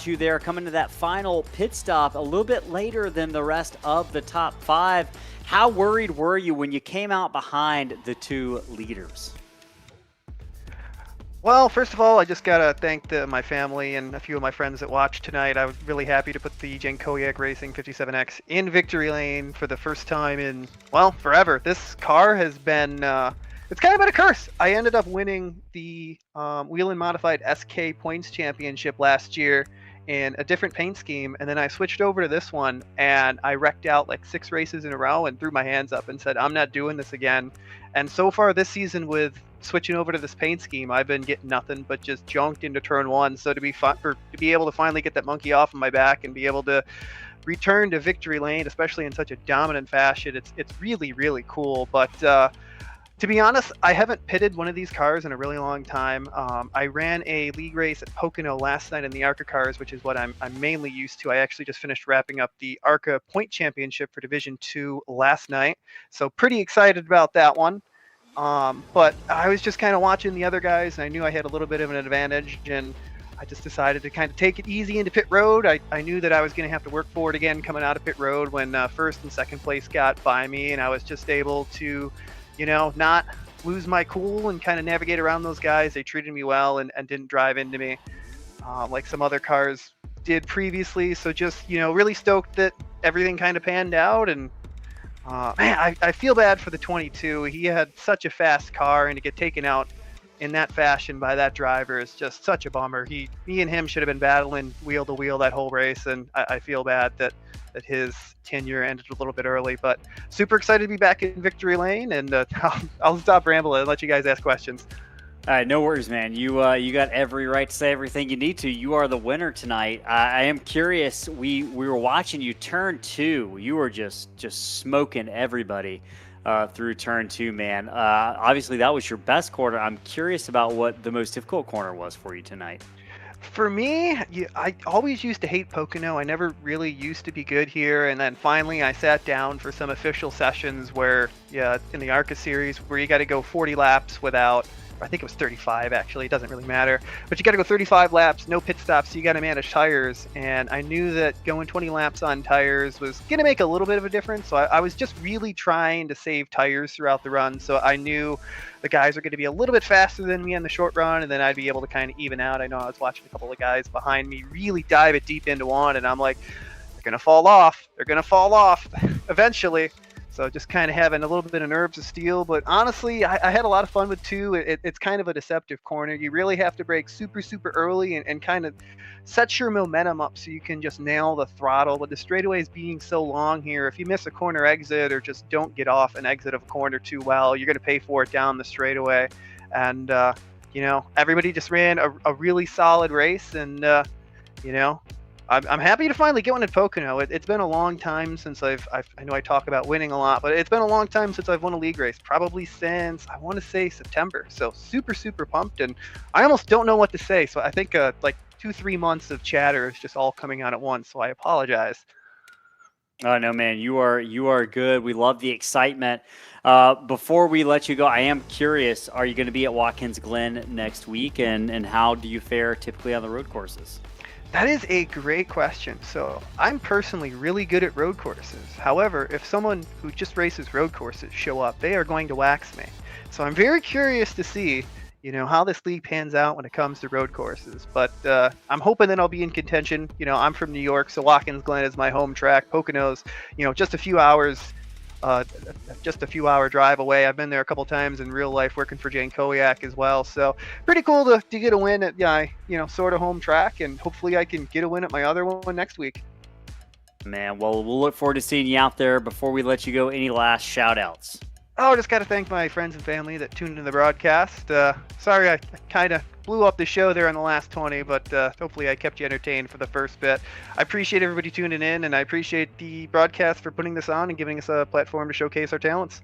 you there coming to that final pit stop a little bit later than the rest of the top five. How worried were you when you came out behind the two leaders? Well, first of all, I just got to thank my family and a few of my friends that watched tonight. I was really happy to put the Jankowiak Racing 57X in victory lane for the first time in, well, forever. This car has been, it's kind of been a curse. I ended up winning the Whelen Modified SK Points Championship last year in a different paint scheme, and then I switched over to this one, and I wrecked out like 6 races in a row and threw my hands up and said, I'm not doing this again. And so far this season, with switching over to this paint scheme, I've been getting nothing but just junked into turn one. So to be able to finally get that monkey off of my back and be able to return to victory lane, especially in such a dominant fashion, it's really, really cool. But to be honest, I haven't pitted one of these cars in a really long time. I ran a league race at Pocono last night in the ARCA cars, which is what I'm mainly used to. I actually just finished wrapping up the ARCA Point Championship for Division 2 last night, so pretty excited about that one. But I was just kind of watching the other guys, and I knew I had a little bit of an advantage, and I just decided to kind of take it easy into pit road. I knew that I was going to have to work for it again coming out of pit road when first and second place got by me, and I was just able to, not lose my cool and kind of navigate around those guys. They treated me well and didn't drive into me like some other cars did previously. So just, really stoked that everything kind of panned out. And man, I feel bad for the 22. He had such a fast car, and to get taken out in that fashion by that driver is just such a bummer. Me and him should have been battling wheel to wheel that whole race, and I feel bad that his tenure ended a little bit early. But super excited to be back in victory lane, and I'll stop rambling and let you guys ask questions. All right, no worries, man. You got every right to say everything you need to. You are the winner tonight. I am curious. We were watching you turn 2. You were just smoking everybody through turn 2, man. Obviously, that was your best corner. I'm curious about what the most difficult corner was for you tonight. For me, I always used to hate Pocono. I never really used to be good here, and then finally I sat down for some official sessions where, in the ARCA series, where you got to go 40 laps without, I think it was 35 actually, it doesn't really matter, but you got to go 35 laps, no pit stops, so you got to manage tires, and I knew that going 20 laps on tires was going to make a little bit of a difference, so I was just really trying to save tires throughout the run, so I knew the guys are going to be a little bit faster than me on the short run, and then I'd be able to kind of even out. I know I was watching a couple of guys behind me really dive it deep into one, and I'm like, they're going to fall off eventually. So just kind of having a little bit of nerves of steel, but honestly, I had a lot of fun with 2. It's kind of a deceptive corner. You really have to brake super, super early and kind of set your momentum up so you can just nail the throttle. With the straightaways being so long here, if you miss a corner exit or just don't get off an exit of a corner too well, you're going to pay for it down the straightaway. And, everybody just ran a really solid race, and, I'm happy to finally get one at Pocono. It's been a long time since I know I talk about winning a lot, but it's been a long time since I've won a league race, probably since, I want to say, September. So super, super pumped, and I almost don't know what to say. So I think 2-3 months of chatter is just all coming out at once, so I apologize. Oh no, man, you are good. We love the excitement. Before we let you go, I am curious: are you going to be at Watkins Glen next week, and how do you fare typically on the road courses? That is a great question. So I'm personally really good at road courses. However, if someone who just races road courses show up, they are going to wax me. So I'm very curious to see, how this league pans out when it comes to road courses. But I'm hoping that I'll be in contention. I'm from New York, so Watkins Glen is my home track. Pocono's, just a few hour drive away. I've been there a couple times in real life working for Jane Koyak as well. So pretty cool to get a win at sort of home track, and hopefully I can get a win at my other one next week. Man, well, we'll look forward to seeing you out there. Before we let you go, any last shout outs? Oh, just got to thank my friends and family that tuned into the broadcast. Sorry I kind of blew up the show there in the last 20, but hopefully I kept you entertained for the first bit. I appreciate everybody tuning in, and I appreciate the broadcast for putting this on and giving us a platform to showcase our talents.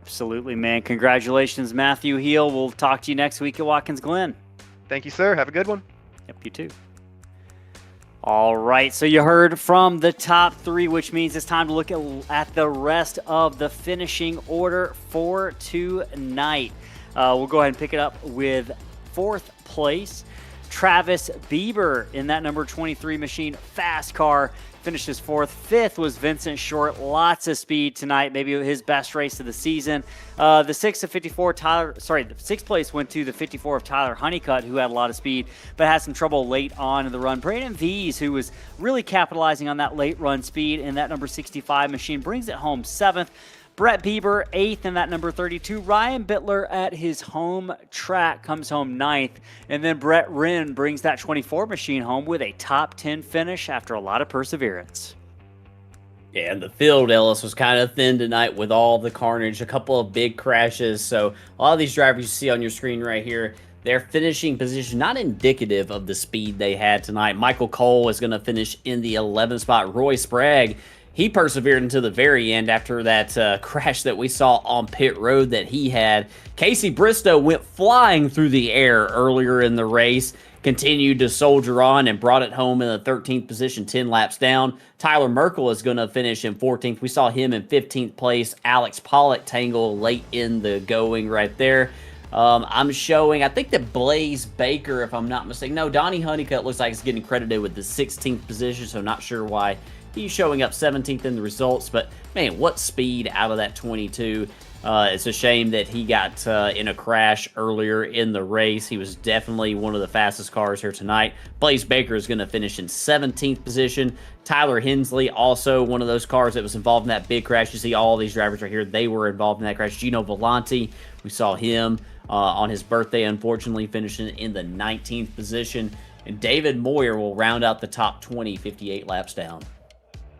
Absolutely, man. Congratulations, Matthew Heel. We'll talk to you next week at Watkins Glen. Thank you, sir. Have a good one. Yep, you too. All right, so you heard from the top three, which means it's time to look at the rest of the finishing order for tonight. We'll go ahead and pick it up with fourth place. Travis Bieber in that number 23 machine fast car finishes fourth. Fifth was Vincent Short. Lots of speed tonight, maybe his best race of the season. The sixth place went to the 54 of Tyler Honeycutt, who had a lot of speed, but had some trouble late on in the run. Brandon Vees, who was really capitalizing on that late run speed in that number 65 machine, brings it home seventh. Brett Bieber, 8th in that number 32. Ryan Bittler at his home track comes home 9th. And then Brett Wren brings that 24 machine home with a top 10 finish after a lot of perseverance. Yeah, and the field, Ellis, was kind of thin tonight with all the carnage, a couple of big crashes. So a lot of these drivers you see on your screen right here, their finishing position not indicative of the speed they had tonight. Michael Cole is going to finish in the 11th spot. Roy Sprague, he persevered until the very end after that crash that we saw on pit road that he had. Casey Bristow went flying through the air earlier in the race, continued to soldier on and brought it home in the 13th position, 10 laps down. Tyler Merkel is going to finish in 14th. We saw him in 15th place. Alex Pollock tangle late in the going right there. I'm showing, I think that Blaze Baker, if I'm not mistaken. No, Donnie Honeycutt looks like he's getting credited with the 16th position, so not sure why he's showing up 17th in the results, but man, what speed out of that 22. It's a shame that he got in a crash earlier in the race. He was definitely one of the fastest cars here tonight. Blaze Baker is going to finish in 17th position. Tyler Hensley, also one of those cars that was involved in that big crash. You see all these drivers right here, they were involved in that crash. Gino Volante, we saw him on his birthday, unfortunately, finishing in the 19th position. And David Moyer will round out the top 20, 58 laps down.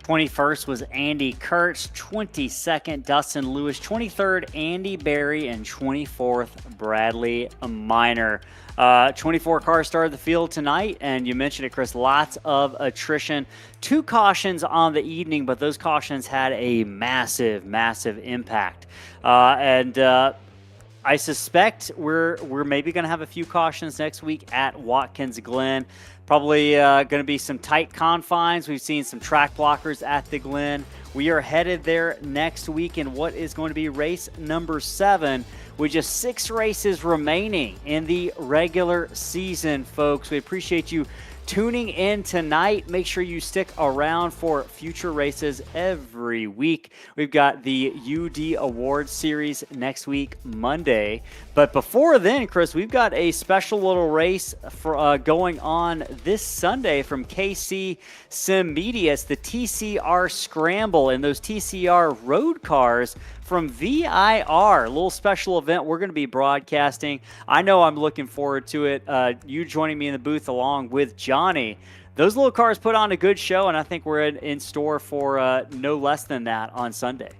21st was Andy Kurtz, 22nd Dustin Lewis, 23rd Andy Berry, and 24th Bradley Minor. 24 cars started the field tonight, and you mentioned it, Chris, lots of attrition. 2 cautions on the evening, but those cautions had a massive, massive impact. I suspect we're maybe going to have a few cautions next week at Watkins Glen. Probably going to be some tight confines. We've seen some track blockers at the Glen. We are headed there next week in what is going to be race number 7 with just 6 races remaining in the regular season, folks. We appreciate you tuning in tonight. Make sure you stick around for future races every week. We've got the UD Awards Series next week, Monday. But before then, Chris, we've got a special little race for going on this Sunday from KC Sim Media. It's the TCR Scramble, and those TCR road cars from VIR, a little special event we're going to be broadcasting. I know I'm looking forward to it. You joining me in the booth along with Johnny. Those little cars put on a good show, and I think we're in store for no less than that on Sunday.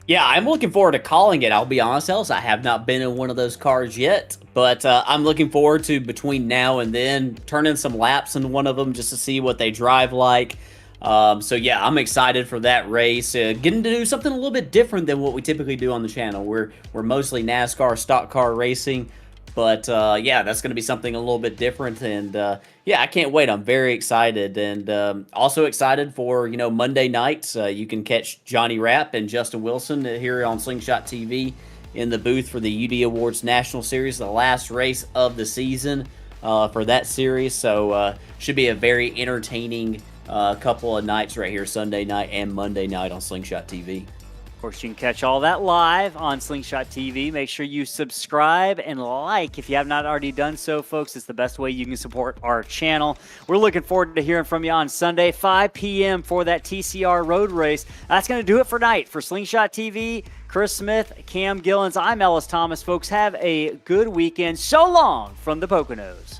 Yeah, I'm looking forward to calling it. I'll be honest, Ellis, I have not been in one of those cars yet, but I'm looking forward to, between now and then, turning some laps in one of them just to see what they drive like. So yeah, I'm excited for that race. Getting to do something a little bit different than what we typically do on the channel. We're mostly NASCAR stock car racing. But yeah, that's going to be something a little bit different, and yeah, I can't wait. I'm very excited, and also excited for Monday nights. You can catch Johnny Rapp and Justin Wilson here on Slingshot TV in the booth for the UD Awards National Series, the last race of the season for that series. So should be a very entertaining couple of nights right here, Sunday night and Monday night on Slingshot TV. Of course, you can catch all that live on Slingshot TV. Make sure you subscribe and like if you have not already done so, folks. It's the best way you can support our channel. We're looking forward to hearing from you on Sunday, 5 p.m. for that TCR road race. That's going to do it for tonight. For Slingshot TV, Chris Smith, Cam Gillens, I'm Ellis Thomas. Folks, have a good weekend. So long from the Poconos.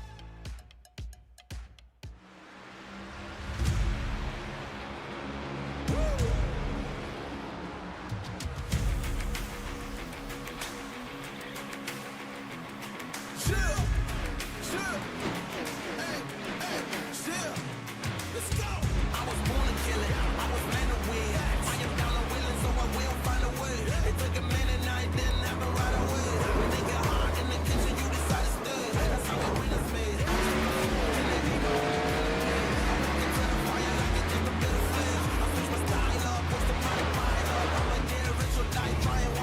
Trying